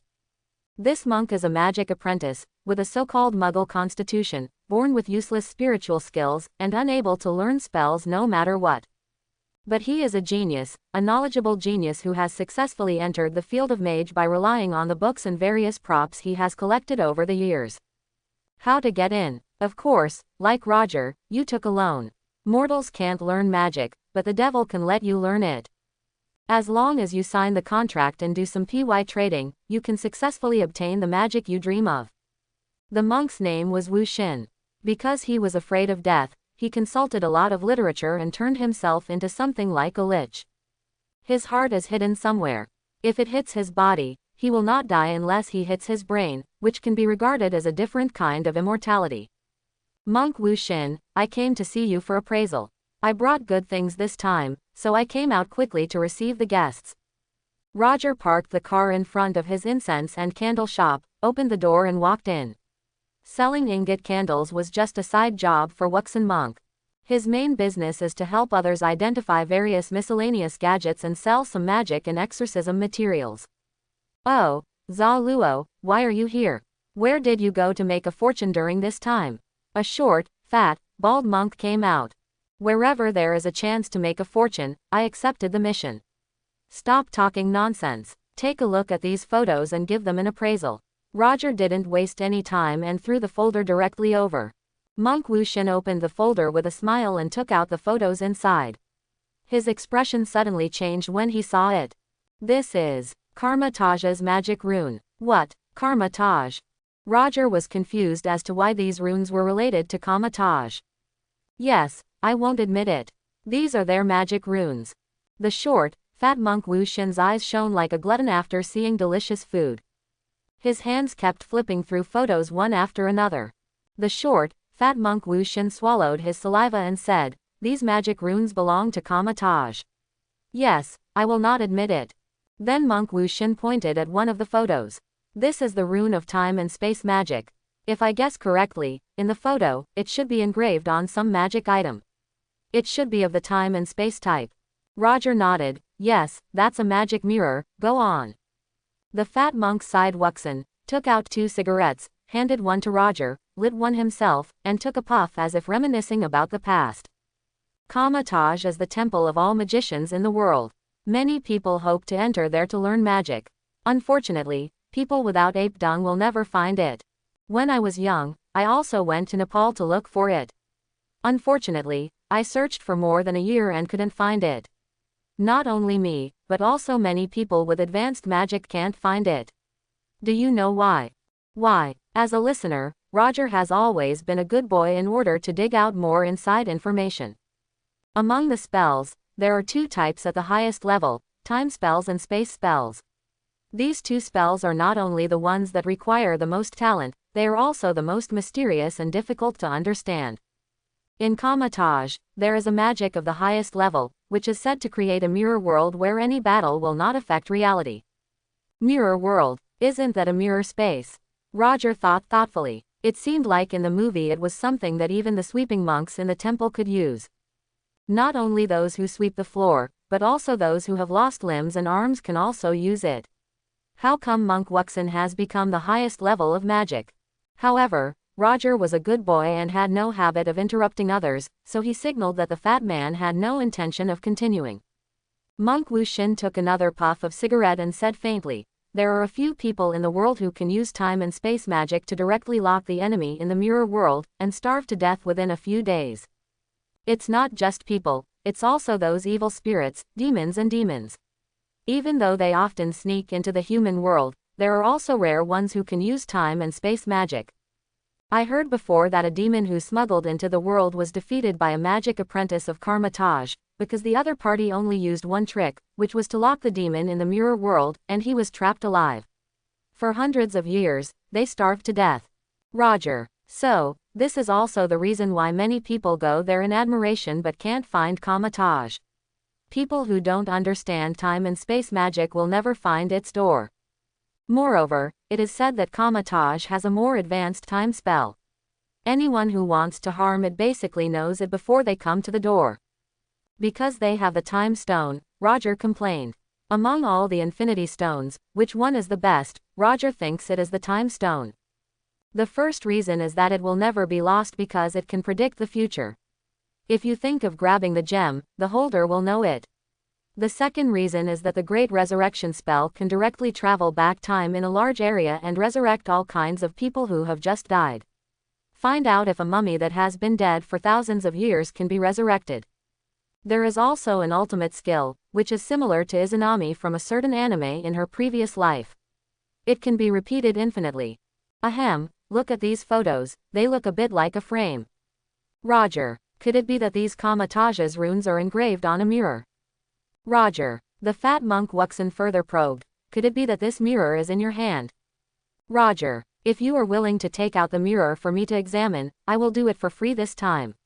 This monk is a magic apprentice, with a so-called Muggle constitution, born with useless spiritual skills, and unable to learn spells no matter what. But he is a genius, a knowledgeable genius who has successfully entered the field of mage by relying on the books and various props he has collected over the years. How to get in? Of course, like Roger, you took a loan. Mortals can't learn magic, but the devil can let you learn it. As long as you sign the contract and do some PY trading, you can successfully obtain the magic you dream of. The monk's name was Wu Xin. Because he was afraid of death, he consulted a lot of literature and turned himself into something like a lich. His heart is hidden somewhere. If it hits his body, he will not die unless he hits his brain, which can be regarded as a different kind of immortality. Monk Wu Xin, I came to see you for appraisal. I brought good things this time, so I came out quickly to receive the guests. Roger parked the car in front of his incense and candle shop, opened the door and walked in. Selling ingot candles was just a side job for Wuxin Monk. His main business is to help others identify various miscellaneous gadgets and sell some magic and exorcism materials. Oh, Zha Luo, why are you here? Where did you go to make a fortune during this time? A short, fat, bald monk came out. Wherever there is a chance to make a fortune, I accepted the mission. Stop talking nonsense. Take a look at these photos and give them an appraisal. Roger didn't waste any time and threw the folder directly over. Monk Wu Xin opened the folder with a smile and took out the photos inside. His expression suddenly changed when he saw it. This is Karma Taj's magic rune. What? Karma Taj? Roger was confused as to why these runes were related to Karma Taj. Yes, I won't admit it. These are their magic runes. The short, fat monk Wu Xin's eyes shone like a glutton after seeing delicious food. His hands kept flipping through photos one after another. The short, fat monk Wu Xin swallowed his saliva and said, "These magic runes belong to Karma Taj." Yes, I will not admit it. Then monk Wu Xin pointed at one of the photos. This is the rune of time and space magic. If I guess correctly, in the photo, it should be engraved on some magic item. It should be of the time and space type. Roger nodded. Yes, that's a magic mirror, go on. The fat monk sighed. Wuxin took out 2 cigarettes, handed one to Roger, lit one himself, and took a puff as if reminiscing about the past. Karma Taj is the temple of all magicians in the world. Many people hope to enter there to learn magic. Unfortunately, people without ape dung will never find it. When I was young, I also went to Nepal to look for it. Unfortunately, I searched for more than a year and couldn't find it. Not only me, but also many people with advanced magic can't find it. Do you know why? Why? As a listener, Roger has always been a good boy in order to dig out more inside information. Among the spells, there are two types at the highest level, time spells and space spells. These two spells are not only the ones that require the most talent, they are also the most mysterious and difficult to understand. In Kamatage, there is a magic of the highest level, which is said to create a mirror world where any battle will not affect reality. Mirror world, isn't that a mirror space? Roger thought thoughtfully. It seemed like in the movie it was something that even the sweeping monks in the temple could use. Not only those who sweep the floor, but also those who have lost limbs and arms can also use it. How come Monk Wuxin has become the highest level of magic? However, Roger was a good boy and had no habit of interrupting others, so he signaled that the fat man had no intention of continuing. Monk Wuxin took another puff of cigarette and said faintly, "There are a few people in the world who can use time and space magic to directly lock the enemy in the mirror world and starve to death within a few days. It's not just people, it's also those evil spirits, demons and demons. Even though they often sneak into the human world, there are also rare ones who can use time and space magic. I heard before that a demon who smuggled into the world was defeated by a magic apprentice of Karmatage, because the other party only used one trick, which was to lock the demon in the mirror world, and he was trapped alive. For hundreds of years, they starved to death." Roger. So, this is also the reason why many people go there in admiration but can't find Kamatage. People who don't understand time and space magic will never find its door. Moreover, it is said that Kamatage has a more advanced time spell. Anyone who wants to harm it basically knows it before they come to the door. Because they have the time stone, Roger complained. Among all the infinity stones, which one is the best? Roger thinks it is the time stone. The first reason is that it will never be lost because it can predict the future. If you think of grabbing the gem, the holder will know it. The second reason is that the Great Resurrection spell can directly travel back time in a large area and resurrect all kinds of people who have just died. Find out if a mummy that has been dead for thousands of years can be resurrected. There is also an ultimate skill, which is similar to Izanami from a certain anime in her previous life. It can be repeated infinitely. Ahem, look at these photos, they look a bit like a frame. Roger. Could it be that these Kamatage's runes are engraved on a mirror? Roger. The fat monk Wuxin further probed. Could it be that this mirror is in your hand? Roger. If you are willing to take out the mirror for me to examine, I will do it for free this time.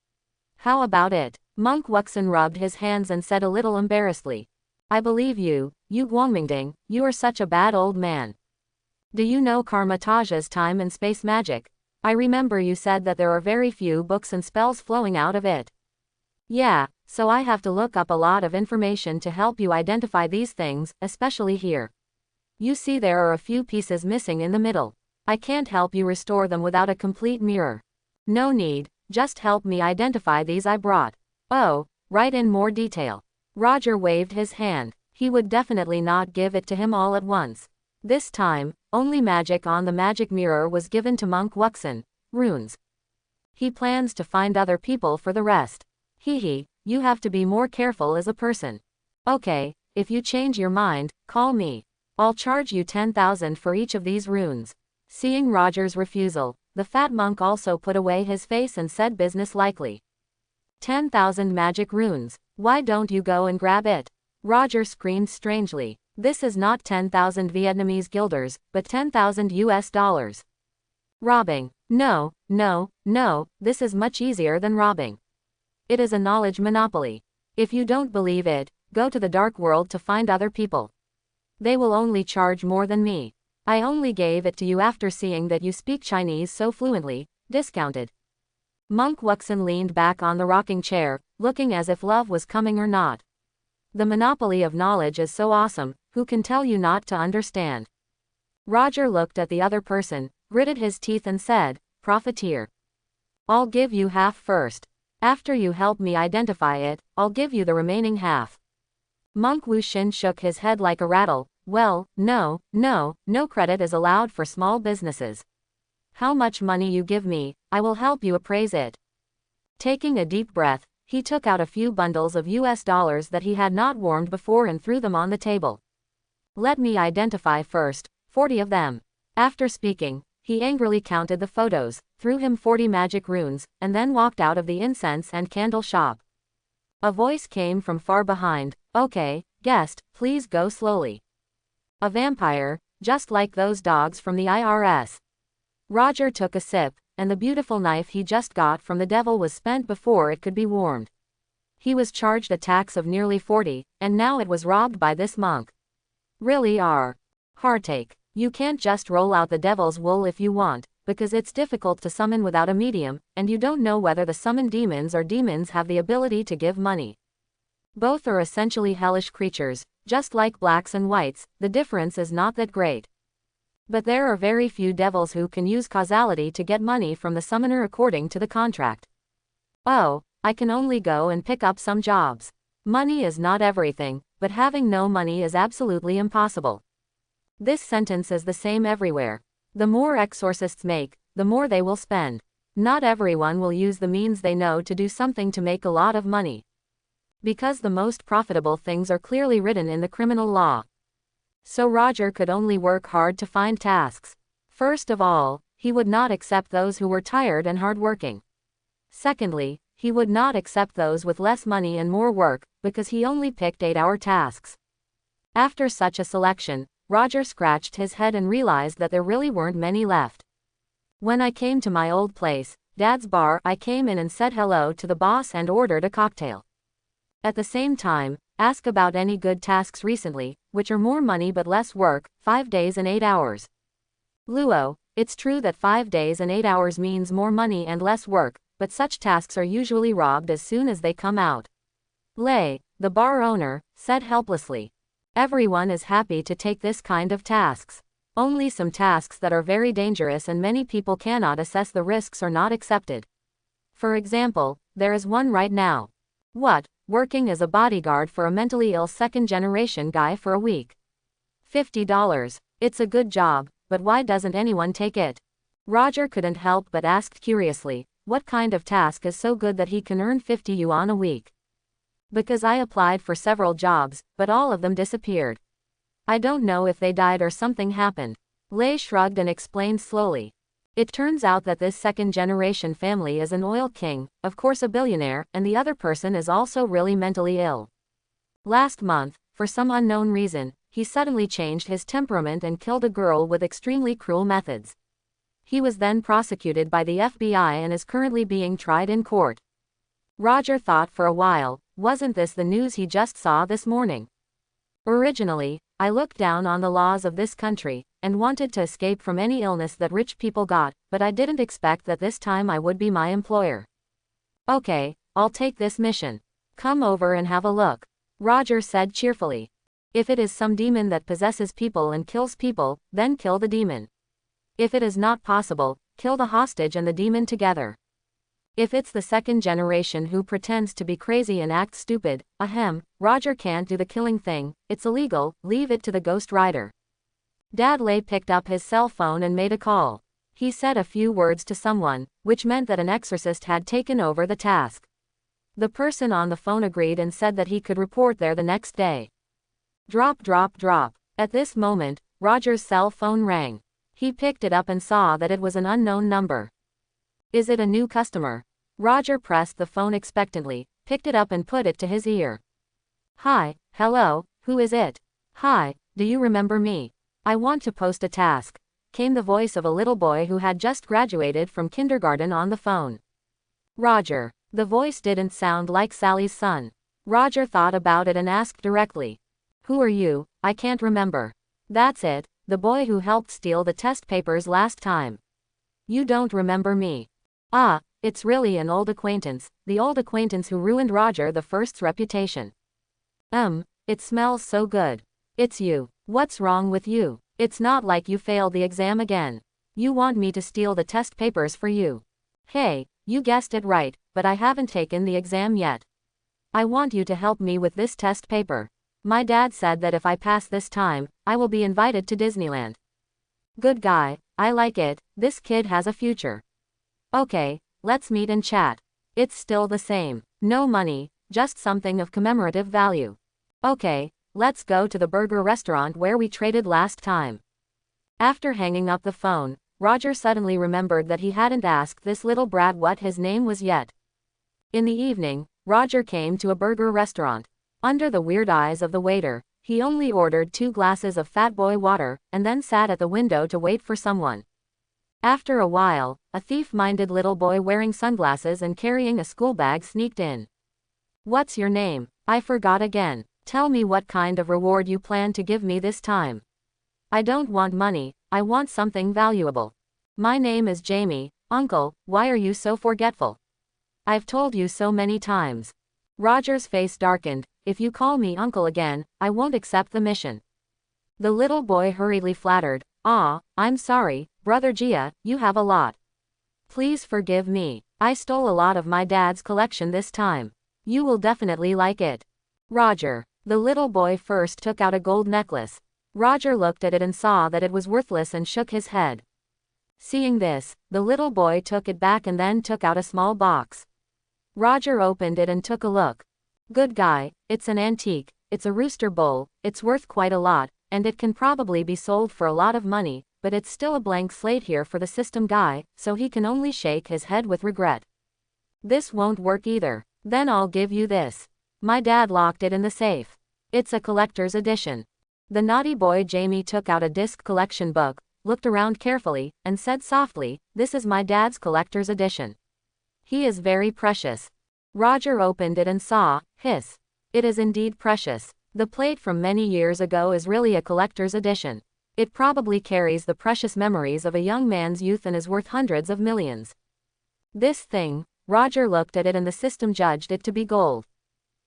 How about it? Monk Wuxin rubbed his hands and said a little embarrassedly. I believe you, you Guangmingding, you are such a bad old man. Do you know Karmatage's time and space magic? I remember you said that there are very few books and spells flowing out of it. Yeah, so I have to look up a lot of information to help you identify these things, especially here. You see there are a few pieces missing in the middle. I can't help you restore them without a complete mirror. No need, just help me identify these I brought. Oh, write in more detail. Roger waved his hand. He would definitely not give it to him all at once. This time, only magic on the magic mirror was given to Monk Wuxin, runes. He plans to find other people for the rest. Hehe, you have to be more careful as a person. Okay, if you change your mind, call me. I'll charge you 10,000 for each of these runes. Seeing Roger's refusal, the fat monk also put away his face and said business-likely. 10,000 magic runes, why don't you go and grab it? Roger screamed strangely. This is not 10,000 Vietnamese guilders, but 10,000 US dollars. Robbing. No, no, no, this is much easier than robbing. It is a knowledge monopoly. If you don't believe it, go to the dark world to find other people. They will only charge more than me. I only gave it to you after seeing that you speak Chinese so fluently, discounted. Monk Wuxin leaned back on the rocking chair, looking as if love was coming or not. The monopoly of knowledge is so awesome, who can tell you not to understand? Roger looked at the other person, gritted his teeth and said, profiteer. I'll give you half first. After you help me identify it, I'll give you the remaining half. Monk Wuxin shook his head like a rattle. Well, no credit is allowed for small businesses. How much money you give me, I will help you appraise it. Taking a deep breath, he took out a few bundles of US dollars that he had not warmed before and threw them on the table. Let me identify first, 40 of them. After speaking, He angrily counted the photos, threw him 40 magic runes, and then walked out of the incense and candle shop. A voice came from far behind. Okay, guest, please go slowly. A vampire, just like those dogs from the IRS. Roger took a sip, and the beautiful knife he just got from the devil was spent before it could be warmed. He was charged a tax of nearly 40, and now it was robbed by this monk. Really are. Heartache. You can't just roll out the devil's wool if you want, because it's difficult to summon without a medium, and you don't know whether the summoned demons or demons have the ability to give money. Both are essentially hellish creatures, just like blacks and whites, the difference is not that great. But there are very few devils who can use causality to get money from the summoner according to the contract. Oh, I can only go and pick up some jobs. Money is not everything, but having no money is absolutely impossible. This sentence is the same everywhere. The more exorcists make, the more they will spend. Not everyone will use the means they know to do something to make a lot of money. Because the most profitable things are clearly written in the criminal law. So Roger could only work hard to find tasks. First of all, he would not accept those who were tired and hardworking. Secondly, he would not accept those with less money and more work, because he only picked 8-hour tasks. After such a selection, Roger scratched his head and realized that there really weren't many left. When I came to my old place, Dad's bar, I came in and said hello to the boss and ordered a cocktail. At the same time, ask about any good tasks recently, which are more money but less work, 5 days and 8 hours. Luo, it's true that 5 days and 8 hours means more money and less work, but such tasks are usually robbed as soon as they come out. Lei, the bar owner, said helplessly. Everyone is happy to take this kind of tasks. Only some tasks that are very dangerous and many people cannot assess the risks are not accepted. For example, there is one right now. What? Working as a bodyguard for a mentally ill second-generation guy for a week. $50. It's a good job, but why doesn't anyone take it? Roger couldn't help but ask curiously, what kind of task is so good that he can earn 50 yuan a week? Because I applied for several jobs, but all of them disappeared. I don't know if they died or something happened. Lei shrugged and explained slowly. It turns out that this second-generation family is an oil king, of course a billionaire, and the other person is also really mentally ill. Last month, for some unknown reason, he suddenly changed his temperament and killed a girl with extremely cruel methods. He was then prosecuted by the FBI and is currently being tried in court. Roger thought for a while, wasn't this the news he just saw this morning? Originally, I looked down on the laws of this country, and wanted to escape from any illness that rich people got, but I didn't expect that this time I would be my employer. Okay, I'll take this mission. Come over and have a look. Roger said cheerfully. If it is some demon that possesses people and kills people, then kill the demon. If it is not possible, kill the hostage and the demon together. If it's the second generation who pretends to be crazy and acts stupid, Roger can't do the killing thing, it's illegal, leave it to the Ghost Rider. Dad Lei picked up his cell phone and made a call. He said a few words to someone, which meant that an exorcist had taken over the task. The person on the phone agreed and said that he could report there the next day. Drop, drop, drop. At this moment, Roger's cell phone rang. He picked it up and saw that it was an unknown number. Is it a new customer? Roger pressed the phone expectantly, picked it up and put it to his ear. Hi, hello, who is it? Hi, do you remember me? I want to post a task, came the voice of a little boy who had just graduated from kindergarten on the phone. Roger. The voice didn't sound like Sally's son. Roger thought about it and asked directly. Who are you? I can't remember. That's it, the boy who helped steal the test papers last time. You don't remember me. Ah, it's really an old acquaintance, the old acquaintance who ruined Roger the First's reputation. It smells so good. It's you. What's wrong with you? It's not like you failed the exam again. You want me to steal the test papers for you. Hey, you guessed it right, but I haven't taken the exam yet. I want you to help me with this test paper. My dad said that if I pass this time, I will be invited to Disneyland. Good guy, I like it, this kid has a future. Okay, let's meet and chat. It's still the same. No money, just something of commemorative value. Okay, let's go to the burger restaurant where we traded last time. After hanging up the phone, Roger suddenly remembered that he hadn't asked this little brat what his name was yet. In the evening, Roger came to a burger restaurant. Under the weird eyes of the waiter, he only ordered 2 glasses of Fat Boy water, and then sat at the window to wait for someone. After a while, a thief-minded little boy wearing sunglasses and carrying a school bag sneaked in. "What's your name? I forgot again. Tell me what kind of reward you plan to give me this time." "I don't want money, I want something valuable." "My name is Jamie, Uncle, why are you so forgetful? I've told you so many times." Roger's face darkened. "If you call me Uncle again, I won't accept the mission." The little boy hurriedly flattered, "Aw, I'm sorry, Brother Gia, you have a lot. Please forgive me. I stole a lot of my dad's collection this time. You will definitely like it." "Roger." The little boy first took out a gold necklace. Roger looked at it and saw that it was worthless and shook his head. Seeing this, the little boy took it back and then took out a small box. Roger opened it and took a look. "Good guy, it's an antique, it's a rooster bowl, it's worth quite a lot, and it can probably be sold for a lot of money, but it's still a blank slate here for the system guy, so he can only shake his head with regret. This won't work either." "Then I'll give you this. My dad locked it in the safe. It's a collector's edition." The naughty boy Jamie took out a disc collection book, looked around carefully, and said softly, "This is my dad's collector's edition. He is very precious." Roger opened it and saw, hiss. It is indeed precious. The plate from many years ago is really a collector's edition. It probably carries the precious memories of a young man's youth and is worth hundreds of millions. This thing, Roger looked at it and the system judged it to be gold.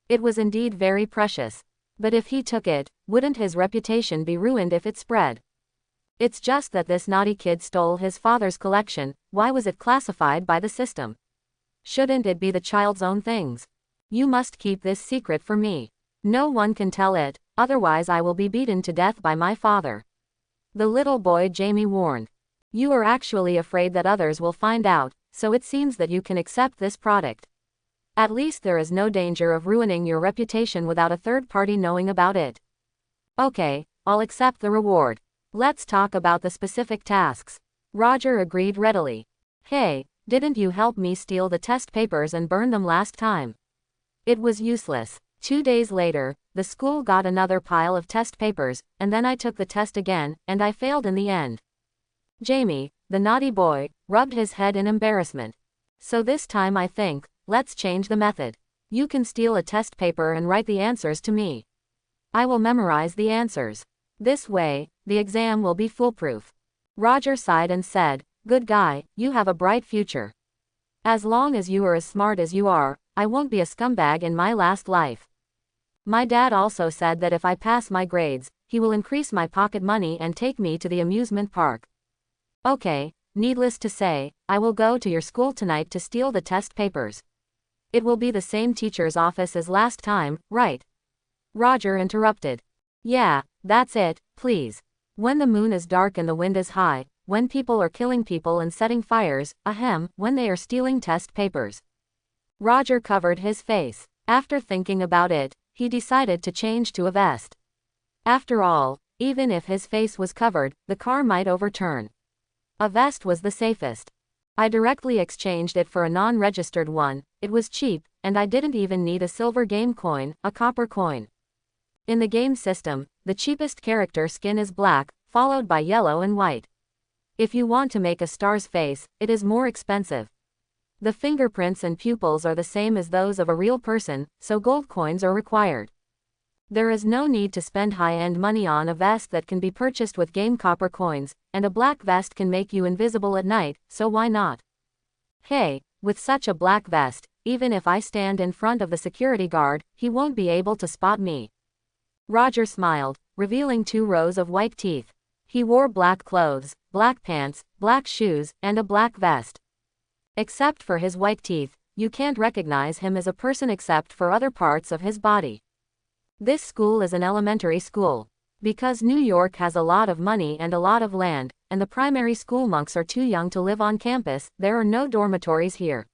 It was indeed very precious. But if he took it, wouldn't his reputation be ruined if it spread? It's just that this naughty kid stole his father's collection, why was it classified by the system? Shouldn't it be the child's own things? "You must keep this secret for me. No one can tell it, otherwise I will be beaten to death by my father," the little boy Jamie warned. "You are actually afraid that others will find out, so it seems that you can accept this product. At least there is no danger of ruining your reputation without a third party knowing about it." "Okay, I'll accept the reward. Let's talk about the specific tasks." Roger agreed readily. "Hey, didn't you help me steal the test papers and burn them last time?" "It was useless. 2 days later, the school got another pile of test papers, and then I took the test again, and I failed in the end." Jamie, the naughty boy, rubbed his head in embarrassment. "So this time I think, let's change the method. You can steal a test paper and write the answers to me. I will memorize the answers. This way, the exam will be foolproof." Roger sighed and said, "Good guy, you have a bright future. As long as you are as smart as you are, I won't be a scumbag in my last life. My dad also said that if I pass my grades, he will increase my pocket money and take me to the amusement park. Okay, needless to say, I will go to your school tonight to steal the test papers. It will be the same teacher's office as last time, right?" Roger interrupted. "Yeah, that's it, please. When the moon is dark and the wind is high, when people are killing people and setting fires, ahem, when they are stealing test papers." Roger covered his face. After thinking about it, he decided to change to a vest. After all, even if his face was covered, the car might overturn. A vest was the safest. "I directly exchanged it for a non-registered one, it was cheap, and I didn't even need a silver game coin, a copper coin. In the game system, the cheapest character skin is black, followed by yellow and white. If you want to make a star's face, it is more expensive. The fingerprints and pupils are the same as those of a real person, so gold coins are required. There is no need to spend high-end money on a vest that can be purchased with game copper coins, and a black vest can make you invisible at night, so why not? Hey, with such a black vest, even if I stand in front of the security guard, he won't be able to spot me." Roger smiled, revealing 2 rows of white teeth. He wore black clothes, black pants, black shoes, and a black vest. Except for his white teeth, you can't recognize him as a person except for other parts of his body. This school is an elementary school. Because New York has a lot of money and a lot of land, and the primary school monks are too young to live on campus, there are no dormitories here.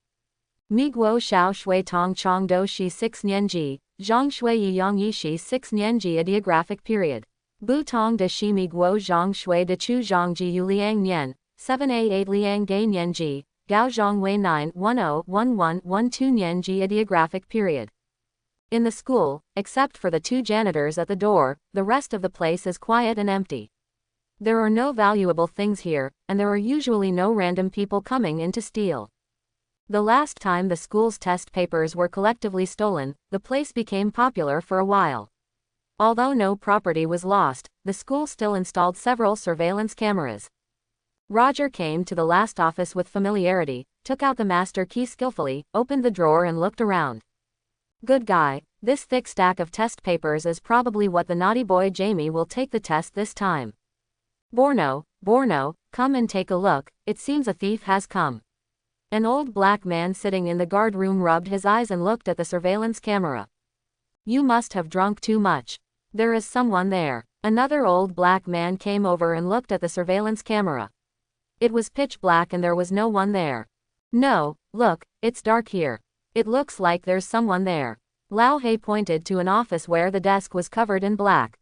Mi guo xiao shui tong chong do shi 6 nianji, zhang shui yi yang yi shi 6 nianji. Ideographic period. Bu tong de shi mi guo zhang shui de chu zhang ji yu liang nian, 788 Liang Gai Nianji, Gao Zhongwei 9101112 Nianji Ideographic period. In the school, except for the two janitors at the door, the rest of the place is quiet and empty. There are no valuable things here, and there are usually no random people coming in to steal. The last time the school's test papers were collectively stolen, the place became popular for a while. Although no property was lost, the school still installed several surveillance cameras. Roger came to the last office with familiarity, took out the master key skillfully, opened the drawer and looked around. Good guy, this thick stack of test papers is probably what the naughty boy Jamie will take the test this time. Borno, come and take a look, it seems a thief has come. An old black man sitting in the guard room rubbed his eyes and looked at the surveillance camera. You must have drunk too much. There is someone there. Another old black man came over and looked at the surveillance camera. It was pitch black and there was no one there. No, look, it's dark here. It looks like there's someone there. Lao He pointed to an office where the desk was covered in black.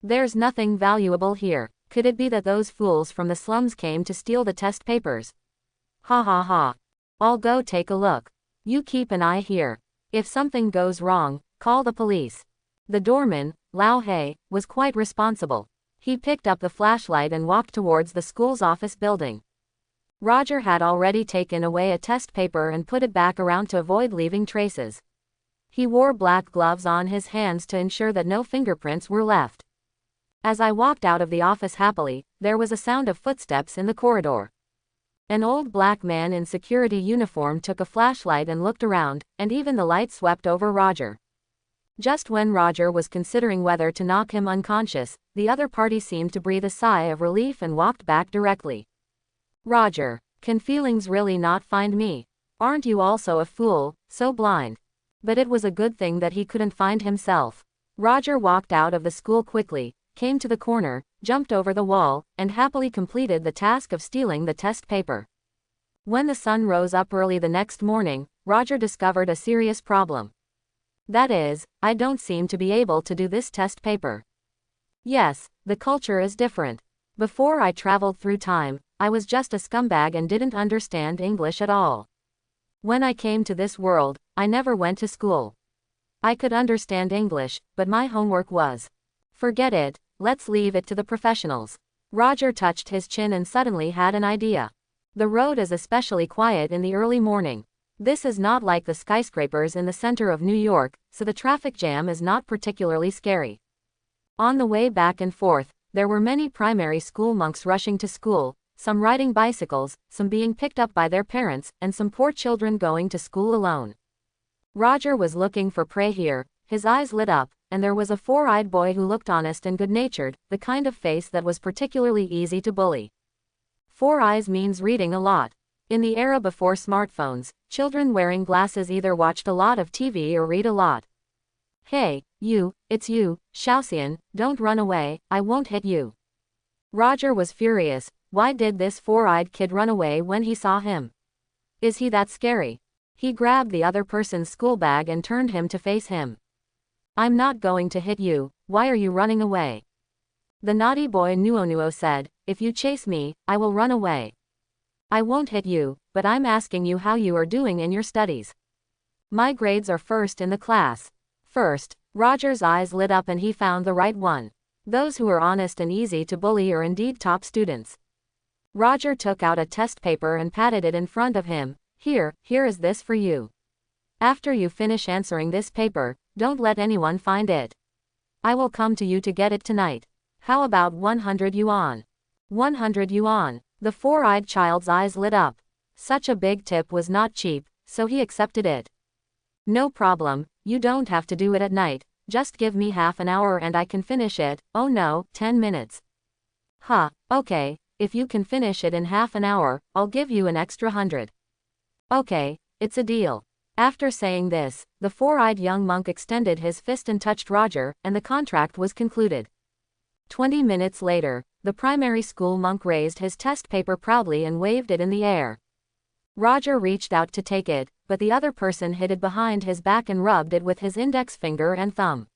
There's nothing valuable here. Could it be that those fools from the slums came to steal the test papers? Ha ha ha. I'll go take a look. You keep an eye here. If something goes wrong, call the police. The doorman, Lao He, was quite responsible. He picked up the flashlight and walked towards the school's office building. Roger had already taken away a test paper and put it back around to avoid leaving traces. He wore black gloves on his hands to ensure that no fingerprints were left. As I walked out of the office happily, there was a sound of footsteps in the corridor. An old black man in security uniform took a flashlight and looked around, and even the light swept over Roger. Just when Roger was considering whether to knock him unconscious, the other party seemed to breathe a sigh of relief and walked back directly. Roger, can feelings really not find me? Aren't you also a fool, so blind? But it was a good thing that he couldn't find himself. Roger walked out of the school quickly, came to the corner, jumped over the wall, and happily completed the task of stealing the test paper. When the sun rose up early the next morning, Roger discovered a serious problem. That is, I don't seem to be able to do this test paper. Yes, the culture is different. Before I traveled through time, I was just a scumbag and didn't understand English at all. When I came to this world, I never went to school. I could understand English, but my homework was. Forget it, let's leave it to the professionals. Roger touched his chin and suddenly had an idea. The road is especially quiet in the early morning. This is not like the skyscrapers in the center of New York, so the traffic jam is not particularly scary. On the way back and forth, there were many primary school monks rushing to school, some riding bicycles, some being picked up by their parents, and some poor children going to school alone. Roger was looking for prey here, his eyes lit up, and there was a four-eyed boy who looked honest and good-natured, the kind of face that was particularly easy to bully. Four eyes means reading a lot. In the era before smartphones, children wearing glasses either watched a lot of TV or read a lot. Hey, you, it's you, Xiaoxian, don't run away, I won't hit you. Roger was furious. Why did this four-eyed kid run away when he saw him? Is he that scary? He grabbed the other person's school bag and turned him to face him. I'm not going to hit you, why are you running away? The naughty boy Nuo said, if you chase me, I will run away. I won't hit you, but I'm asking you how you are doing in your studies. My grades are first in the class. First, Roger's eyes lit up and he found the right one. Those who are honest and easy to bully are indeed top students. Roger took out a test paper and patted it in front of him. Here is this for you. After you finish answering this paper, don't let anyone find it. I will come to you to get it tonight. How about 100 yuan? 100 yuan. The four-eyed child's eyes lit up. Such a big tip was not cheap, so he accepted it. No problem, you don't have to do it at night, just give me half an hour and I can finish it. Oh no, 10 minutes. Okay, if you can finish it in half an hour, I'll give you an extra 100. Okay, it's a deal. After saying this, the four-eyed young monk extended his fist and touched Roger, and the contract was concluded. 20 minutes later, the primary school monk raised his test paper proudly and waved it in the air. Roger reached out to take it, but the other person hid it behind his back and rubbed it with his index finger and thumb.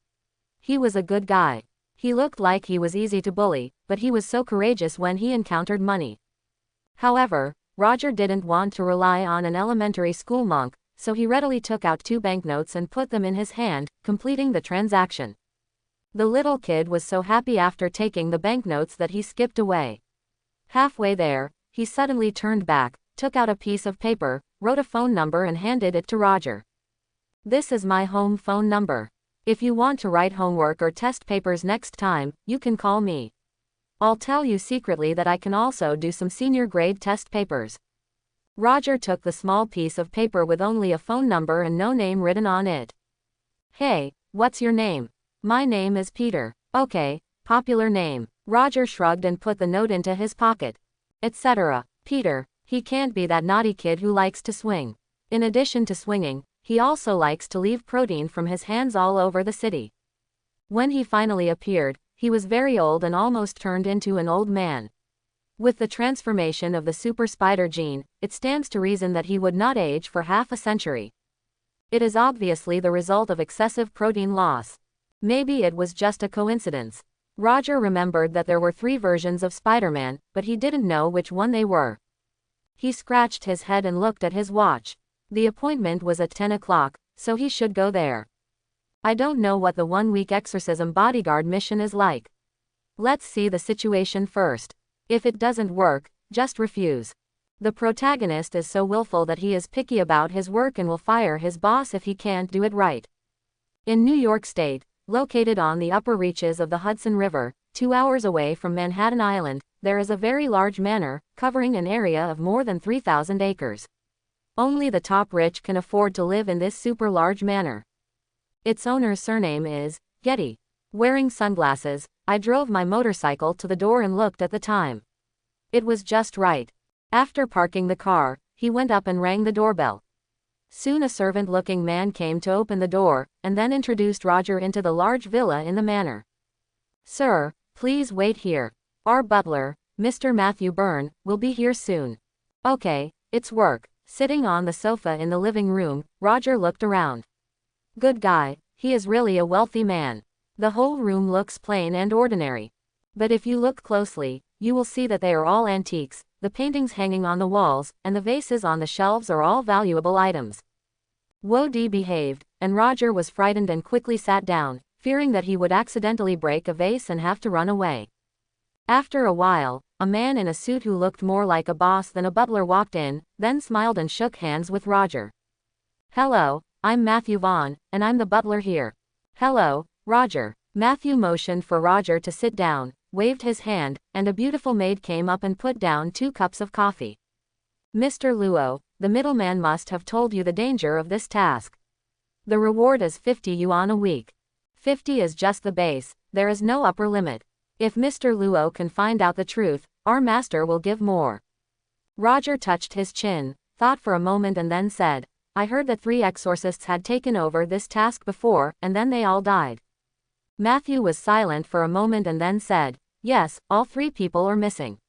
He was a good guy. He looked like he was easy to bully, but he was so courageous when he encountered money. However, Roger didn't want to rely on an elementary school monk, so he readily took out 2 banknotes and put them in his hand, completing the transaction. The little kid was so happy after taking the banknotes that he skipped away. Halfway there, he suddenly turned back, took out a piece of paper, wrote a phone number and handed it to Roger. "This is my home phone number. If you want to write homework or test papers next time, you can call me. I'll tell you secretly that I can also do some senior grade test papers." Roger took the small piece of paper with only a phone number and no name written on it. "Hey, what's your name?" "My name is Peter." "Okay, popular name." Roger shrugged and put the note into his pocket. Etc. Peter, he can't be that naughty kid who likes to swing. In addition to swinging, he also likes to leave protein from his hands all over the city. When he finally appeared, he was very old and almost turned into an old man. With the transformation of the super spider gene, it stands to reason that he would not age for half a century. It is obviously the result of excessive protein loss. Maybe it was just a coincidence. Roger remembered that there were 3 versions of Spider-Man, but he didn't know which one they were. He scratched his head and looked at his watch. The appointment was at 10 o'clock, so he should go there. I don't know what the 1-week exorcism bodyguard mission is like. Let's see the situation first. If it doesn't work, just refuse. The protagonist is so willful that he is picky about his work and will fire his boss if he can't do it right. In New York State, located on the upper reaches of the Hudson River, 2 hours away from Manhattan Island, there is a very large manor, covering an area of more than 3,000 acres. Only the top rich can afford to live in this super large manor. Its owner's surname is Getty. Wearing sunglasses, I drove my motorcycle to the door and looked at the time. It was just right. After parking the car, he went up and rang the doorbell. Soon a servant-looking man came to open the door, and then introduced Roger into the large villa in the manor. "Sir, please wait here. Our butler, Mr. Matthew Byrne, will be here soon." "Okay, it's work." Sitting on the sofa in the living room, Roger looked around. Good guy, he is really a wealthy man. The whole room looks plain and ordinary. But if you look closely, you will see that they are all antiques. The paintings hanging on the walls, and the vases on the shelves are all valuable items. Wody behaved, and Roger was frightened and quickly sat down, fearing that he would accidentally break a vase and have to run away. After a while, a man in a suit who looked more like a boss than a butler walked in, then smiled and shook hands with Roger. "Hello, I'm Matthew Vaughn, and I'm the butler here." "Hello, Roger." Matthew motioned for Roger to sit down, waved his hand, and a beautiful maid came up and put down 2 cups of coffee. "Mr. Luo, the middleman must have told you the danger of this task. The reward is 50 yuan a week. 50 is just the base, there is no upper limit. If Mr. Luo can find out the truth, our master will give more." Roger touched his chin, thought for a moment and then said, "I heard that 3 exorcists had taken over this task before, and then they all died." Matthew was silent for a moment and then said, "Yes, all 3 people are missing.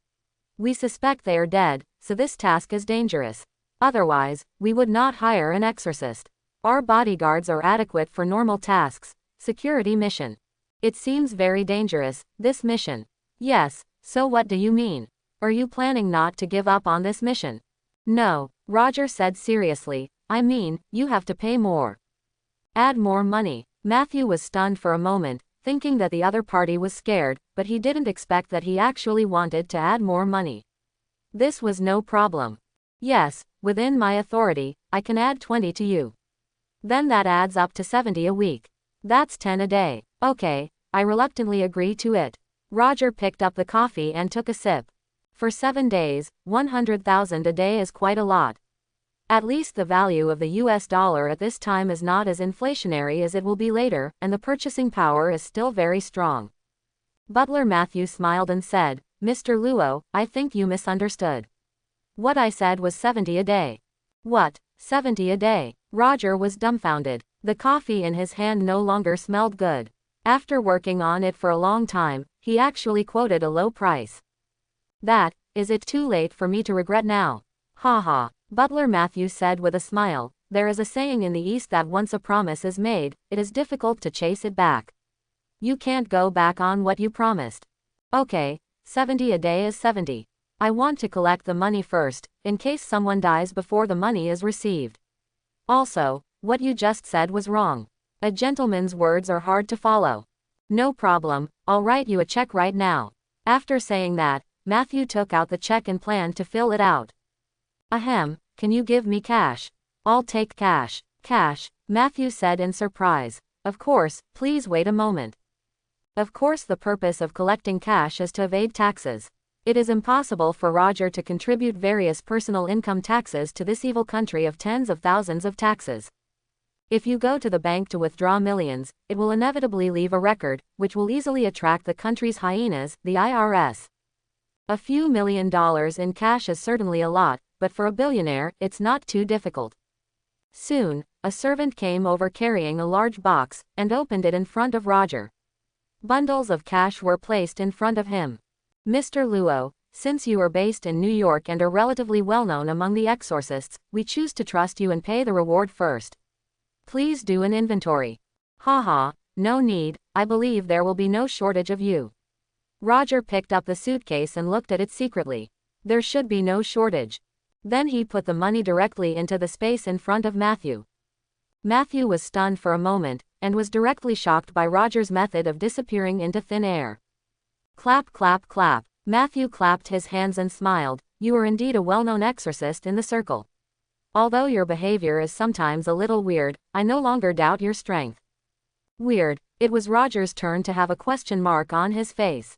We suspect they are dead, so this task is dangerous. Otherwise, we would not hire an exorcist. Our bodyguards are adequate for normal tasks. Security mission. It seems very dangerous, this mission." "Yes, so what do you mean? Are you planning not to give up on this mission?" "No," Roger said seriously, "I mean, you have to pay more. Add more money." Matthew was stunned for a moment, thinking that the other party was scared, but he didn't expect that he actually wanted to add more money. This was no problem. "Yes, within my authority, I can add 20 to you. Then that adds up to 70 a week. That's 10 a day." "Okay," I reluctantly agreed to it. Roger picked up the coffee and took a sip. For 7 days, 100,000 a day is quite a lot. At least the value of the US dollar at this time is not as inflationary as it will be later, and the purchasing power is still very strong. Butler Matthew smiled and said, "Mr. Luo, I think you misunderstood. What I said was 70 a day." "What, 70 a day?" Roger was dumbfounded. The coffee in his hand no longer smelled good. After working on it for a long time, he actually quoted a low price. Is it too late for me to regret now?" "Ha ha," Butler Matthew said with a smile. "There is a saying in the East that once a promise is made, it is difficult to chase it back. You can't go back on what you promised. Okay, 70 a day is 70. I want to collect the money first, in case someone dies before the money is received. Also, what you just said was wrong. A gentleman's words are hard to follow. No problem, I'll write you a check right now. After saying that, Matthew took out the check and planned to fill it out. Ahem, can you give me cash? I'll take cash. Cash, Matthew said in surprise. Of course, please wait a moment. Of course, the purpose of collecting cash is to evade taxes. It is impossible for Roger to contribute various personal income taxes to this evil country of tens of thousands of taxes. If you go to the bank to withdraw millions, it will inevitably leave a record, which will easily attract the country's hyenas, the IRS. A few $1,000,000 in cash is certainly a lot, but for a billionaire, it's not too difficult. Soon, a servant came over carrying a large box, and opened it in front of Roger. Bundles of cash were placed in front of him. Mr. Luo, since you are based in New York and are relatively well known among the exorcists, we choose to trust you and pay the reward first. Please do an inventory. Haha, no need, I believe there will be no shortage of you. Roger picked up the suitcase and looked at it secretly. There should be no shortage. Then he put the money directly into the space in front of Matthew. Matthew was stunned for a moment, and was directly shocked by Roger's method of disappearing into thin air. Clap, clap, clap. Matthew clapped his hands and smiled. You are indeed a well-known exorcist in the circle. Although your behavior is sometimes a little weird, I no longer doubt your strength. Weird. It was Roger's turn to have a question mark on his face.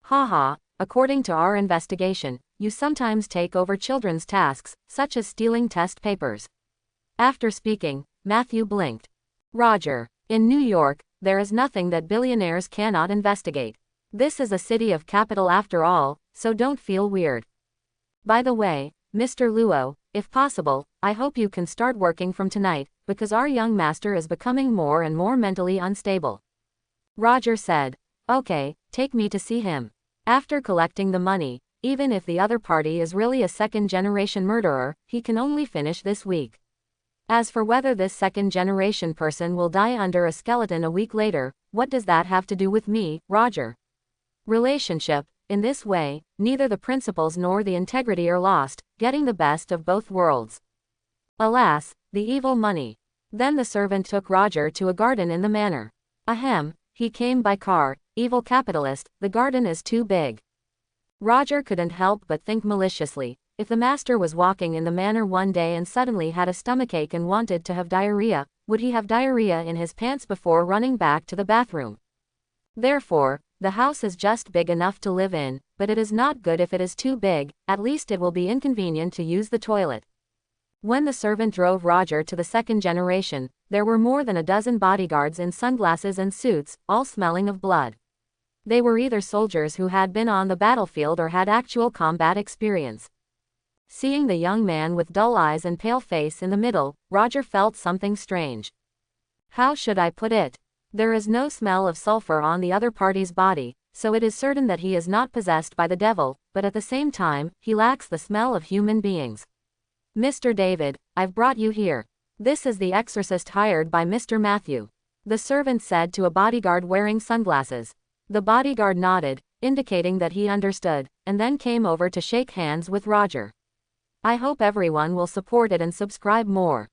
Haha, according to our investigation, you sometimes take over children's tasks, such as stealing test papers. After speaking, Matthew blinked. Roger, in New York, there is nothing that billionaires cannot investigate. This is a city of capital after all, so don't feel weird. By the way, Mr. Luo, if possible, I hope you can start working from tonight, because our young master is becoming more and more mentally unstable. Roger said. Okay, take me to see him. After collecting the money, even if the other party is really a second-generation murderer, he can only finish this week. As for whether this second-generation person will die under a skeleton a week later, what does that have to do with me, Roger? Relationship. In this way, neither the principles nor the integrity are lost, getting the best of both worlds. Alas, the evil money. Then the servant took Roger to a garden in the manor. Ahem, he came by car, evil capitalist, the garden is too big. Roger couldn't help but think maliciously, if the master was walking in the manor one day and suddenly had a stomachache and wanted to have diarrhea, would he have diarrhea in his pants before running back to the bathroom? Therefore, the house is just big enough to live in, but it is not good if it is too big, at least it will be inconvenient to use the toilet. When the servant drove Roger to the second generation, there were more than a dozen bodyguards in sunglasses and suits, all smelling of blood. They were either soldiers who had been on the battlefield or had actual combat experience. Seeing the young man with dull eyes and pale face in the middle, Roger felt something strange. How should I put it? There is no smell of sulfur on the other party's body, so it is certain that he is not possessed by the devil, but at the same time, he lacks the smell of human beings. Mr. David, I've brought you here. This is the exorcist hired by Mr. Matthew. The servant said to a bodyguard wearing sunglasses. The bodyguard nodded, indicating that he understood, and then came over to shake hands with Roger. I hope everyone will support it and subscribe more.